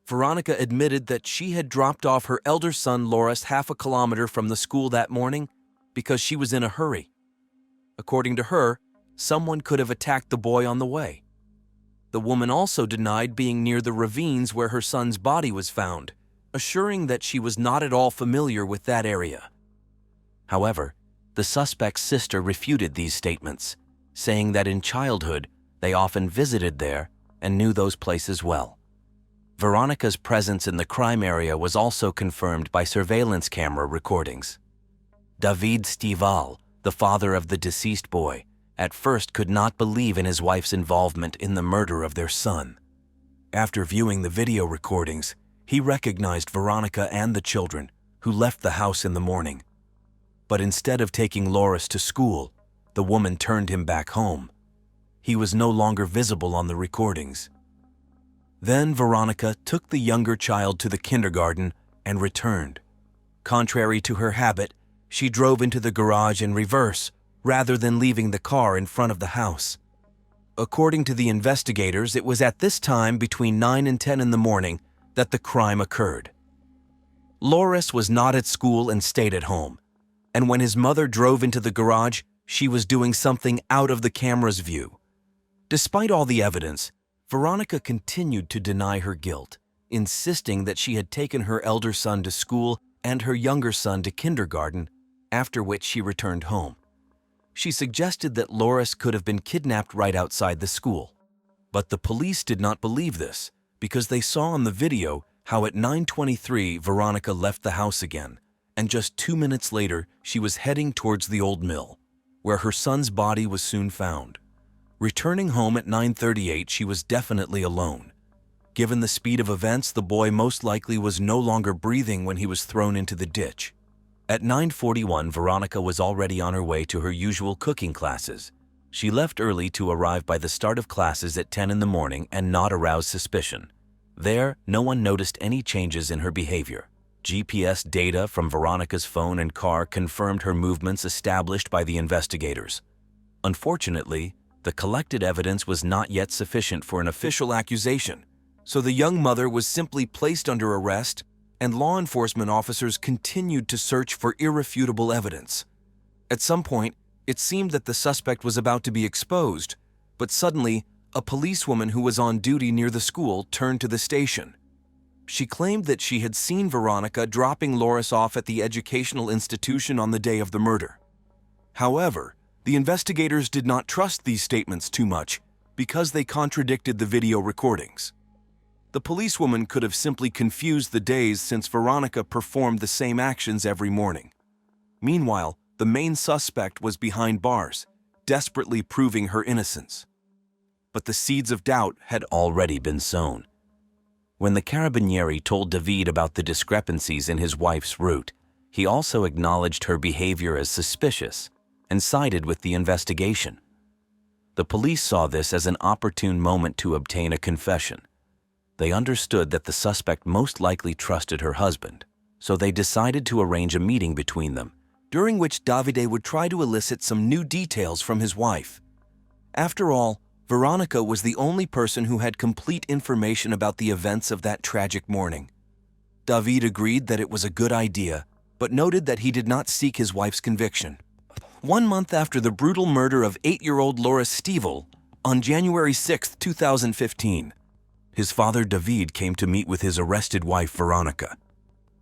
Speaker 1: Veronica admitted that she had dropped off her elder son Loris half a kilometer from the school that morning because she was in a hurry. According to her, someone could have attacked the boy on the way. The woman also denied being near the ravines where her son's body was found, assuring that she was not at all familiar with that area. However, the suspect's sister refuted these statements, saying that in childhood they often visited there and knew those places well. Veronica's presence in the crime area was also confirmed by surveillance camera recordings. David Stival, the father of the deceased boy, at first could not believe in his wife's involvement in the murder of their son. After viewing the video recordings, he recognized Veronica and the children, who left the house in the morning. But instead of taking Loris to school, the woman turned him back home. He was no longer visible on the recordings. Then Veronica took the younger child to the kindergarten and returned. Contrary to her habit, she drove into the garage in reverse rather than leaving the car in front of the house. According to the investigators, it was at this time between 9 and 10 in the morning that the crime occurred. Loris was not at school and stayed at home, and when his mother drove into the garage, she was doing something out of the camera's view. Despite all the evidence, Veronica continued to deny her guilt, insisting that she had taken her elder son to school and her younger son to kindergarten, after which she returned home. She suggested that Loris could have been kidnapped right outside the school. But the police did not believe this, because they saw on the video how at 9:23 Veronica left the house again, and just 2 minutes later she was heading towards the old mill, where her son's body was soon found. Returning home at 9:38, she was definitely alone. Given the speed of events, the boy most likely was no longer breathing when he was thrown into the ditch. At 9:41, Veronica was already on her way to her usual cooking classes. She left early to arrive by the start of classes at 10 in the morning and not arouse suspicion. There, no one noticed any changes in her behavior. GPS data from Veronica's phone and car confirmed her movements established by the investigators. Unfortunately, the collected evidence was not yet sufficient for an official accusation, so the young mother was simply placed under arrest, and law enforcement officers continued to search for irrefutable evidence. At some point, it seemed that the suspect was about to be exposed, but suddenly, a policewoman who was on duty near the school turned to the station. She claimed that she had seen Veronica dropping Loris off at the educational institution on the day of the murder. However, the investigators did not trust these statements too much because they contradicted the video recordings. The policewoman could have simply confused the days since Veronica performed the same actions every morning. Meanwhile, the main suspect was behind bars, desperately proving her innocence. But the seeds of doubt had already been sown. When the carabinieri told David about the discrepancies in his wife's route, he also acknowledged her behavior as suspicious and sided with the investigation. The police saw this as an opportune moment to obtain a confession. They understood that the suspect most likely trusted her husband, so they decided to arrange a meeting between them, during which Davide would try to elicit some new details from his wife. After all, Veronica was the only person who had complete information about the events of that tragic morning. David agreed that it was a good idea, but noted that he did not seek his wife's conviction. 1 month after the brutal murder of 8-year-old Loris Stivel, on January 6, 2015, his father David came to meet with his arrested wife Veronica.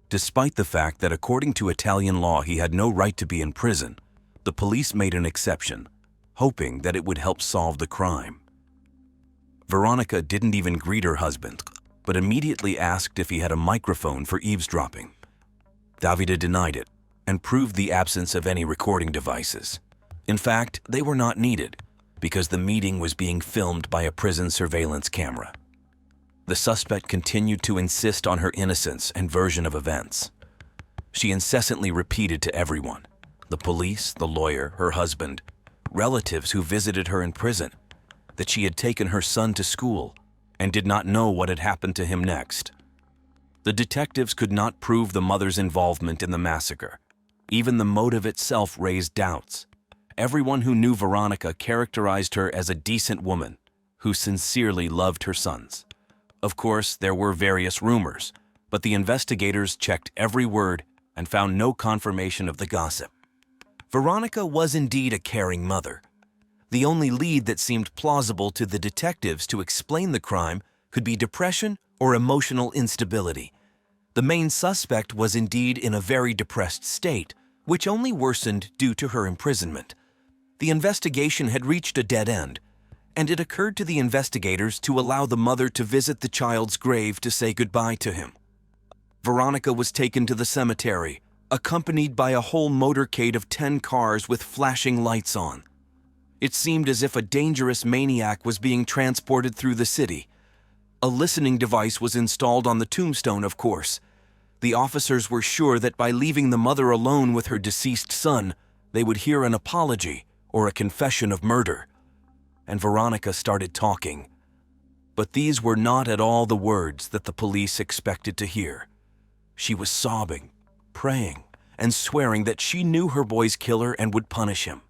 Speaker 1: Despite the fact that according to Italian law he had no right to be in prison, the police made an exception, hoping that it would help solve the crime. Veronica didn't even greet her husband, but immediately asked if he had a microphone for eavesdropping. Davide denied it and proved the absence of any recording devices. In fact, they were not needed because the meeting was being filmed by a prison surveillance camera. The suspect continued to insist on her innocence and version of events. She incessantly repeated to everyone, the police, the lawyer, her husband, relatives who visited her in prison, that she had taken her son to school and did not know what had happened to him next. The detectives could not prove the mother's involvement in the massacre. Even the motive itself raised doubts. Everyone who knew Veronica characterized her as a decent woman who sincerely loved her sons. Of course, there were various rumors, but the investigators checked every word and found no confirmation of the gossip. Veronica was indeed a caring mother. The only lead that seemed plausible to the detectives to explain the crime could be depression or emotional instability. The main suspect was indeed in a very depressed state, which only worsened due to her imprisonment. The investigation had reached a dead end, and it occurred to the investigators to allow the mother to visit the child's grave to say goodbye to him. Veronica was taken to the cemetery, accompanied by a whole motorcade of 10 cars with flashing lights on. It seemed as if a dangerous maniac was being transported through the city. A listening device was installed on the tombstone, of course. The officers were sure that by leaving the mother alone with her deceased son, they would hear an apology or a confession of murder. And Veronica started talking. But these were not at all the words that the police expected to hear. She was sobbing, praying, and swearing that she knew her boy's killer and would punish him.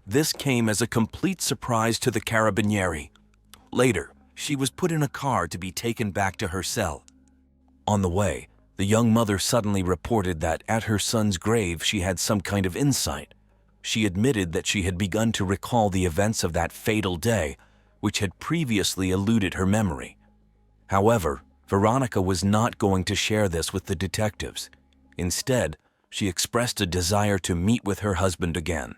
Speaker 1: This came as a complete surprise to the carabinieri. Later, she was put in a car to be taken back to her cell. On the way, the young mother suddenly reported that at her son's grave she had some kind of insight. She admitted that she had begun to recall the events of that fatal day, which had previously eluded her memory. However, Veronica was not going to share this with the detectives. Instead, she expressed a desire to meet with her husband again.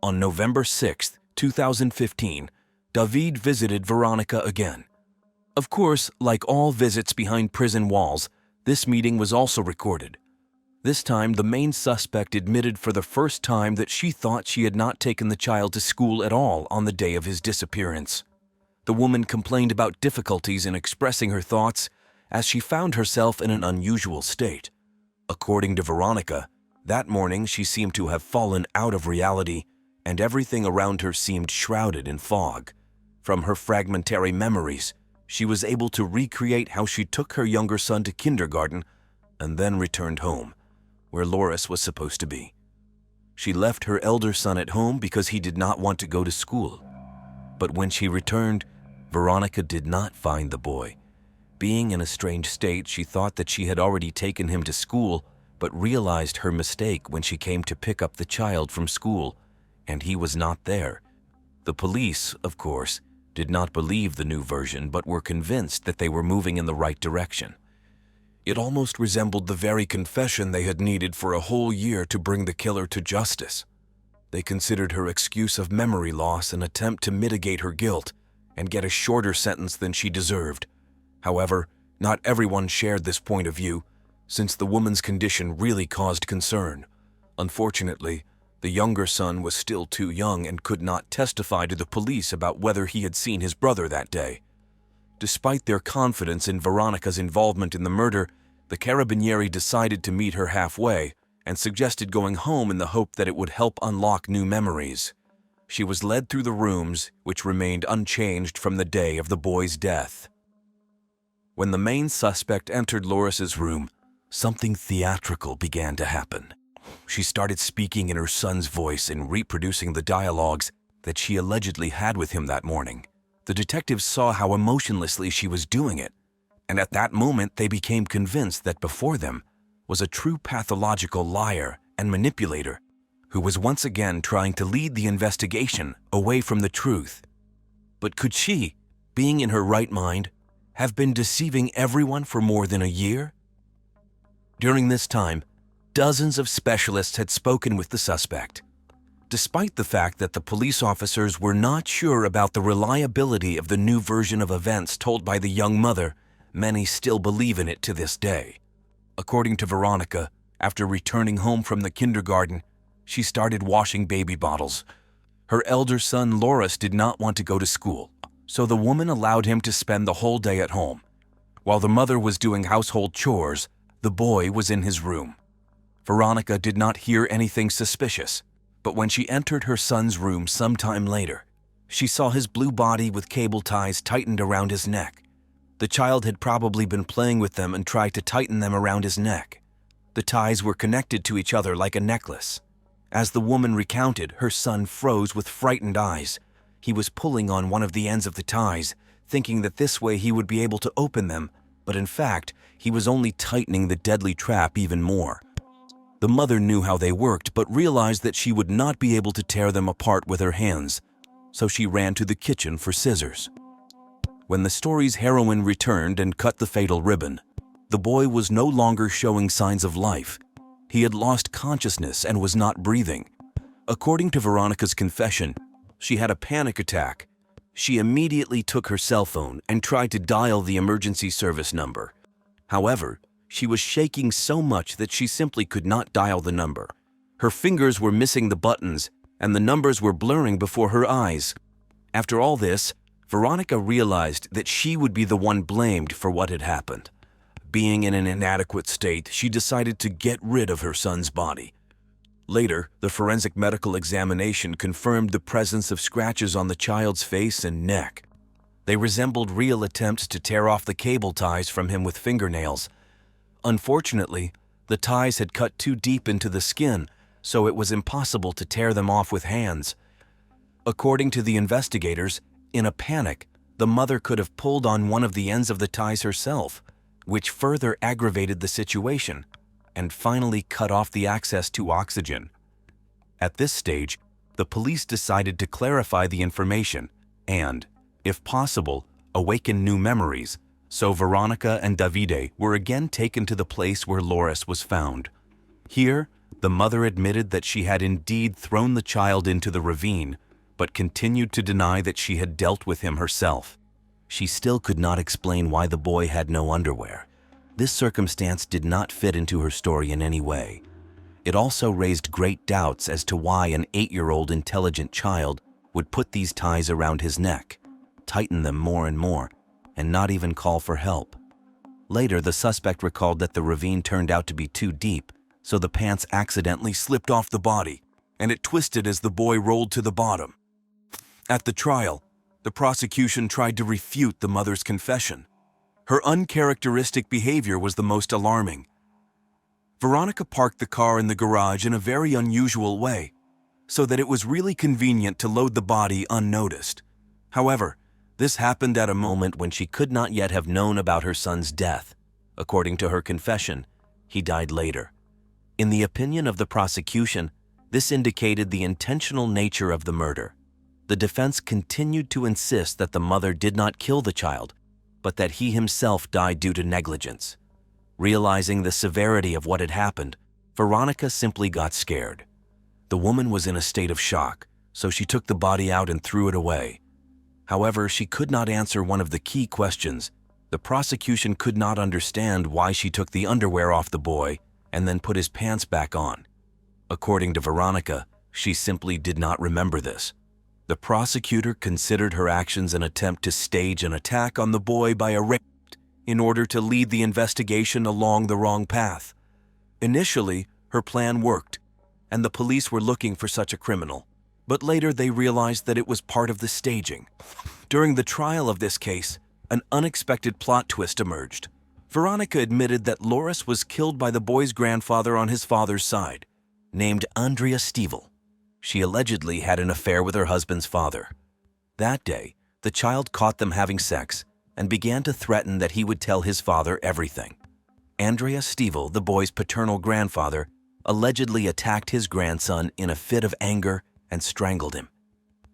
Speaker 1: On November 6, 2015, David visited Veronica again. Of course, like all visits behind prison walls, this meeting was also recorded. This time, the main suspect admitted for the first time that she thought she had not taken the child to school at all on the day of his disappearance. The woman complained about difficulties in expressing her thoughts as she found herself in an unusual state. According to Veronica, that morning she seemed to have fallen out of reality, and everything around her seemed shrouded in fog. From her fragmentary memories, she was able to recreate how she took her younger son to kindergarten and then returned home, where Loris was supposed to be. She left her elder son at home because he did not want to go to school. But when she returned, Veronica did not find the boy. Being in a strange state, she thought that she had already taken him to school, but realized her mistake when she came to pick up the child from school, and he was not there. The police, of course, did not believe the new version, but were convinced that they were moving in the right direction. It almost resembled the very confession they had needed for a whole year to bring the killer to justice. They considered her excuse of memory loss an attempt to mitigate her guilt and get a shorter sentence than she deserved. However, not everyone shared this point of view, since the woman's condition really caused concern. Unfortunately, the younger son was still too young and could not testify to the police about whether he had seen his brother that day. Despite their confidence in Veronica's involvement in the murder, the Carabinieri decided to meet her halfway and suggested going home in the hope that it would help unlock new memories. She was led through the rooms, which remained unchanged from the day of the boy's death. When the main suspect entered Loris's room, something theatrical began to happen. She started speaking in her son's voice and reproducing the dialogues that she allegedly had with him that morning. The detectives saw how emotionlessly she was doing it, and at that moment they became convinced that before them was a true pathological liar and manipulator who was once again trying to lead the investigation away from the truth. But could she, being in her right mind, have been deceiving everyone for more than a year? During this time, dozens of specialists had spoken with the suspect. Despite the fact that the police officers were not sure about the reliability of the new version of events told by the young mother, many still believe in it to this day. According to Veronica, after returning home from the kindergarten, she started washing baby bottles. Her elder son Loris did not want to go to school, so the woman allowed him to spend the whole day at home. While the mother was doing household chores, the boy was in his room. Veronica did not hear anything suspicious, but when she entered her son's room sometime later, she saw his blue body with cable ties tightened around his neck. The child had probably been playing with them and tried to tighten them around his neck. The ties were connected to each other like a necklace. As the woman recounted, her son froze with frightened eyes. He was pulling on one of the ends of the ties, thinking that this way he would be able to open them, but in fact, he was only tightening the deadly trap even more. The mother knew how they worked, but realized that she would not be able to tear them apart with her hands, so she ran to the kitchen for scissors. When the story's heroine returned and cut the fatal ribbon, the boy was no longer showing signs of life. He had lost consciousness and was not breathing. According to Veronica's confession, she had a panic attack. She immediately took her cell phone and tried to dial the emergency service number. However, she was shaking so much that she simply could not dial the number. Her fingers were missing the buttons, and the numbers were blurring before her eyes. After all this, Veronica realized that she would be the one blamed for what had happened. Being in an inadequate state, she decided to get rid of her son's body. Later, the forensic medical examination confirmed the presence of scratches on the child's face and neck. They resembled real attempts to tear off the cable ties from him with fingernails. Unfortunately, the ties had cut too deep into the skin, so it was impossible to tear them off with hands. According to the investigators, in a panic, the mother could have pulled on one of the ends of the ties herself, which further aggravated the situation and finally cut off the access to oxygen. At this stage, the police decided to clarify the information and, if possible, awaken new memories, so Veronica and Davide were again taken to the place where Loris was found. Here, the mother admitted that she had indeed thrown the child into the ravine, but continued to deny that she had dealt with him herself. she still could not explain why the boy had no underwear. This circumstance did not fit into her story in any way. It also raised great doubts as to why an 8-year-old intelligent child would put these ties around his neck, tighten them more and more, and not even call for help. Later, the suspect recalled that the ravine turned out to be too deep, so the pants accidentally slipped off the body, and it twisted as the boy rolled to the bottom. At the trial, the prosecution tried to refute the mother's confession. Her uncharacteristic behavior was the most alarming. Veronica parked the car in the garage in a very unusual way, so that it was really convenient to load the body unnoticed. However, this happened at a moment when she could not yet have known about her son's death. According to her confession, he died later. In the opinion of the prosecution, this indicated the intentional nature of the murder. The defense continued to insist that the mother did not kill the child, but that he himself died due to negligence. Realizing the severity of what had happened, Veronica simply got scared. The woman was in a state of shock, so she took the body out and threw it away. However, she could not answer one of the key questions. The prosecution could not understand why she took the underwear off the boy and then put his pants back on. According to Veronica, she simply did not remember this. The prosecutor considered her actions an attempt to stage an attack on the boy by a rape in order to lead the investigation along the wrong path. Initially, her plan worked, and the police were looking for such a criminal. But later they realized that it was part of the staging. During the trial of this case, an unexpected plot twist emerged. Veronica admitted that Loris was killed by the boy's grandfather on his father's side, named Andrea Stiefel. She allegedly had an affair with her husband's father. That day, the child caught them having sex and began to threaten that he would tell his father everything. Andrea Stiefel, the boy's paternal grandfather, allegedly attacked his grandson in a fit of anger and strangled him.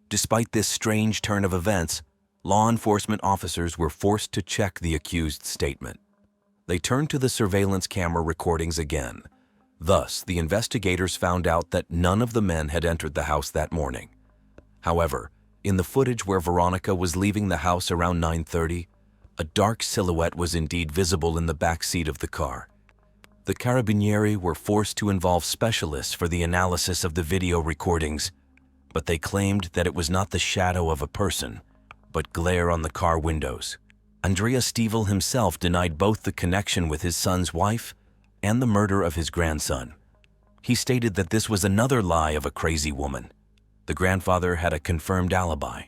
Speaker 1: Despite this strange turn of events, law enforcement officers were forced to check the accused's statement. They turned to the surveillance camera recordings again. Thus, the investigators found out that none of the men had entered the house that morning. However, in the footage where Veronica was leaving the house around 9:30, a dark silhouette was indeed visible in the back seat of the car. The Carabinieri were forced to involve specialists for the analysis of the video recordings, but they claimed that it was not the shadow of a person, but glare on the car windows. Andrea Stiefel himself denied both the connection with his son's wife and the murder of his grandson. He stated that this was another lie of a crazy woman. The grandfather had a confirmed alibi.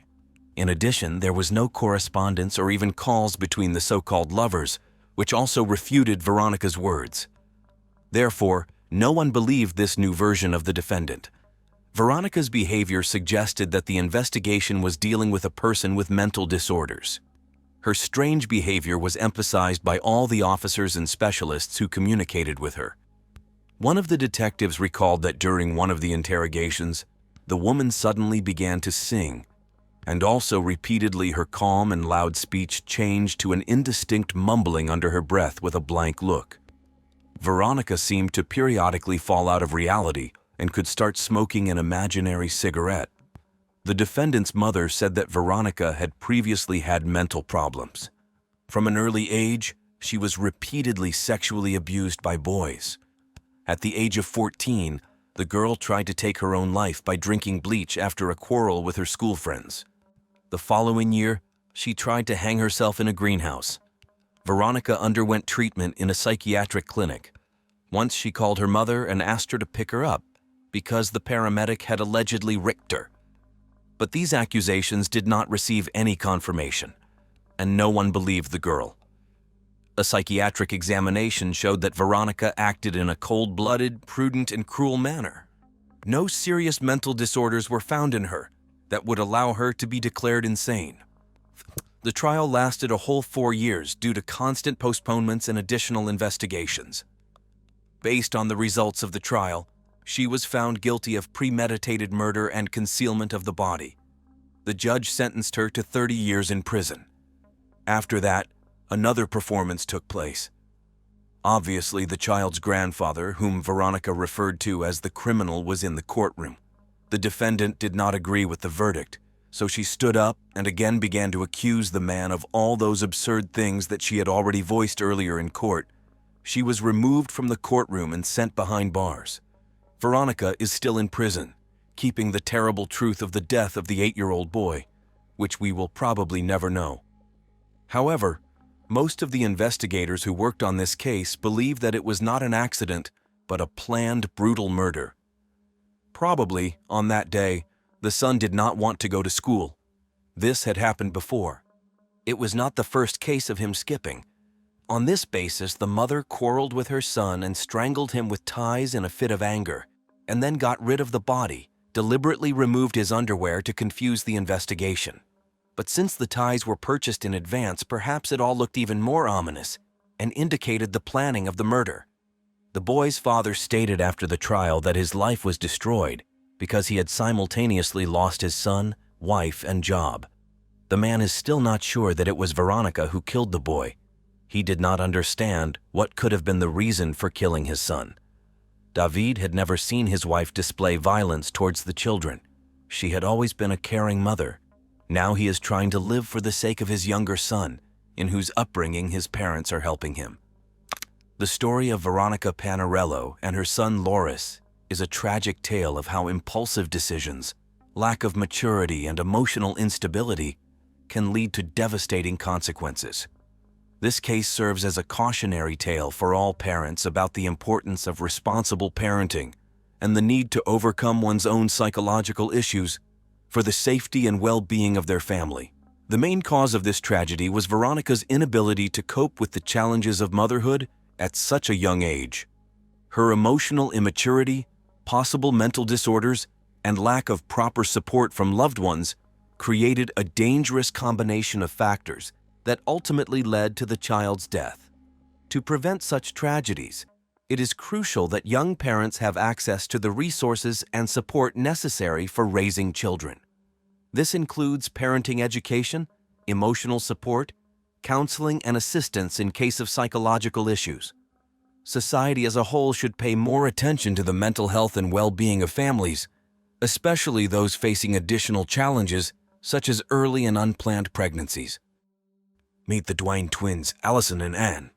Speaker 1: In addition, there was no correspondence or even calls between the so-called lovers, which also refuted Veronica's words. Therefore, no one believed this new version of the defendant. Veronica's behavior suggested that the investigation was dealing with a person with mental disorders. Her strange behavior was emphasized by all the officers and specialists who communicated with her. One of the detectives recalled that during one of the interrogations, the woman suddenly began to sing, and also repeatedly her calm and loud speech changed to an indistinct mumbling under her breath with a blank look. Veronica seemed to periodically fall out of reality and could start smoking an imaginary cigarette. The defendant's mother said that Veronica had previously had mental problems. From an early age, she was repeatedly sexually abused by boys. At the age of 14, the girl tried to take her own life by drinking bleach after a quarrel with her school friends. The following year, she tried to hang herself in a greenhouse. Veronica underwent treatment in a psychiatric clinic. Once she called her mother and asked her to pick her up because the paramedic had allegedly raped her. But these accusations did not receive any confirmation, and no one believed the girl. A psychiatric examination showed that Veronica acted in a cold-blooded, prudent, and cruel manner. No serious mental disorders were found in her that would allow her to be declared insane. The trial lasted a whole 4 years due to constant postponements and additional investigations. Based on the results of the trial, she was found guilty of premeditated murder and concealment of the body. The judge sentenced her to 30 years in prison. After that, another performance took place. Obviously, the child's grandfather, whom Veronica referred to as the criminal, was in the courtroom. The defendant did not agree with the verdict, So she stood up and again began to accuse the man of all those absurd things that she had already voiced earlier in court. She was removed from the courtroom and sent behind bars. Veronica is still in prison, keeping the terrible truth of the death of the 8-year-old boy, which we will probably never know. However, most of the investigators who worked on this case believe that it was not an accident, but a planned, brutal murder. Probably, on that day, the son did not want to go to school. This had happened before. It was not the first case of him skipping. On this basis, the mother quarreled with her son and strangled him with ties in a fit of anger, and then got rid of the body, deliberately removed his underwear to confuse the investigation. But since the ties were purchased in advance, perhaps it all looked even more ominous and indicated the planning of the murder. The boy's father stated after the trial that his life was destroyed because he had simultaneously lost his son, wife, and job. The man is still not sure that it was Veronica who killed the boy. He did not understand what could have been the reason for killing his son. David had never seen his wife display violence towards the children. She had always been a caring mother. Now he is trying to live for the sake of his younger son, in whose upbringing his parents are helping him. The story of Veronica Panarello and her son Loris is a tragic tale of how impulsive decisions, lack of maturity, and emotional instability can lead to devastating consequences. This case serves as a cautionary tale for all parents about the importance of responsible parenting and the need to overcome one's own psychological issues for the safety and well-being of their family. The main cause of this tragedy was Veronica's inability to cope with the challenges of motherhood at such a young age. Her emotional immaturity, possible mental disorders, and lack of proper support from loved ones created a dangerous combination of factors that ultimately led to the child's death. To prevent such tragedies, it is crucial that young parents have access to the resources and support necessary for raising children. This includes parenting education, emotional support, counseling, and assistance in case of psychological issues. Society as a whole should pay more attention to the mental health and well-being of families, especially those facing additional challenges such as early and unplanned pregnancies. Meet the Duane twins, Allison and Ann.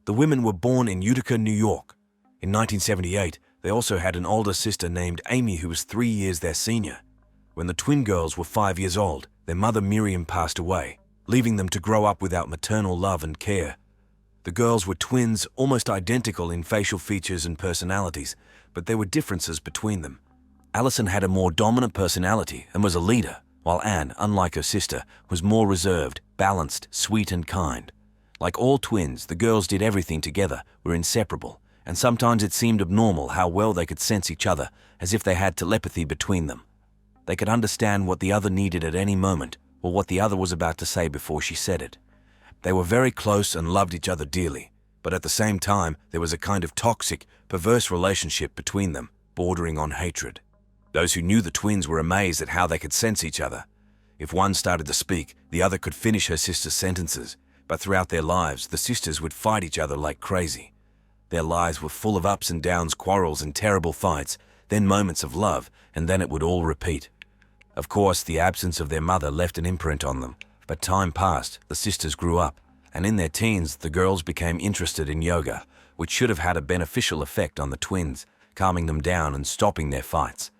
Speaker 1: The women were born in Utica, New York. In 1978, they also had an older sister named Amy who was 3 years their senior. When the twin girls were 5 years old, their mother Miriam passed away, leaving them to grow up without maternal love and care. The girls were twins, almost identical in facial features and personalities, but there were differences between them. Allison had a more dominant personality and was a leader, while Anne, unlike her sister, was more reserved, balanced, sweet, and kind. Like all twins, the girls did everything together, were inseparable, and sometimes it seemed abnormal how well they could sense each other, as if they had telepathy between them. They could understand what the other needed at any moment, or what the other was about to say before she said it. They were very close and loved each other dearly, but at the same time, there was a kind of toxic, perverse relationship between them, bordering on hatred. Those who knew the twins were amazed at how they could sense each other. If one started to speak, the other could finish her sister's sentences, but throughout their lives, the sisters would fight each other like crazy. Their lives were full of ups and downs, quarrels and terrible fights, then moments of love, and then it would all repeat. Of course, the absence of their mother left an imprint on them, but time passed, the sisters grew up, and in their teens, the girls became interested in yoga, which should have had a beneficial effect on the twins, calming them down and stopping their fights.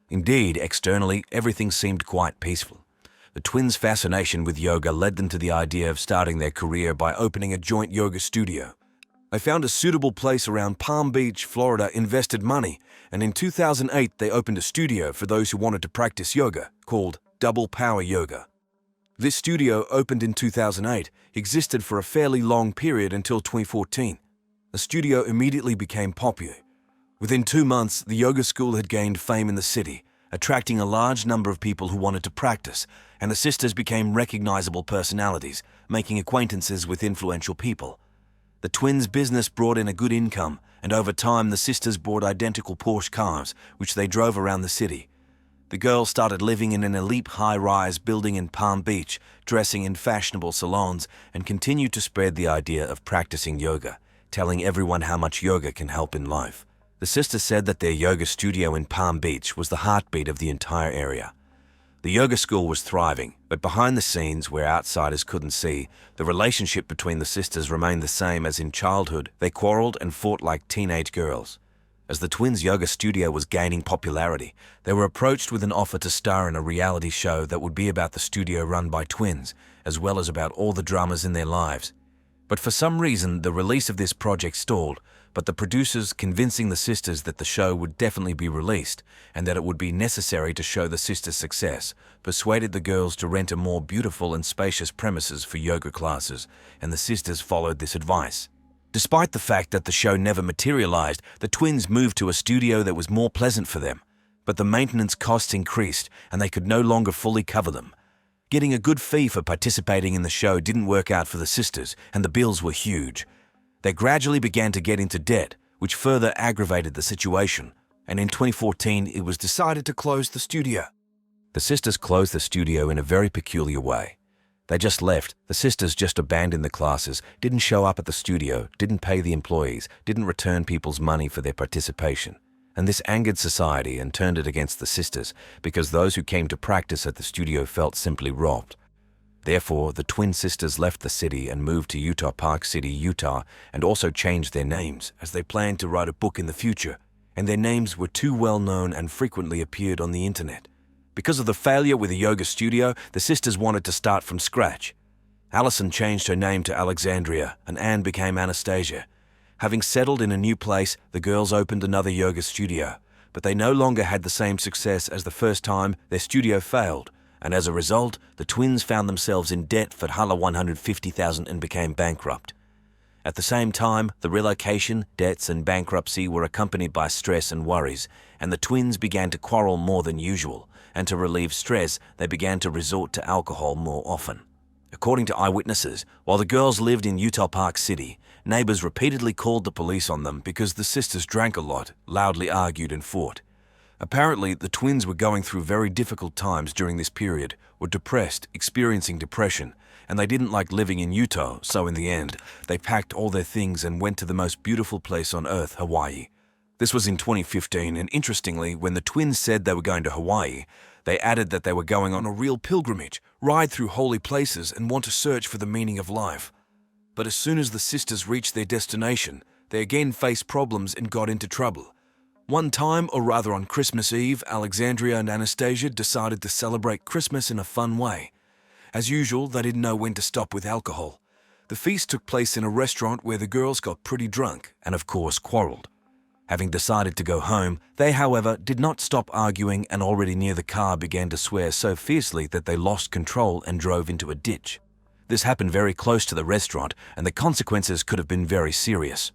Speaker 1: Indeed, externally, everything seemed quite peaceful. The twins' fascination with yoga led them to the idea of starting their career by opening a joint yoga studio. They found a suitable place around Palm Beach, Florida, invested money, and in 2008 they opened a studio for those who wanted to practice yoga, called Double Power Yoga. This studio opened in 2008, existed for a fairly long period until 2014. The studio immediately became popular. Within 2 months, the yoga school had gained fame in the city, attracting a large number of people who wanted to practice, and the sisters became recognizable personalities, making acquaintances with influential people. The twins' business brought in a good income, and over time the sisters bought identical Porsche cars, which they drove around the city. The girls started living in an elite high-rise building in Palm Beach, dressing in fashionable salons, and continued to spread the idea of practicing yoga, telling everyone how much yoga can help in life. The sisters said that their yoga studio in Palm Beach was the heartbeat of the entire area. The yoga school was thriving, but behind the scenes, where outsiders couldn't see, the relationship between the sisters remained the same as in childhood. They quarreled and fought like teenage girls. As the twins' yoga studio was gaining popularity, they were approached with an offer to star in a reality show that would be about the studio run by twins, as well as about all the dramas in their lives. But for some reason, the release of this project stalled, but the producers, convincing the sisters that the show would definitely be released and that it would be necessary to show the sisters' success, persuaded the girls to rent a more beautiful and spacious premises for yoga classes, and the sisters followed this advice. Despite the fact that the show never materialized, the twins moved to a studio that was more pleasant for them, but the maintenance costs increased and they could no longer fully cover them. Getting a good fee for participating in the show didn't work out for the sisters, and the bills were huge. They gradually began to get into debt, which further aggravated the situation, and in 2014 it was decided to close the studio. The sisters closed the studio in a very peculiar way. They just left. The sisters just abandoned the classes, didn't show up at the studio, didn't pay the employees, didn't return people's money for their participation. And this angered society and turned it against the sisters, because those who came to practice at the studio felt simply robbed. Therefore, the twin sisters left the city and moved to Utah Park City, Utah, and also changed their names, as they planned to write a book in the future, and their names were too well known and frequently appeared on the internet. Because of the failure with the yoga studio, the sisters wanted to start from scratch. Allison changed her name to Alexandria, and Anne became Anastasia. Having settled in a new place, the girls opened another yoga studio, but they no longer had the same success as the first time. Their studio failed, and as a result, the twins found themselves in debt for $150,000 and became bankrupt. At the same time, the relocation, debts, and bankruptcy were accompanied by stress and worries, and the twins began to quarrel more than usual, and to relieve stress, they began to resort to alcohol more often. According to eyewitnesses, while the girls lived in Utah Park City, neighbors repeatedly called the police on them because the sisters drank a lot, loudly argued, and fought. Apparently, the twins were going through very difficult times during this period, were depressed, experiencing depression, and they didn't like living in Utah, so in the end, they packed all their things and went to the most beautiful place on earth, Hawaii. This was in 2015, and interestingly, when the twins said they were going to Hawaii, they added that they were going on a real pilgrimage, ride through holy places, and want to search for the meaning of life. But as soon as the sisters reached their destination, they again faced problems and got into trouble. One time, or rather on Christmas Eve, Alexandria and Anastasia decided to celebrate Christmas in a fun way. As usual, they didn't know when to stop with alcohol. The feast took place in a restaurant where the girls got pretty drunk and, of course, quarreled. Having decided to go home, they, however, did not stop arguing and already near the car began to swear so fiercely that they lost control and drove into a ditch. This happened very close to the restaurant, and the consequences could have been very serious.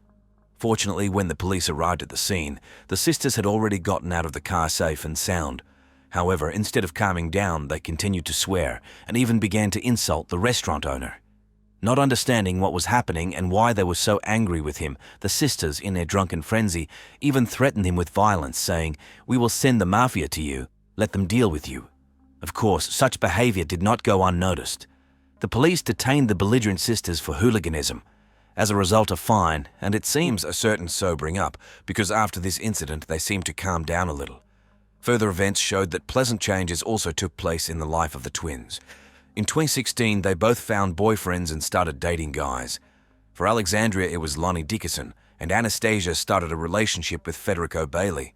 Speaker 1: Fortunately, when the police arrived at the scene, the sisters had already gotten out of the car safe and sound. However, instead of calming down, they continued to swear and even began to insult the restaurant owner. Not understanding what was happening and why they were so angry with him, the sisters, in their drunken frenzy, even threatened him with violence, saying, "We will send the mafia to you. Let them deal with you." Of course, such behavior did not go unnoticed. The police detained the belligerent sisters for hooliganism. As a result, a fine, and it seems a certain sobering up, because after this incident they seemed to calm down a little. Further events showed that pleasant changes also took place in the life of the twins. In 2016, they both found boyfriends and started dating guys. For Alexandria, it was Lonnie Dickerson, and Anastasia started a relationship with Federico Bailey.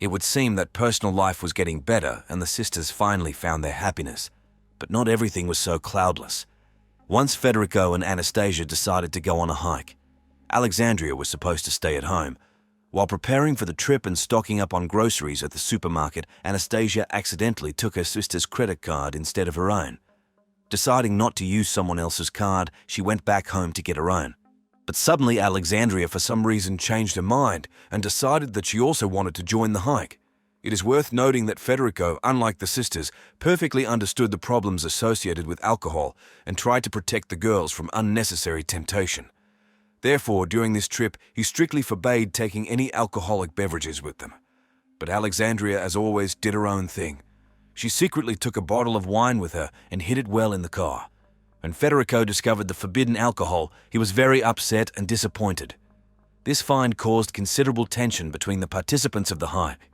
Speaker 1: It would seem that personal life was getting better and the sisters finally found their happiness. But not everything was so cloudless. Once Federico and Anastasia decided to go on a hike, Alexandria was supposed to stay at home. While preparing for the trip and stocking up on groceries at the supermarket, Anastasia accidentally took her sister's credit card instead of her own. Deciding not to use someone else's card, she went back home to get her own. But suddenly Alexandria for some reason changed her mind and decided that she also wanted to join the hike. It is worth noting that Federico, unlike the sisters, perfectly understood the problems associated with alcohol and tried to protect the girls from unnecessary temptation. Therefore, during this trip, he strictly forbade taking any alcoholic beverages with them. But Alexandria, as always, did her own thing. She secretly took a bottle of wine with her and hid it well in the car. When Federico discovered the forbidden alcohol, he was very upset and disappointed. This find caused considerable tension between the participants of the hike.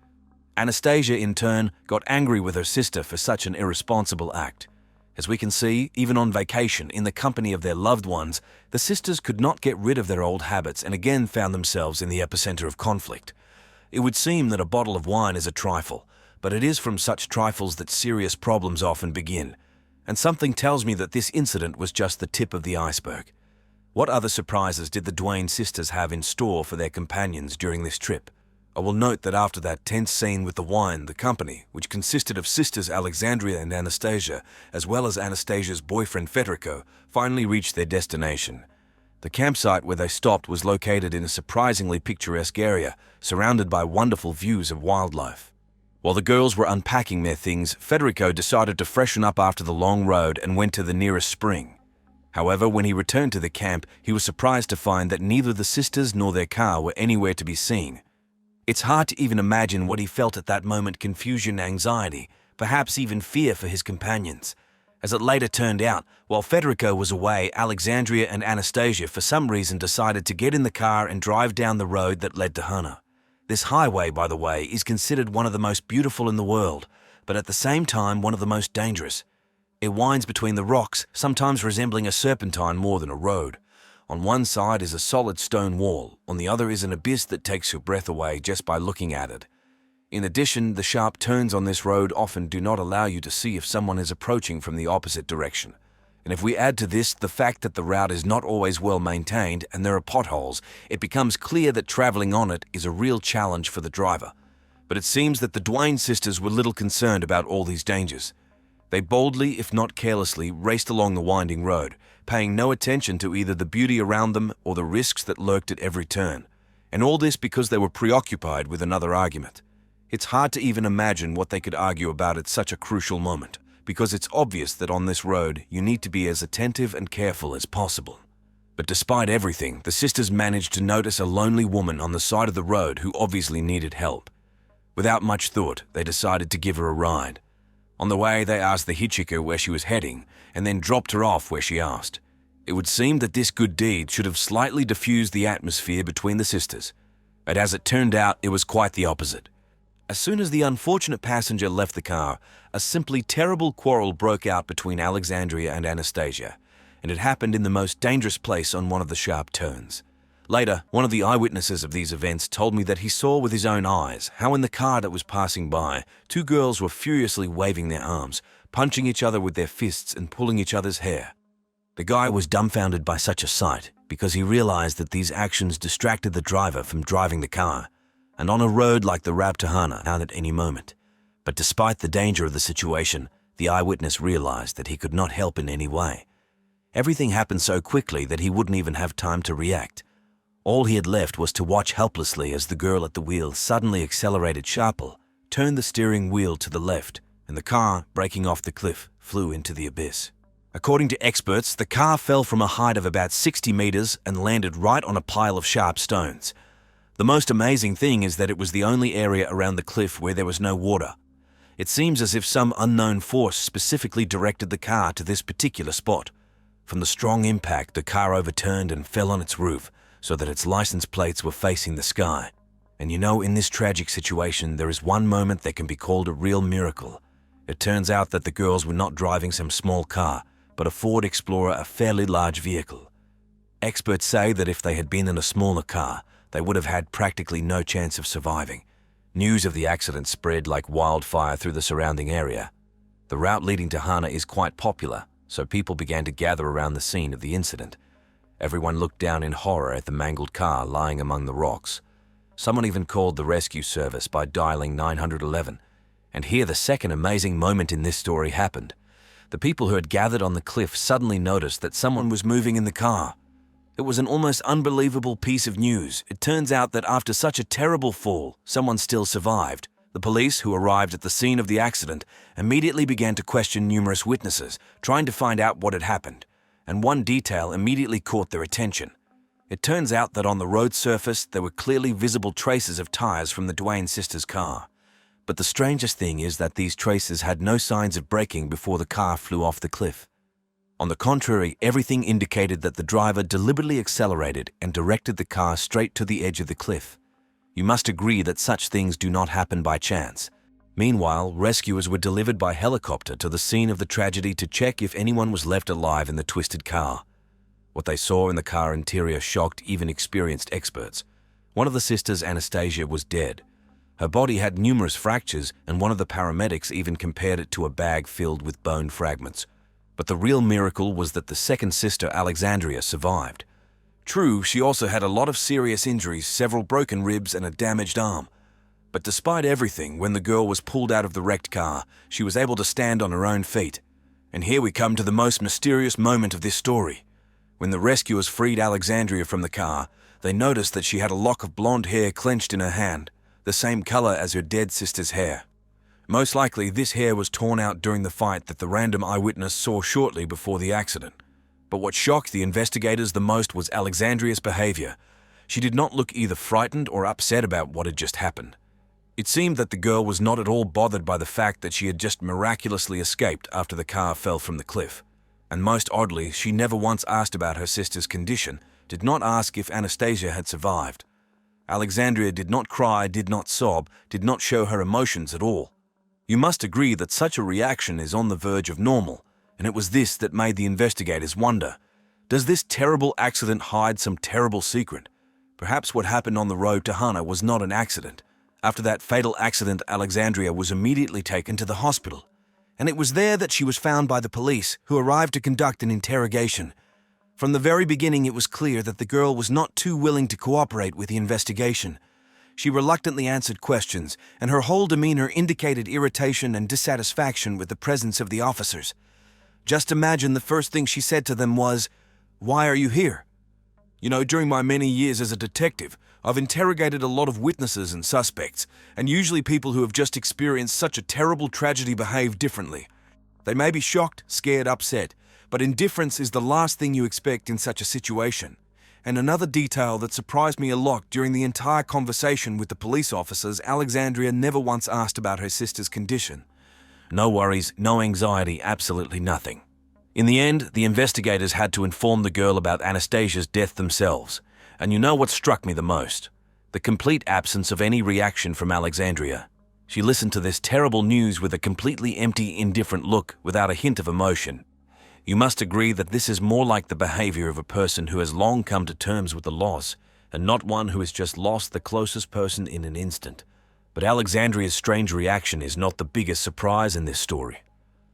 Speaker 1: Anastasia, in turn, got angry with her sister for such an irresponsible act. As we can see, even on vacation, in the company of their loved ones, the sisters could not get rid of their old habits and again found themselves in the epicenter of conflict. It would seem that a bottle of wine is a trifle, but it is from such trifles that serious problems often begin. And something tells me that this incident was just the tip of the iceberg. What other surprises did the Duane sisters have in store for their companions during this trip? I will note that after that tense scene with the wine, the company, which consisted of sisters Alexandria and Anastasia, as well as Anastasia's boyfriend Federico, finally reached their destination. The campsite where they stopped was located in a surprisingly picturesque area, surrounded by wonderful views of wildlife. While the girls were unpacking their things, Federico decided to freshen up after the long road and went to the nearest spring. However, when he returned to the camp, he was surprised to find that neither the sisters nor their car were anywhere to be seen. It's hard to even imagine what he felt at that moment: confusion, anxiety, perhaps even fear for his companions. As it later turned out, while Federico was away, Alexandria and Anastasia for some reason decided to get in the car and drive down the road that led to Hana. This highway, by the way, is considered one of the most beautiful in the world, but at the same time one of the most dangerous. It winds between the rocks, sometimes resembling a serpentine more than a road. On one side is a solid stone wall, on the other is an abyss that takes your breath away just by looking at it. In addition, the sharp turns on this road often do not allow you to see if someone is approaching from the opposite direction. And if we add to this the fact that the route is not always well maintained and there are potholes, it becomes clear that traveling on it is a real challenge for the driver. But it seems that the Duane sisters were little concerned about all these dangers. They boldly, if not carelessly, raced along the winding road, paying no attention to either the beauty around them or the risks that lurked at every turn. And all this because they were preoccupied with another argument. It's hard to even imagine what they could argue about at such a crucial moment, because it's obvious that on this road you need to be as attentive and careful as possible. But despite everything, the sisters managed to notice a lonely woman on the side of the road who obviously needed help. Without much thought, they decided to give her a ride. On the way, they asked the hitchhiker where she was heading, and then dropped her off where she asked. It would seem that this good deed should have slightly diffused the atmosphere between the sisters, but as it turned out, it was quite the opposite. As soon as the unfortunate passenger left the car, a simply terrible quarrel broke out between Alexandria and Anastasia, and it happened in the most dangerous place on one of the sharp turns. Later, one of the eyewitnesses of these events told me that he saw with his own eyes how in the car that was passing by, two girls were furiously waving their arms, punching each other with their fists and pulling each other's hair. The guy was dumbfounded by such a sight because he realized that these actions distracted the driver from driving the car, and on a road like the Rab to Hana out at any moment. But despite the danger of the situation, the eyewitness realized that he could not help in any way. Everything happened so quickly that he wouldn't even have time to react. All he had left was to watch helplessly as the girl at the wheel suddenly accelerated sharply, turned the steering wheel to the left, and the car, breaking off the cliff, flew into the abyss. According to experts, the car fell from a height of about 60 meters and landed right on a pile of sharp stones. The most amazing thing is that it was the only area around the cliff where there was no water. It seems as if some unknown force specifically directed the car to this particular spot. From the strong impact, the car overturned and fell on its roof, so that its license plates were facing the sky. And you know, in this tragic situation, there is one moment that can be called a real miracle. It turns out that the girls were not driving some small car, but a Ford Explorer, a fairly large vehicle. Experts say that if they had been in a smaller car, they would have had practically no chance of surviving. News of the accident spread like wildfire through the surrounding area. The route leading to Hana is quite popular, so people began to gather around the scene of the incident. Everyone looked down in horror at the mangled car lying among the rocks. Someone even called the rescue service by dialing 911. And here the second amazing moment in this story happened. The people who had gathered on the cliff suddenly noticed that someone was moving in the car. It was an almost unbelievable piece of news. It turns out that after such a terrible fall, someone still survived. The police, who arrived at the scene of the accident, immediately began to question numerous witnesses, trying to find out what had happened. And one detail immediately caught their attention. It turns out that on the road surface, there were clearly visible traces of tires from the Duane sisters' car. But the strangest thing is that these traces had no signs of braking before the car flew off the cliff. On the contrary, everything indicated that the driver deliberately accelerated and directed the car straight to the edge of the cliff. You must agree that such things do not happen by chance. Meanwhile, rescuers were delivered by helicopter to the scene of the tragedy to check if anyone was left alive in the twisted car. What they saw in the car interior shocked even experienced experts. One of the sisters, Anastasia, was dead. Her body had numerous fractures, and one of the paramedics even compared it to a bag filled with bone fragments. But the real miracle was that the second sister, Alexandria, survived. True, she also had a lot of serious injuries, several broken ribs and a damaged arm. But despite everything, when the girl was pulled out of the wrecked car, she was able to stand on her own feet. And here we come to the most mysterious moment of this story. When the rescuers freed Alexandria from the car, they noticed that she had a lock of blonde hair clenched in her hand, the same color as her dead sister's hair. Most likely, this hair was torn out during the fight that the random eyewitness saw shortly before the accident. But what shocked the investigators the most was Alexandria's behavior. She did not look either frightened or upset about what had just happened. It seemed that the girl was not at all bothered by the fact that she had just miraculously escaped after the car fell from the cliff. And most oddly, she never once asked about her sister's condition, did not ask if Anastasia had survived. Alexandria did not cry, did not sob, did not show her emotions at all. You must agree that such a reaction is on the verge of normal, and it was this that made the investigators wonder. Does this terrible accident hide some terrible secret? Perhaps what happened on the road to Hana was not an accident. After that fatal accident, Alexandria was immediately taken to the hospital, and it was there that she was found by the police, who arrived to conduct an interrogation. From the very beginning, it was clear that the girl was not too willing to cooperate with the investigation. She reluctantly answered questions, and her whole demeanor indicated irritation and dissatisfaction with the presence of the officers. Just imagine the first thing she said to them was, "Why are you here?" "You know, during my many years as a detective, I've interrogated a lot of witnesses and suspects, and usually people who have just experienced such a terrible tragedy behave differently. They may be shocked, scared, upset, but indifference is the last thing you expect in such a situation. And another detail that surprised me a lot during the entire conversation with the police officers, Alexandria never once asked about her sister's condition. No worries, no anxiety, absolutely nothing." In the end, the investigators had to inform the girl about Anastasia's death themselves. And you know what struck me the most? The complete absence of any reaction from Alexandria. She listened to this terrible news with a completely empty, indifferent look, without a hint of emotion. You must agree that this is more like the behavior of a person who has long come to terms with the loss, and not one who has just lost the closest person in an instant. But Alexandria's strange reaction is not the biggest surprise in this story.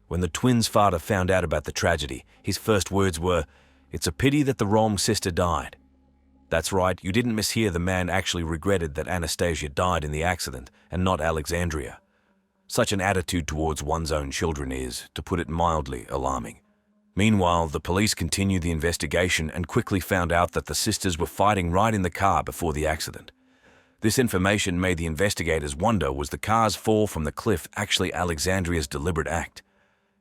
Speaker 1: When the twins' father found out about the tragedy, his first words were, "It's a pity that the wrong sister died." That's right, you didn't mishear, the man actually regretted that Anastasia died in the accident and not Alexandria. Such an attitude towards one's own children is, to put it mildly, alarming. Meanwhile, the police continued the investigation and quickly found out that the sisters were fighting right in the car before the accident. This information made the investigators wonder, was the car's fall from the cliff actually Alexandria's deliberate act?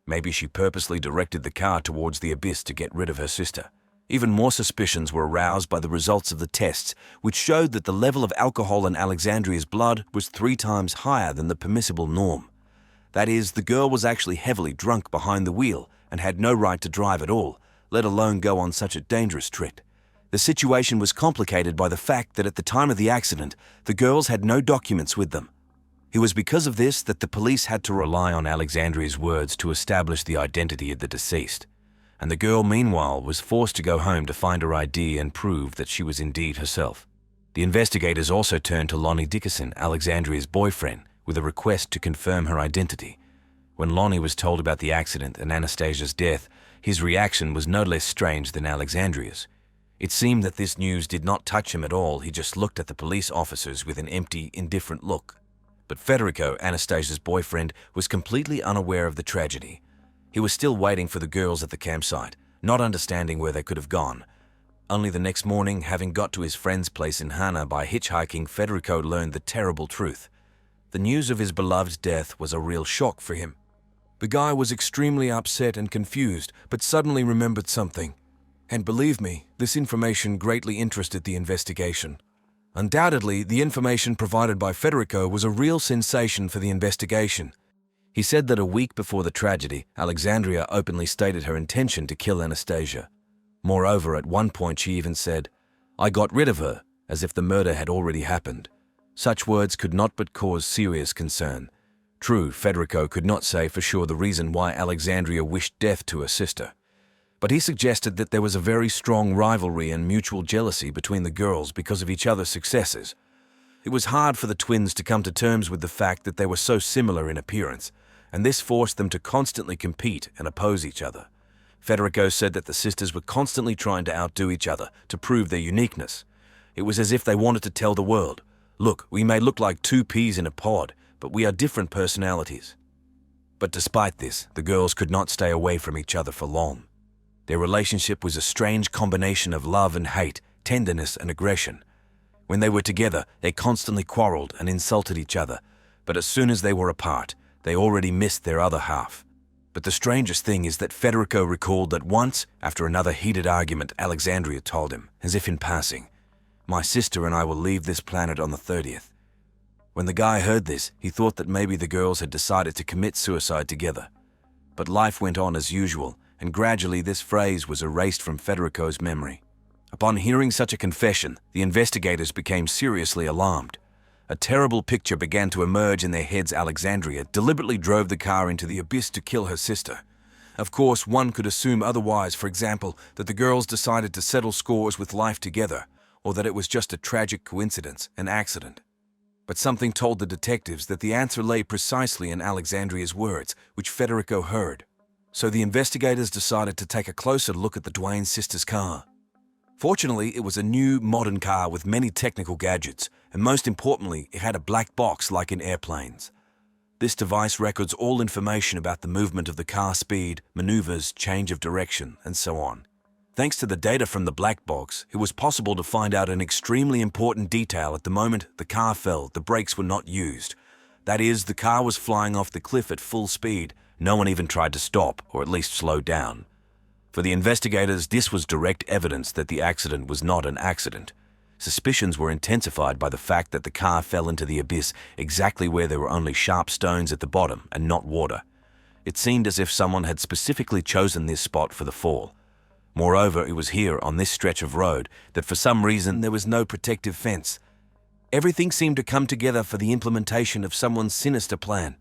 Speaker 1: Maybe she purposely directed the car towards the abyss to get rid of her sister. Even more suspicions were aroused by the results of the tests, which showed that the level of alcohol in Alexandria's blood was 3 times higher than the permissible norm. That is, the girl was actually heavily drunk behind the wheel and had no right to drive at all, let alone go on such a dangerous trip. The situation was complicated by the fact that at the time of the accident, the girls had no documents with them. It was because of this that the police had to rely on Alexandria's words to establish the identity of the deceased. And the girl, meanwhile, was forced to go home to find her ID and prove that she was indeed herself. The investigators also turned to Lonnie Dickerson, Alexandria's boyfriend, with a request to confirm her identity. When Lonnie was told about the accident and Anastasia's death, his reaction was no less strange than Alexandria's. It seemed that this news did not touch him at all. He just looked at the police officers with an empty, indifferent look. But Federico, Anastasia's boyfriend, was completely unaware of the tragedy. He was still waiting for the girls at the campsite, not understanding where they could have gone. Only the next morning, having got to his friend's place in Hana by hitchhiking, Federico learned the terrible truth. The news of his beloved's death was a real shock for him. The guy was extremely upset and confused, but suddenly remembered something. And believe me, this information greatly interested the investigation. Undoubtedly, the information provided by Federico was a real sensation for the investigation. He said that a week before the tragedy, Alexandria openly stated her intention to kill Anastasia. Moreover, at one point she even said, "I got rid of her," as if the murder had already happened. Such words could not but cause serious concern. True, Federico could not say for sure the reason why Alexandria wished death to her sister, but he suggested that there was a very strong rivalry and mutual jealousy between the girls because of each other's successes. It was hard for the twins to come to terms with the fact that they were so similar in appearance, and this forced them to constantly compete and oppose each other. Federico said that the sisters were constantly trying to outdo each other to prove their uniqueness. It was as if they wanted to tell the world, "Look, we may look like two peas in a pod, but we are different personalities." But despite this, the girls could not stay away from each other for long. Their relationship was a strange combination of love and hate, tenderness and aggression. When they were together, they constantly quarreled and insulted each other, but as soon as they were apart, they already missed their other half. But the strangest thing is that Federico recalled that once, after another heated argument, Alexandria told him, as if in passing, "My sister and I will leave this planet on the 30th. When the guy heard this, he thought that maybe the girls had decided to commit suicide together. But life went on as usual, and gradually this phrase was erased from Federico's memory. Upon hearing such a confession, the investigators became seriously alarmed. A terrible picture began to emerge in their heads. Alexandria deliberately drove the car into the abyss to kill her sister. Of course, one could assume otherwise, for example, that the girls decided to settle scores with life together, or that it was just a tragic coincidence, an accident. But something told the detectives that the answer lay precisely in Alexandria's words, which Federico heard. So the investigators decided to take a closer look at the Duane sisters' car. Fortunately, it was a new, modern car with many technical gadgets, and most importantly, it had a black box like in airplanes. This device records all information about the movement of the car, speed, maneuvers, change of direction, and so on. Thanks to the data from the black box, it was possible to find out an extremely important detail. At the moment the car fell, the brakes were not used. That is, the car was flying off the cliff at full speed. No one even tried to stop, or at least slow down. For the investigators, this was direct evidence that the accident was not an accident. Suspicions were intensified by the fact that the car fell into the abyss exactly where there were only sharp stones at the bottom and not water. It seemed as if someone had specifically chosen this spot for the fall. Moreover, it was here, on this stretch of road, that for some reason there was no protective fence. Everything seemed to come together for the implementation of someone's sinister plan.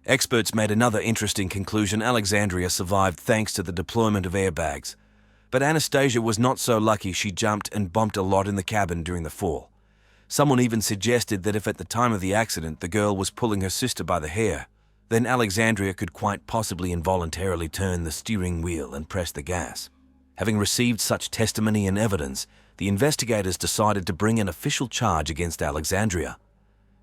Speaker 1: Experts made another interesting conclusion. Alexandria survived thanks to the deployment of airbags. But Anastasia was not so lucky. She jumped and bumped a lot in the cabin during the fall. Someone even suggested that if at the time of the accident the girl was pulling her sister by the hair, then Alexandria could quite possibly involuntarily turn the steering wheel and press the gas. Having received such testimony and evidence, the investigators decided to bring an official charge against Alexandria.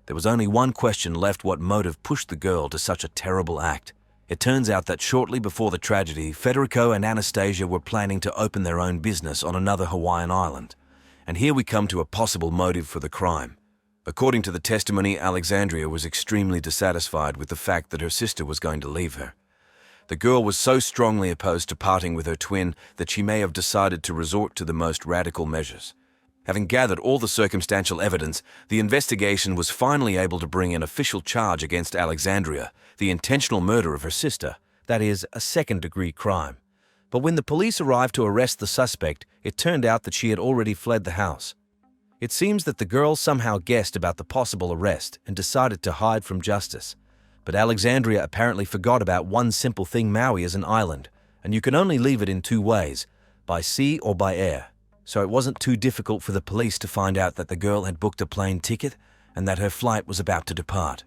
Speaker 1: There was only one question left: what motive pushed the girl to such a terrible act? It turns out that shortly before the tragedy, Federico and Anastasia were planning to open their own business on another Hawaiian island. And here we come to a possible motive for the crime. According to the testimony, Alexandria was extremely dissatisfied with the fact that her sister was going to leave her. The girl was so strongly opposed to parting with her twin that she may have decided to resort to the most radical measures. Having gathered all the circumstantial evidence, the investigation was finally able to bring an official charge against Alexandria, the intentional murder of her sister, that is, a second-degree crime. But when the police arrived to arrest the suspect, it turned out that she had already fled the house. It seems that the girl somehow guessed about the possible arrest and decided to hide from justice. But Alexandria apparently forgot about one simple thing: Maui is an island, and you can only leave it in two ways, by sea or by air. So it wasn't too difficult for the police to find out that the girl had booked a plane ticket and that her flight was about to depart.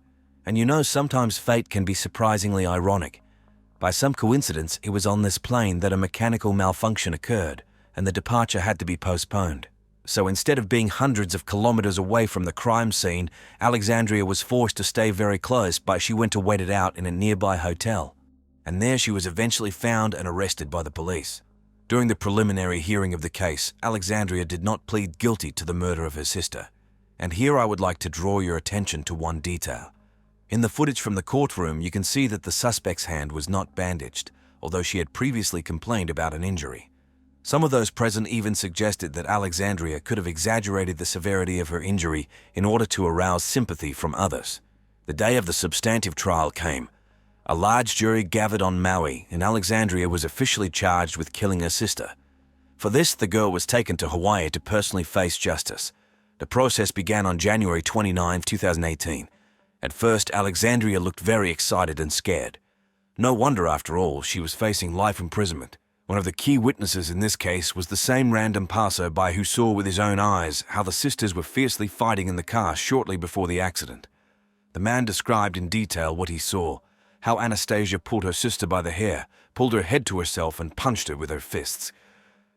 Speaker 1: And you know, sometimes fate can be surprisingly ironic. By some coincidence, it was on this plane that a mechanical malfunction occurred and the departure had to be postponed. So instead of being hundreds of kilometers away from the crime scene, Alexandria was forced to stay very close, but she went to wait it out in a nearby hotel. And there she was eventually found and arrested by the police. During the preliminary hearing of the case, Alexandria did not plead guilty to the murder of her sister. And here I would like to draw your attention to one detail. In the footage from the courtroom, you can see that the suspect's hand was not bandaged, although she had previously complained about an injury. Some of those present even suggested that Alexandria could have exaggerated the severity of her injury in order to arouse sympathy from others. The day of the substantive trial came. A large jury gathered on Maui, and Alexandria was officially charged with killing her sister. For this, the girl was taken to Hawaii to personally face justice. The process began on January 29, 2018. At first, Alexandria looked very excited and scared. No wonder, after all, she was facing life imprisonment. One of the key witnesses in this case was the same random passer-by who saw with his own eyes how the sisters were fiercely fighting in the car shortly before the accident. The man described in detail what he saw, how Anastasia pulled her sister by the hair, pulled her head to herself and punched her with her fists.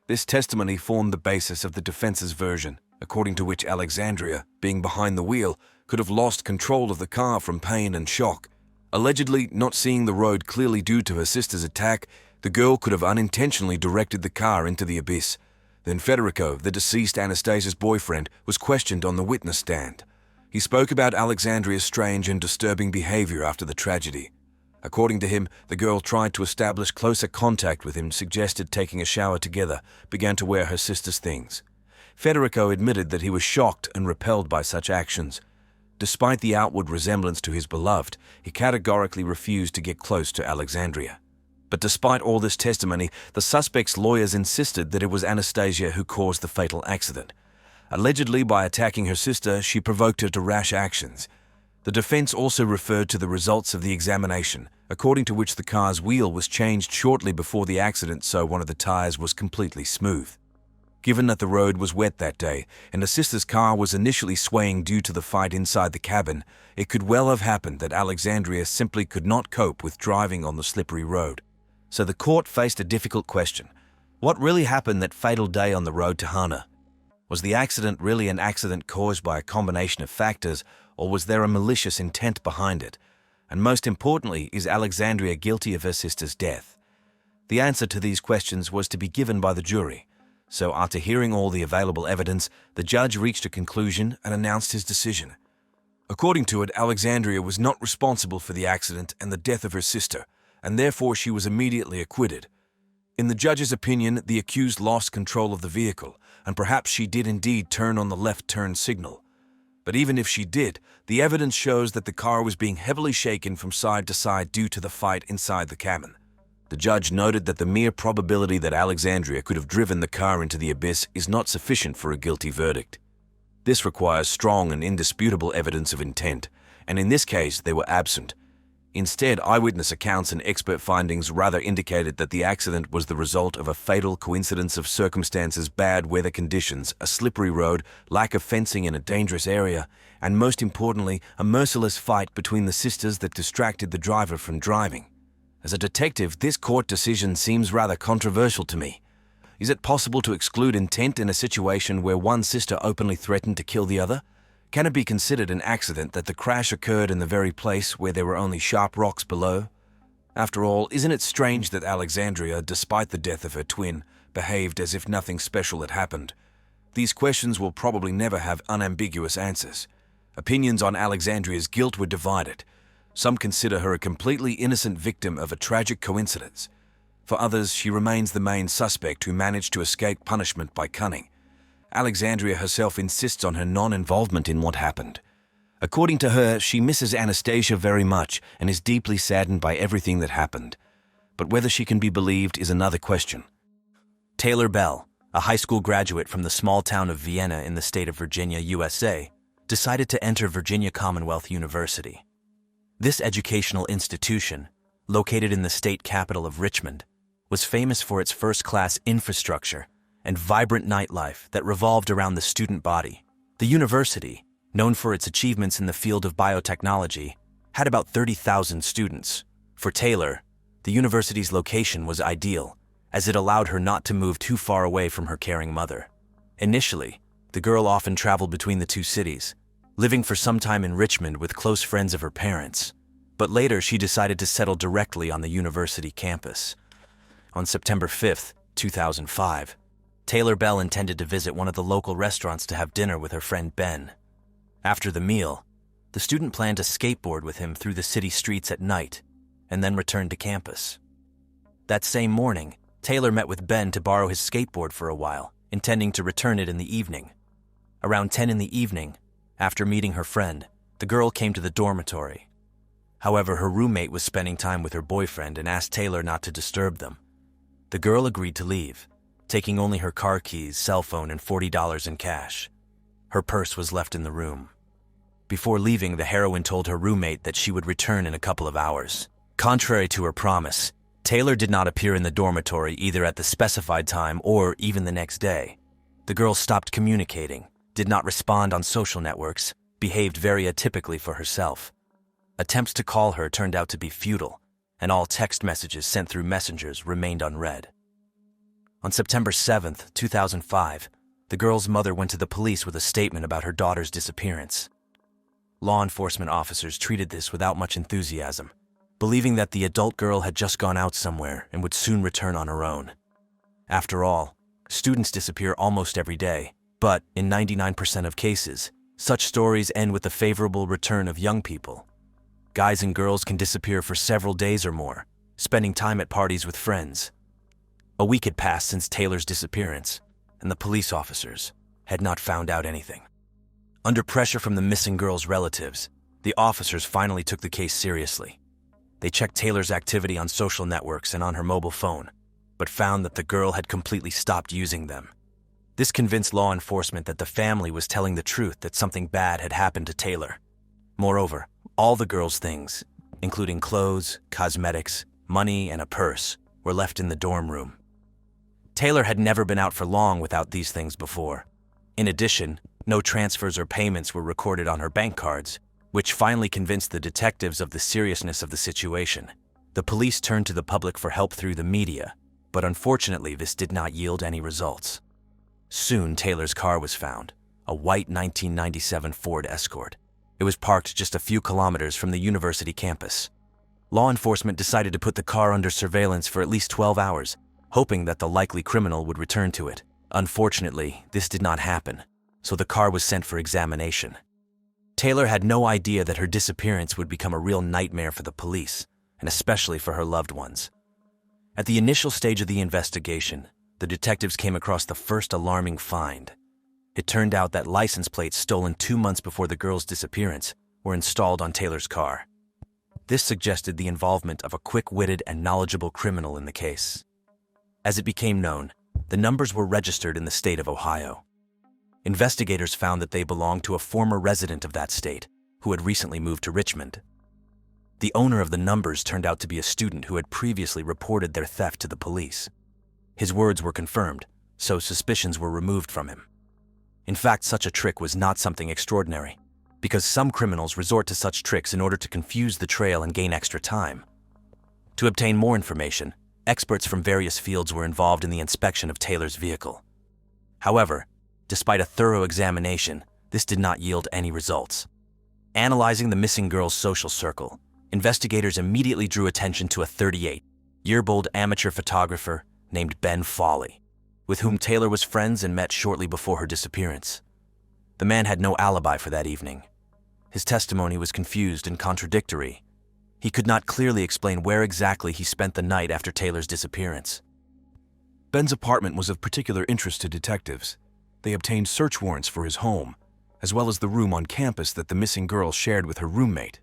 Speaker 1: This testimony formed the basis of the defense's version, according to which Alexandria, being behind the wheel, could have lost control of the car from pain and shock. Allegedly not seeing the road clearly due to her sister's attack, the girl could have unintentionally directed the car into the abyss. Then Federico, the deceased Anastasia's boyfriend, was questioned on the witness stand. He spoke about Alexandria's strange and disturbing behavior after the tragedy. According to him, the girl tried to establish closer contact with him, suggested taking a shower together, began to wear her sister's things. Federico admitted that he was shocked and repelled by such actions. Despite the outward resemblance to his beloved, he categorically refused to get close to Alexandria. But despite all this testimony, the suspect's lawyers insisted that it was Anastasia who caused the fatal accident. Allegedly, by attacking her sister, she provoked her to rash actions. The defense also referred to the results of the examination, according to which the car's wheel was changed shortly before the accident so one of the tires was completely smooth. Given that the road was wet that day, and the sister's car was initially swaying due to the fight inside the cabin, it could well have happened that Alexandria simply could not cope with driving on the slippery road. So the court faced a difficult question. What really happened that fatal day on the road to Hana? Was the accident really an accident caused by a combination of factors, or was there a malicious intent behind it? And most importantly, is Alexandria guilty of her sister's death? The answer to these questions was to be given by the jury. So after hearing all the available evidence, the judge reached a conclusion and announced his decision. According to it, Alexandria was not responsible for the accident and the death of her sister, and therefore she was immediately acquitted. In the judge's opinion, the accused lost control of the vehicle, and perhaps she did indeed turn on the left turn signal. But even if she did, the evidence shows that the car was being heavily shaken from side to side due to the fight inside the cabin. The judge noted that the mere probability that Alexandria could have driven the car into the abyss is not sufficient for a guilty verdict. This requires strong and indisputable evidence of intent, and in this case they were absent. Instead, eyewitness accounts and expert findings rather indicated that the accident was the result of a fatal coincidence of circumstances: bad weather conditions, a slippery road, lack of fencing in a dangerous area, and most importantly, a merciless fight between the sisters that distracted the driver from driving. As a detective, this court decision seems rather controversial to me. Is it possible to exclude intent in a situation where one sister openly threatened to kill the other? Can it be considered an accident that the crash occurred in the very place where there were only sharp rocks below? After all, isn't it strange that Alexandria, despite the death of her twin, behaved as if nothing special had happened? These questions will probably never have unambiguous answers. Opinions on Alexandria's guilt were divided. Some consider her a completely innocent victim of a tragic coincidence. For others, she remains the main suspect who managed to escape punishment by cunning. Alexandria herself insists on her non-involvement in what happened. According to her, she misses Anastasia very much and is deeply saddened by everything that happened. But whether she can be believed is another question. Taylor Bell, a high school graduate from the small town of Vienna in the state of Virginia, USA, decided to enter Virginia Commonwealth University. This educational institution, located in the state capital of Richmond, was famous for its first-class infrastructure and vibrant nightlife that revolved around the student body. The university, known for its achievements in the field of biotechnology, had about 30,000 students. For Taylor, the university's location was ideal, as it allowed her not to move too far away from her caring mother. Initially, the girl often traveled between the two cities, living for some time in Richmond with close friends of her parents. But later, she decided to settle directly on the university campus. On September 5, 2005, Taylor Bell intended to visit one of the local restaurants to have dinner with her friend Ben. After the meal, the student planned to skateboard with him through the city streets at night and then return to campus. That same morning, Taylor met with Ben to borrow his skateboard for a while, intending to return it in the evening. Around 10 in the evening, after meeting her friend, the girl came to the dormitory. However, her roommate was spending time with her boyfriend and asked Taylor not to disturb them. The girl agreed to leave, taking only her car keys, cell phone, and $40 in cash.
Speaker 3: Her purse was left in the room. Before leaving, the heroine told her roommate that she would return in a couple of hours. Contrary to her promise, Taylor did not appear in the dormitory either at the specified time or even the next day. The girl stopped communicating, did not respond on social networks, behaved very atypically for herself. Attempts to call her turned out to be futile, and all text messages sent through messengers remained unread. On September 7, 2005, the girl's mother went to the police with a statement about her daughter's disappearance. Law enforcement officers treated this without much enthusiasm, believing that the adult girl had just gone out somewhere and would soon return on her own. After all, students disappear almost every day, but in 99% of cases, such stories end with the favorable return of young people. Guys and girls can disappear for several days or more, spending time at parties with friends. A week had passed since Taylor's disappearance, and the police officers had not found out anything. Under pressure from the missing girl's relatives, the officers finally took the case seriously. They checked Taylor's activity on social networks and on her mobile phone, but found that the girl had completely stopped using them. This convinced law enforcement that the family was telling the truth, that something bad had happened to Taylor. Moreover, all the girl's things, including clothes, cosmetics, money, and a purse, were left in the dorm room. Taylor had never been out for long without these things before. In addition, no transfers or payments were recorded on her bank cards, which finally convinced the detectives of the seriousness of the situation. The police turned to the public for help through the media, but unfortunately this did not yield any results. Soon, Taylor's car was found, a white 1997 Ford Escort. It was parked just a few kilometers from the university campus. Law enforcement decided to put the car under surveillance for at least 12 hours, hoping that the likely criminal would return to it. Unfortunately, this did not happen, so the car was sent for examination. Taylor had no idea that her disappearance would become a real nightmare for the police, and especially for her loved ones. At the initial stage of the investigation, the detectives came across the first alarming find. It turned out that license plates stolen 2 months before the girl's disappearance were installed on Taylor's car. This suggested the involvement of a quick-witted and knowledgeable criminal in the case. As it became known, the numbers were registered in the state of Ohio. Investigators found that they belonged to a former resident of that state who had recently moved to Richmond. The owner of the numbers turned out to be a student who had previously reported their theft to the police. His words were confirmed, so suspicions were removed from him. In fact, such a trick was not something extraordinary, because some criminals resort to such tricks in order to confuse the trail and gain extra time. To obtain more information, experts from various fields were involved in the inspection of Taylor's vehicle. However, despite a thorough examination, this did not yield any results. Analyzing the missing girl's social circle, investigators immediately drew attention to a 38-year-old amateur photographer named Ben Foley, with whom Taylor was friends and met shortly before her disappearance. The man had no alibi for that evening. His testimony was confused and contradictory. He could not clearly explain where exactly he spent the night after Taylor's disappearance.
Speaker 1: Ben's apartment was of particular interest to detectives. They obtained search warrants for his home, as well as the room on campus that the missing girl shared with her roommate.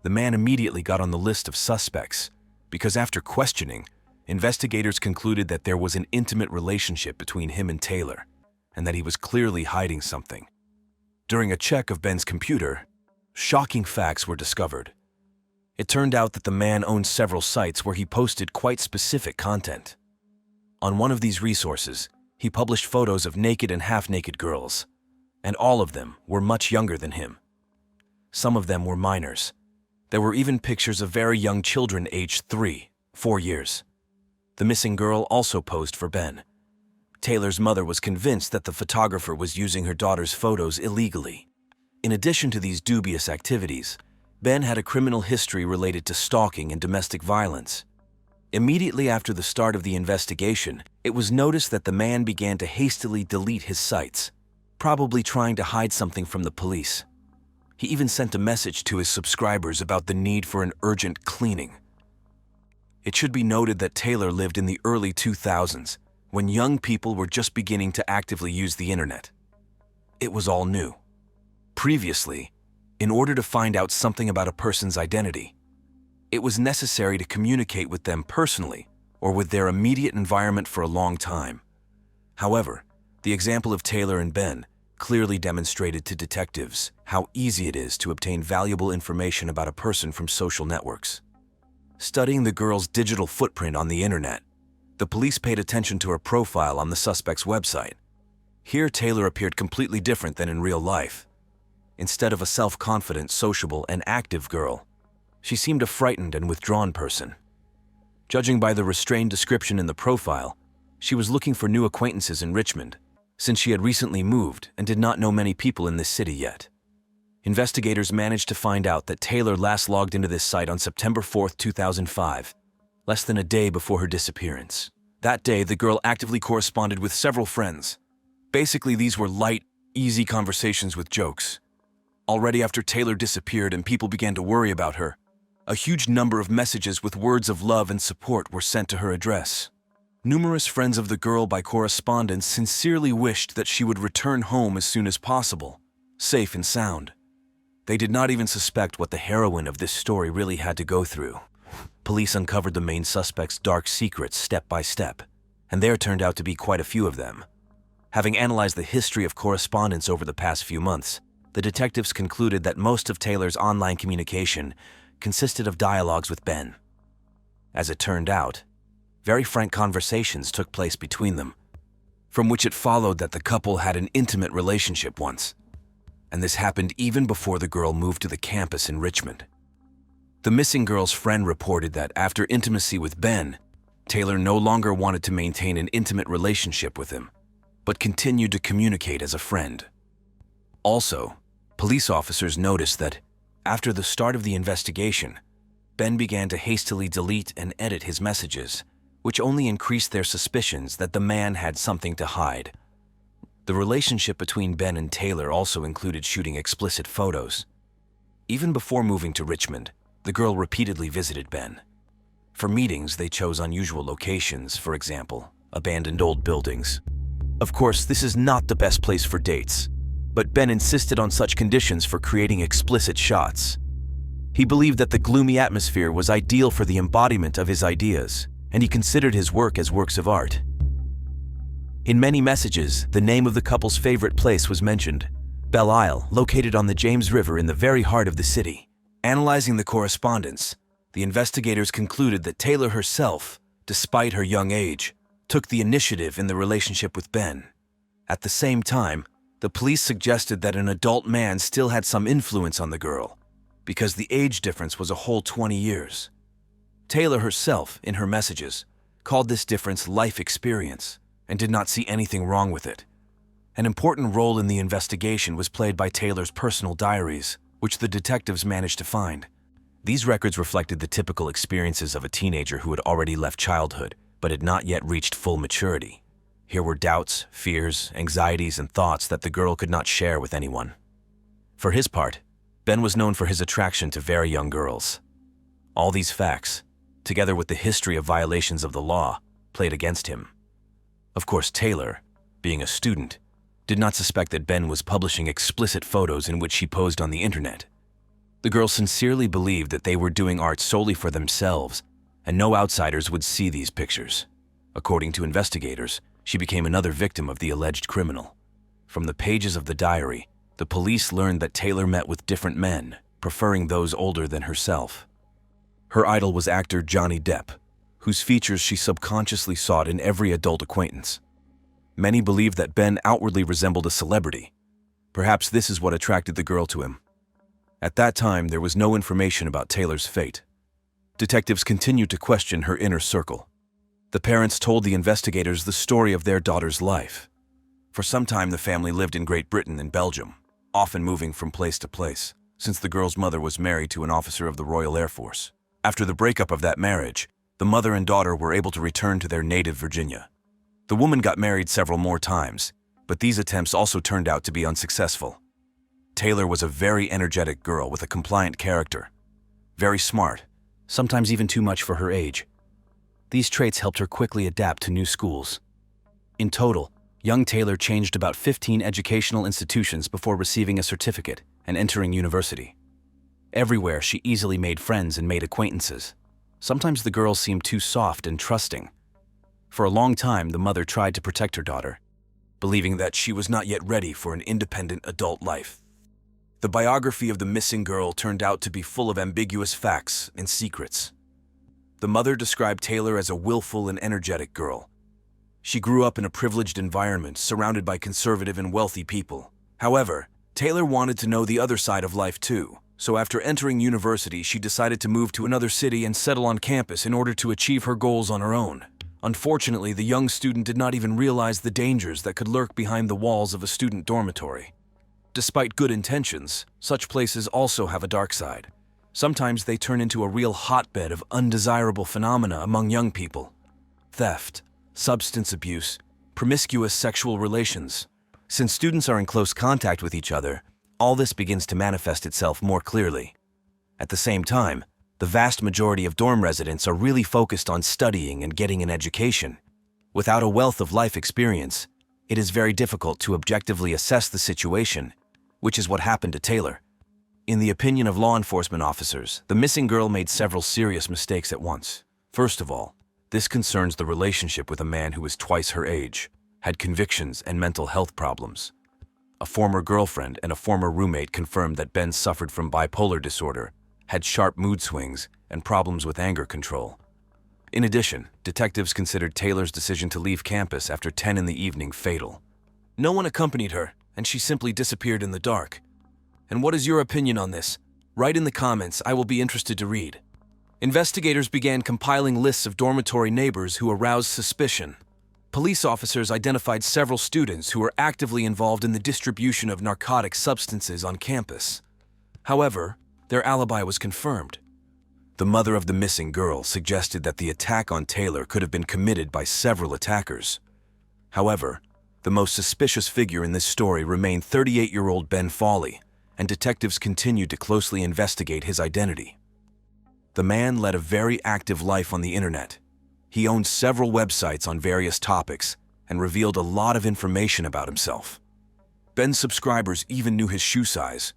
Speaker 1: The man immediately got on the list of suspects, because after questioning, investigators concluded that there was an intimate relationship between him and Taylor, and that he was clearly hiding something. During a check of Ben's computer, shocking facts were discovered. It turned out that the man owned several sites where he posted quite specific content. On one of these resources, he published photos of naked and half-naked girls, and all of them were much younger than him. Some of them were minors. There were even pictures of very young children aged 3, 4 years. The missing girl also posed for Ben. Taylor's mother was convinced that the photographer was using her daughter's photos illegally. In addition to these dubious activities, Ben had a criminal history related to stalking and domestic violence. Immediately after the start of the investigation, it was noticed that the man began to hastily delete his sites, probably trying to hide something from the police. He even sent a message to his subscribers about the need for an urgent cleaning. It should be noted that Taylor lived in the early 2000s, when young people were just beginning to actively use the internet. It was all new. Previously, in order to find out something about a person's identity, it was necessary to communicate with them personally or with their immediate environment for a long time. However, the example of Taylor and Ben clearly demonstrated to detectives how easy it is to obtain valuable information about a person from social networks. Studying the girl's digital footprint on the internet, the police paid attention to her profile on the suspect's website. Here, Taylor appeared completely different than in real life. Instead of a self-confident, sociable, and active girl, she seemed a frightened and withdrawn person. Judging by the restrained description in the profile, she was looking for new acquaintances in Richmond, since she had recently moved and did not know many people in this city yet. Investigators managed to find out that Taylor last logged into this site on September 4, 2005, less than a day before her disappearance. That day, the girl actively corresponded with several friends. Basically, these were light, easy conversations with jokes. Already after Taylor disappeared and people began to worry about her, a huge number of messages with words of love and support were sent to her address. Numerous friends of the girl by correspondence sincerely wished that she would return home as soon as possible, safe and sound. They did not even suspect what the heroine of this story really had to go through. Police uncovered the main suspect's dark secrets step by step, and there turned out to be quite a few of them. Having analyzed the history of correspondence over the past few months, the detectives concluded that most of Taylor's online communication consisted of dialogues with Ben. As it turned out, very frank conversations took place between them, from which it followed that the couple had an intimate relationship once, and this happened even before the girl moved to the campus in Richmond. The missing girl's friend reported that after intimacy with Ben, Taylor no longer wanted to maintain an intimate relationship with him, but continued to communicate as a friend. Also, police officers noticed that after the start of the investigation, Ben began to hastily delete and edit his messages, which only increased their suspicions that the man had something to hide. The relationship between Ben and Taylor also included shooting explicit photos. Even before moving to Richmond, the girl repeatedly visited Ben. For meetings, they chose unusual locations, for example, abandoned old buildings. Of course, this is not the best place for dates, but Ben insisted on such conditions for creating explicit shots. He believed that the gloomy atmosphere was ideal for the embodiment of his ideas, and he considered his work as works of art. In many messages, the name of the couple's favorite place was mentioned, Belle Isle, located on the James River in the very heart of the city. Analyzing the correspondence, the investigators concluded that Taylor herself, despite her young age, took the initiative in the relationship with Ben. At the same time, the police suggested that an adult man still had some influence on the girl, because the age difference was a whole 20 years. Taylor herself, in her messages, called this difference life experience and did not see anything wrong with it. An important role in the investigation was played by Taylor's personal diaries, which the detectives managed to find. These records reflected the typical experiences of a teenager who had already left childhood but had not yet reached full maturity. Here were doubts, fears, anxieties, and thoughts that the girl could not share with anyone. For his part, Ben was known for his attraction to very young girls. All these facts, together with the history of violations of the law, played against him. Of course, Taylor, being a student, did not suspect that Ben was publishing explicit photos in which she posed on the internet. The girl sincerely believed that they were doing art solely for themselves, and no outsiders would see these pictures. According to investigators, she became another victim of the alleged criminal. From the pages of the diary, the police learned that Taylor met with different men, preferring those older than herself. Her idol was actor Johnny Depp, whose features she subconsciously sought in every adult acquaintance. Many believed that Ben outwardly resembled a celebrity. Perhaps this is what attracted the girl to him. At that time, there was no information about Taylor's fate. Detectives continued to question her inner circle. The parents told the investigators the story of their daughter's life. For some time, the family lived in Great Britain and Belgium, often moving from place to place, since the girl's mother was married to an officer of the Royal Air Force. After the breakup of that marriage, the mother and daughter were able to return to their native Virginia. The woman got married several more times, but these attempts also turned out to be unsuccessful. Taylor was a very energetic girl with a compliant character. Very smart, sometimes even too much for her age. These traits helped her quickly adapt to new schools. In total, young Taylor changed about 15 educational institutions before receiving a certificate and entering university. Everywhere, she easily made friends and made acquaintances. Sometimes the girl seemed too soft and trusting. For a long time, the mother tried to protect her daughter. believing that she was not yet ready for an independent adult life. The biography of the missing girl turned out to be full of ambiguous facts and secrets. The mother described Taylor as a willful and energetic girl. She grew up in a privileged environment surrounded by conservative and wealthy people. However, Taylor wanted to know the other side of life too, so after entering university, she decided to move to another city and settle on campus in order to achieve her goals on her own. Unfortunately, the young student did not even realize the dangers that could lurk behind the walls of a student dormitory. Despite good intentions, such places also have a dark side. Sometimes they turn into a real hotbed of undesirable phenomena among young people. Theft, substance abuse, promiscuous sexual relations. Since students are in close contact with each other, all this begins to manifest itself more clearly. At the same time, the vast majority of dorm residents are really focused on studying and getting an education. Without a wealth of life experience, it is very difficult to objectively assess the situation, which is what happened to Taylor. In the opinion of law enforcement officers, the missing girl made several serious mistakes at once. First of all, this concerns the relationship with a man who was twice her age, had convictions and mental health problems. A former girlfriend and a former roommate confirmed that Ben suffered from bipolar disorder, had sharp mood swings, and problems with anger control. In addition, detectives considered Taylor's decision to leave campus after 10 in the evening fatal. No one accompanied her, and she simply disappeared in the dark. And what is your opinion on this? Write in the comments, I will be interested to read. Investigators began compiling lists of dormitory neighbors who aroused suspicion. Police officers identified several students who were actively involved in the distribution of narcotic substances on campus. However, their alibi was confirmed. The mother of the missing girl suggested that the attack on Taylor could have been committed by several attackers. However, the most suspicious figure in this story remained 38-year-old Ben Foley, and detectives continued to closely investigate his identity. The man led a very active life on the internet. He owned several websites on various topics and revealed a lot of information about himself. Ben's subscribers even knew his shoe size,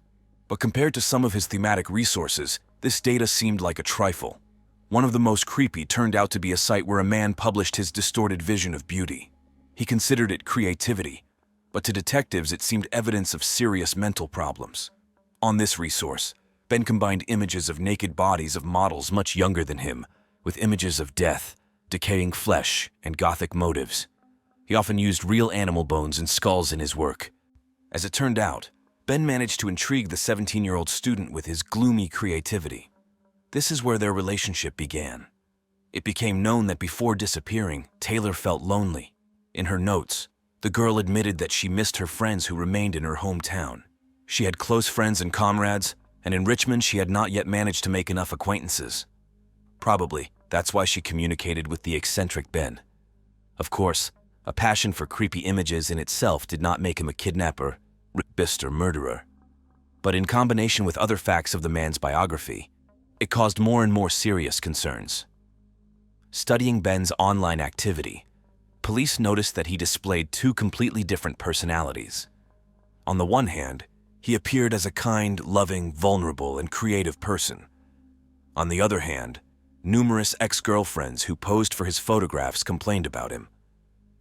Speaker 1: but compared to some of his thematic resources, this data seemed like a trifle. One of the most creepy turned out to be a site where a man published his distorted vision of beauty. He considered it creativity, but to detectives it seemed evidence of serious mental problems. On this resource, Ben combined images of naked bodies of models much younger than him, with images of death, decaying flesh, and gothic motives. He often used real animal bones and skulls in his work. As it turned out, Ben managed to intrigue the 17-year-old student with his gloomy creativity. This is where their relationship began. It became known that before disappearing, Taylor felt lonely. In her notes, the girl admitted that she missed her friends who remained in her hometown. She had close friends and comrades, and in Richmond she had not yet managed to make enough acquaintances. Probably, that's why she communicated with the eccentric Ben. Of course, a passion for creepy images in itself did not make him a kidnapper, rapist, or murderer. But in combination with other facts of the man's biography, it caused more and more serious concerns. Studying Ben's online activity, police noticed that he displayed two completely different personalities. On the one hand, he appeared as a kind, loving, vulnerable, and creative person. On the other hand, numerous ex-girlfriends who posed for his photographs complained about him.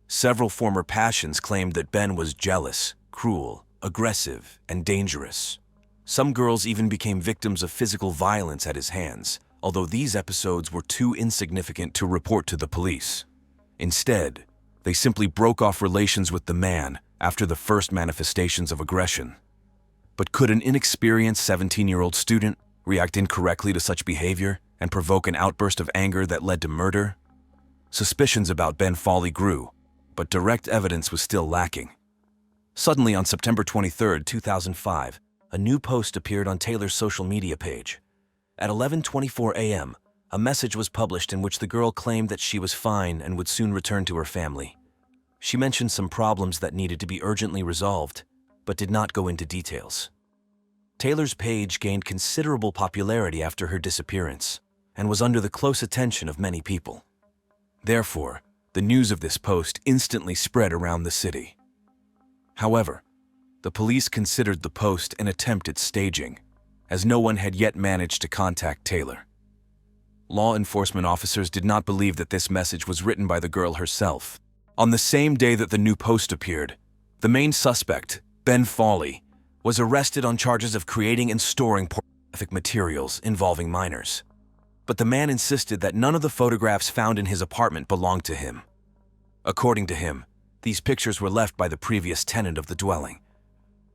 Speaker 1: Several former passions claimed that Ben was jealous, cruel, aggressive, and dangerous. Some girls even became victims of physical violence at his hands, although these episodes were too insignificant to report to the police. Instead, they simply broke off relations with the man after the first manifestations of aggression. But could an inexperienced 17-year-old student react incorrectly to such behavior and provoke an outburst of anger that led to murder? Suspicions about Ben Foley grew, but direct evidence was still lacking. Suddenly, on September 23, 2005, a new post appeared on Taylor's social media page. At 11:24 a.m., a message was published in which the girl claimed that she was fine and would soon return to her family. She mentioned some problems that needed to be urgently resolved, but did not go into details. Taylor's page gained considerable popularity after her disappearance and was under the close attention of many people. Therefore, the news of this post instantly spread around the city. However, the police considered the post an attempt at staging, as no one had yet managed to contact Taylor. Law enforcement officers did not believe that this message was written by the girl herself. On the same day that the new post appeared, The main suspect, Ben Foley, was arrested on charges of creating and storing pornographic materials involving minors. But the man insisted that none of the photographs found in his apartment belonged to him. According to him, these pictures were left by the previous tenant of the dwelling.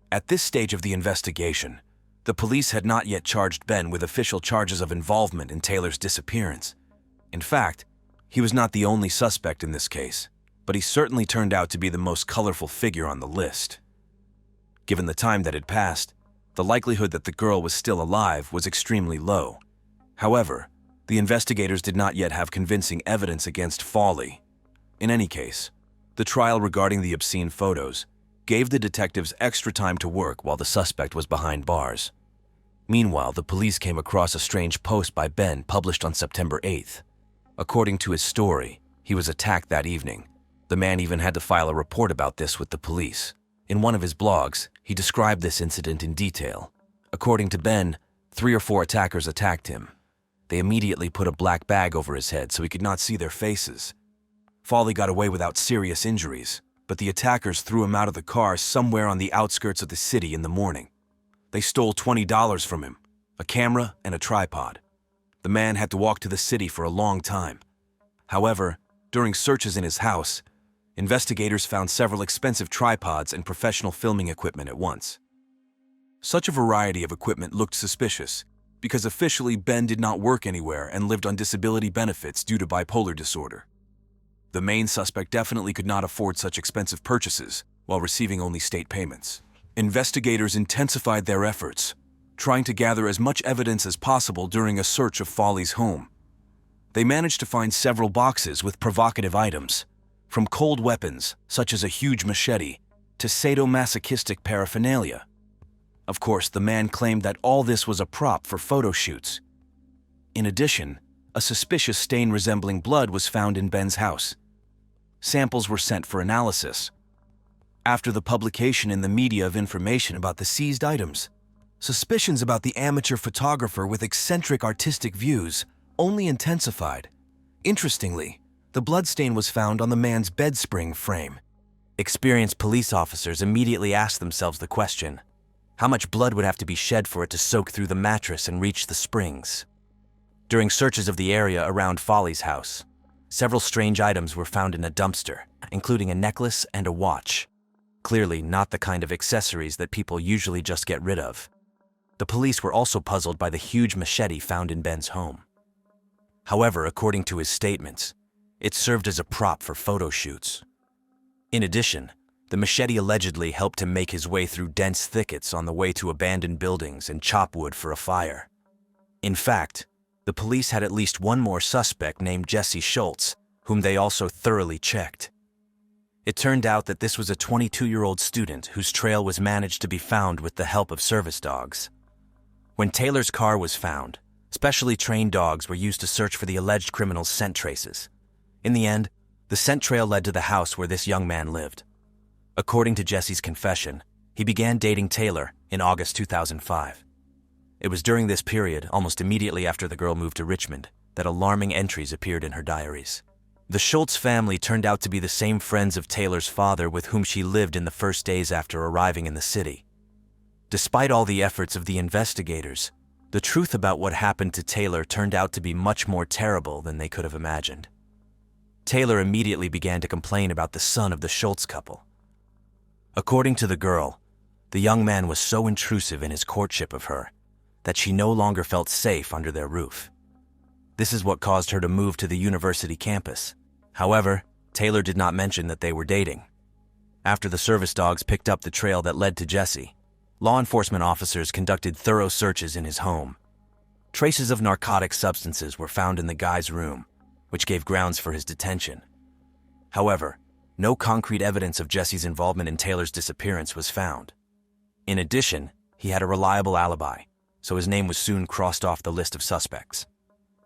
Speaker 1: At this stage of the investigation, the police had not yet charged Ben with official charges of involvement in Taylor's disappearance. In fact, he was not the only suspect in this case, but he certainly turned out to be the most colorful figure on the list. Given the time that had passed, the likelihood that the girl was still alive was extremely low. However, the investigators did not yet have convincing evidence against Foley. In any case, the trial regarding the obscene photos gave the detectives extra time to work while the suspect was behind bars. Meanwhile, the police came across a strange post by Ben published on September 8th. According to his story, he was attacked that evening. The man even had to file a report about this with the police. In one of his blogs, he described this incident in detail. According to Ben, 3 or 4 attackers attacked him. They immediately put a black bag over his head so he could not see their faces. Foley got away without serious injuries, but the attackers threw him out of the car somewhere on the outskirts of the city in the morning. They stole $20 from him, a camera and a tripod. The man had to walk to the city for a long time. However, during searches in his house, investigators found several expensive tripods and professional filming equipment at once. Such a variety of equipment looked suspicious, because officially Ben did not work anywhere and lived on disability benefits due to bipolar disorder. The main suspect definitely could not afford such expensive purchases while receiving only state payments. Investigators intensified their efforts, trying to gather as much evidence as possible during a search of Foley's home. They managed to find several boxes with provocative items, from cold weapons, such as a huge machete, to sadomasochistic paraphernalia. Of course, the man claimed that all this was a prop for photo shoots. In addition, a suspicious stain resembling blood was found in Ben's house. Samples were sent for analysis. After the publication in the media of information about the seized items, suspicions about the amateur photographer with eccentric artistic views only intensified. Interestingly, the bloodstain was found on the man's bed spring frame.
Speaker 3: Experienced police officers immediately asked themselves the question, how much blood would have to be shed for it to soak through the mattress and reach the springs? During searches of the area around Foley's house, several strange items were found in a dumpster, including a necklace and a watch. Clearly not the kind of accessories that people usually just get rid of. The police were also puzzled by the huge machete found in Ben's home. However, according to his statements, it served as a prop for photo shoots. In addition, the machete allegedly helped him make his way through dense thickets on the way to abandoned buildings and chop wood for a fire. In fact, the police had at least one more suspect named Jesse Schultz, whom they also thoroughly checked. It turned out that this was a 22-year-old student whose trail was managed to be found with the help of service dogs. When Taylor's car was found, specially trained dogs were used to search for the alleged criminal's scent traces. In the end, the scent trail led to the house where this young man lived. According to Jesse's confession, he began dating Taylor in August 2005. It was during this period, almost immediately after the girl moved to Richmond, that alarming entries appeared in her diaries. The Schultz family turned out to be the same friends of Taylor's father with whom she lived in the first days after arriving in the city. Despite all the efforts of the investigators, the truth about what happened to Taylor turned out to be much more terrible than they could have imagined. Taylor immediately began to complain about the son of the Schultz couple. According to the girl, the young man was so intrusive in his courtship of her that she no longer felt safe under their roof. This is what caused her to move to the university campus. However, Taylor did not mention that they were dating. After the service dogs picked up the trail that led to Jesse, law enforcement officers conducted thorough searches in his home. Traces of narcotic substances were found in the guy's room, which gave grounds for his detention. However, no concrete evidence of Jesse's involvement in Taylor's disappearance was found. In addition, he had a reliable alibi, so his name was soon crossed off the list of suspects.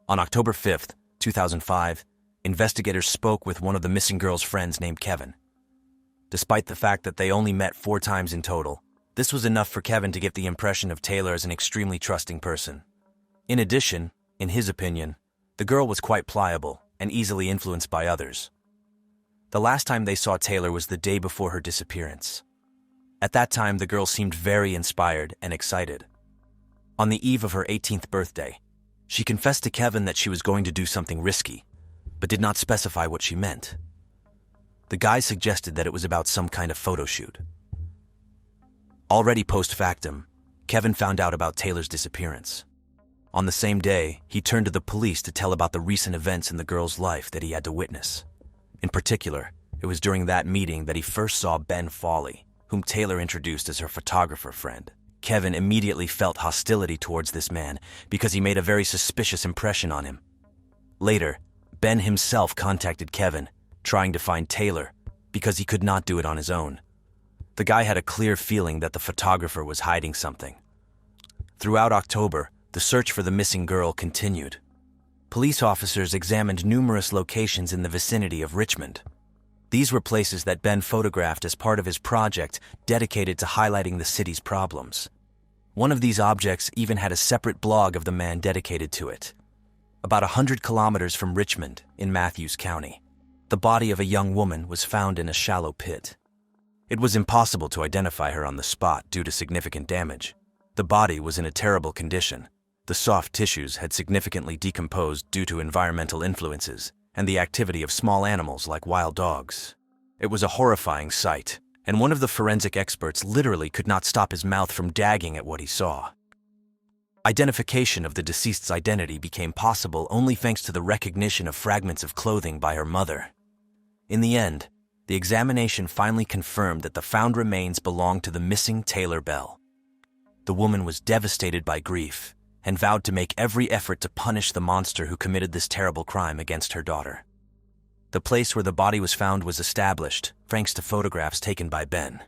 Speaker 3: On October 5th, 2005, investigators spoke with one of the missing girl's friends named Kevin. Despite the fact that they only met 4 times in total, this was enough for Kevin to get the impression of Taylor as an extremely trusting person. In addition, in his opinion, the girl was quite pliable and easily influenced by others. The last time they saw Taylor was the day before her disappearance. At that time, the girl seemed very inspired and excited. On the eve of her 18th birthday, she confessed to Kevin that she was going to do something risky, but did not specify what she meant. The guy suggested that it was about some kind of photo shoot. Already post factum, Kevin found out about Taylor's disappearance. On the same day, he turned to the police to tell about the recent events in the girl's life that he had to witness. In particular, it was during that meeting that he first saw Ben Foley, whom Taylor introduced as her photographer friend. Kevin immediately felt hostility towards this man because he made a very suspicious impression on him. Later, Ben himself contacted Kevin, trying to find Taylor, because he could not do it on his own. The guy had a clear feeling that the photographer was hiding something. Throughout October, the search for the missing girl continued. Police officers examined numerous locations in the vicinity of Richmond. These were places that Ben photographed as part of his project dedicated to highlighting the city's problems. One of these objects even had a separate blog of the man dedicated to it. About 100 kilometers from Richmond, in Matthews County, the body of a young woman was found in a shallow pit. It was impossible to identify her on the spot due to significant damage. The body was in a terrible condition. The soft tissues had significantly decomposed due to environmental influences and the activity of small animals like wild dogs. It was a horrifying sight, and one of the forensic experts literally could not stop his mouth from gagging at what he saw. Identification of the deceased's identity became possible only thanks to the recognition of fragments of clothing by her mother. In the end, the examination finally confirmed that the found remains belonged to the missing Taylor Bell. The woman was devastated by grief and vowed to make every effort to punish the monster who committed this terrible crime against her daughter. The place where the body was found was established, thanks to photographs taken by Ben.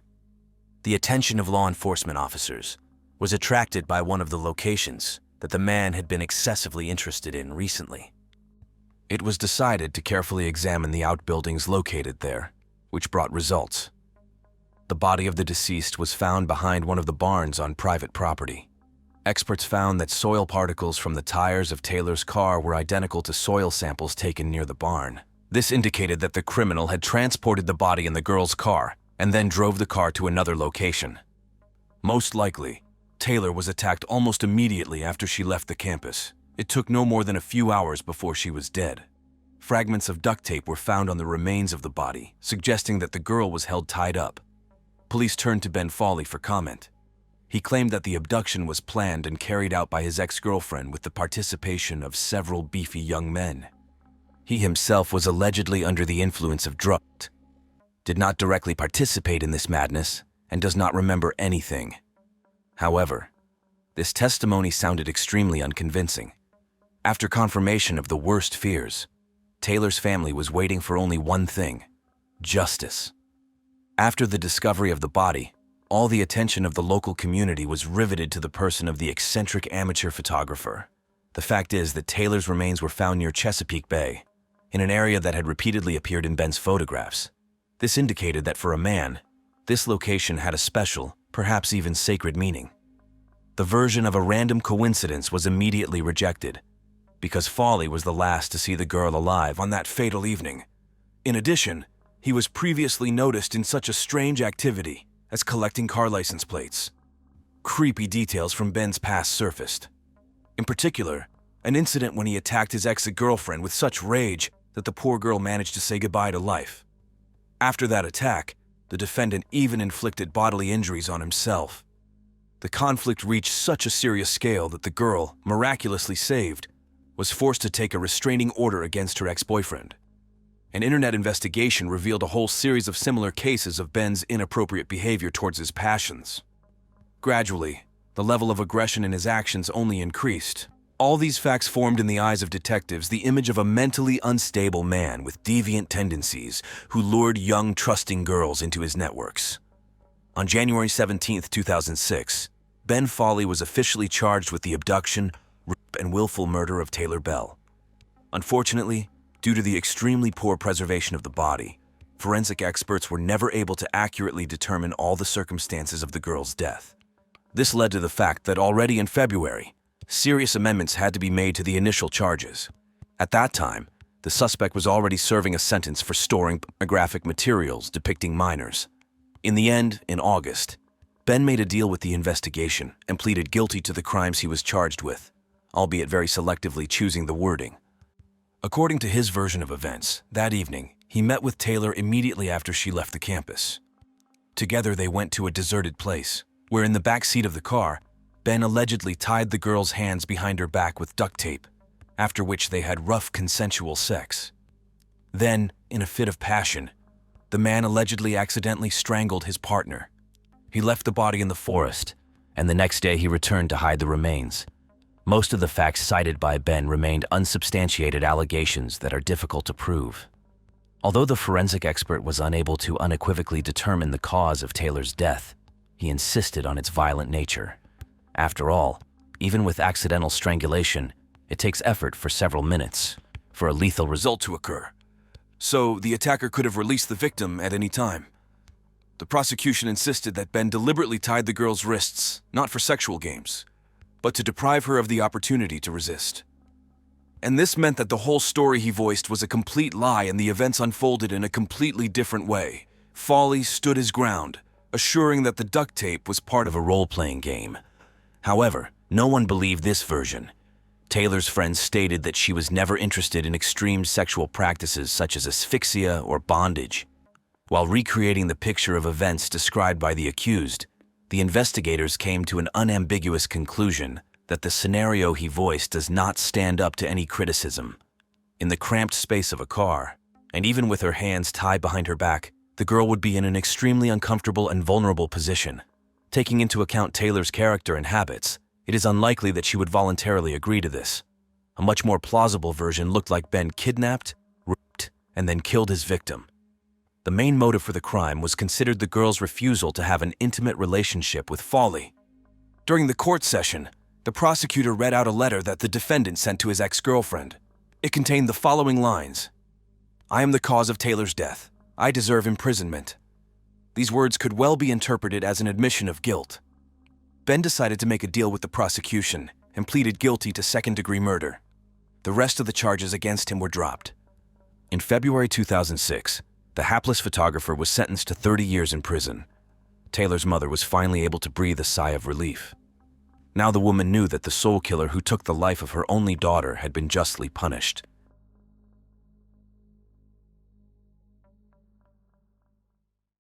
Speaker 3: The attention of law enforcement officers was attracted by one of the locations that the man had been excessively interested in recently.
Speaker 1: It was decided to carefully examine the outbuildings located there, which brought results. The body of the deceased was found behind one of the barns on private property. Experts found that soil particles from the tires of Taylor's car were identical to soil samples taken near the barn. This indicated that the criminal had transported the body in the girl's car and then drove the car to another location. Most likely, Taylor was attacked almost immediately after she left the campus. It took no more than a few hours before she was dead. Fragments of duct tape were found on the remains of the body, suggesting that the girl was held tied up. Police turned to Ben Foley for comment. He claimed that the abduction was planned and carried out by his ex-girlfriend with the participation of several beefy young men. He himself was allegedly under the influence of drugs, did not directly participate in this madness, and does not remember anything. However, this testimony sounded extremely unconvincing. After confirmation of the worst fears, Taylor's family was waiting for only one thing: justice. After the discovery of the body, all the attention of the local community was riveted to the person of the eccentric amateur photographer. The fact is that Taylor's remains were found near Chesapeake Bay, in an area that had repeatedly appeared in Ben's photographs. This indicated that for a man, this location had a special, perhaps even sacred meaning. The version of a random coincidence was immediately rejected, because Foley was the last to see the girl alive on that fatal evening. In addition, he was previously noticed in such a strange activity as collecting car license plates. Creepy details from Ben's past surfaced. In particular, an incident when he attacked his ex-girlfriend with such rage that the poor girl managed to say goodbye to life. After that attack, the defendant even inflicted bodily injuries on himself. The conflict reached such a serious scale that the girl, miraculously saved, was forced to take a restraining order against her ex-boyfriend. An internet investigation revealed a whole series of similar cases of Ben's inappropriate behavior towards his passions. Gradually, the level of aggression in his actions only increased. All these facts formed in the eyes of detectives the image of a mentally unstable man with deviant tendencies who lured young, trusting girls into his networks. On January 17, 2006, Ben Foley was officially charged with the abduction, rape, and willful murder of Taylor Bell. Unfortunately, due to the extremely poor preservation of the body, forensic experts were never able to accurately determine all the circumstances of the girl's death. This led to the fact that already in February, serious amendments had to be made to the initial charges. At that time, the suspect was already serving a sentence for storing pornographic materials depicting minors. In the end, in August, Ben made a deal with the investigation and pleaded guilty to the crimes he was charged with, albeit very selectively choosing the wording. According to his version of events, that evening, he met with Taylor immediately after she left the campus. Together, they went to a deserted place, where in the back seat of the car, Ben allegedly tied the girl's hands behind her back with duct tape, after which they had rough consensual sex. Then, in a fit of passion, the man allegedly accidentally strangled his partner. He left the body in the forest,
Speaker 3: and the next day he returned to hide the remains. Most of the facts cited by Ben remained unsubstantiated allegations that are difficult to prove. Although the forensic expert was unable to unequivocally determine the cause of Taylor's death, he insisted on its violent nature. After all, even with accidental strangulation, it takes effort for several minutes for a lethal result to occur.
Speaker 1: so the attacker could have released the victim at any time. The prosecution insisted that Ben deliberately tied the girl's wrists, not for sexual games, but to deprive her of the opportunity to resist. And this meant that the whole story he voiced was a complete lie and the events unfolded in a completely different way. Foley stood his ground, assuring that the duct tape was part of a role-playing game. However, no one believed this version. Taylor's friends stated that she was never interested in extreme sexual practices such as asphyxia or bondage. While recreating the picture of events described by the accused, the investigators came to an unambiguous conclusion that the scenario he voiced does not stand up to any criticism. In the cramped space of a car, and even with her hands tied behind her back, the girl would be in an extremely uncomfortable and vulnerable position. Taking into account Taylor's character and habits, it is unlikely that she would voluntarily agree to this. A much more plausible version looked like Ben kidnapped, raped, and then killed his victim. The main motive for the crime was considered the girl's refusal to have an intimate relationship with Foley. During the court session, the prosecutor read out a letter that the defendant sent to his ex-girlfriend. It contained the following lines: "I am the cause of Taylor's death. I deserve imprisonment." These words could well be interpreted as an admission of guilt. Ben decided to make a deal with the prosecution and pleaded guilty to second-degree murder. The rest of the charges against him were dropped. In February 2006, the hapless photographer was sentenced to 30 years in prison. Taylor's mother was finally able to breathe a sigh of relief. Now the woman knew that the soul killer who took the life of her only daughter had been justly punished.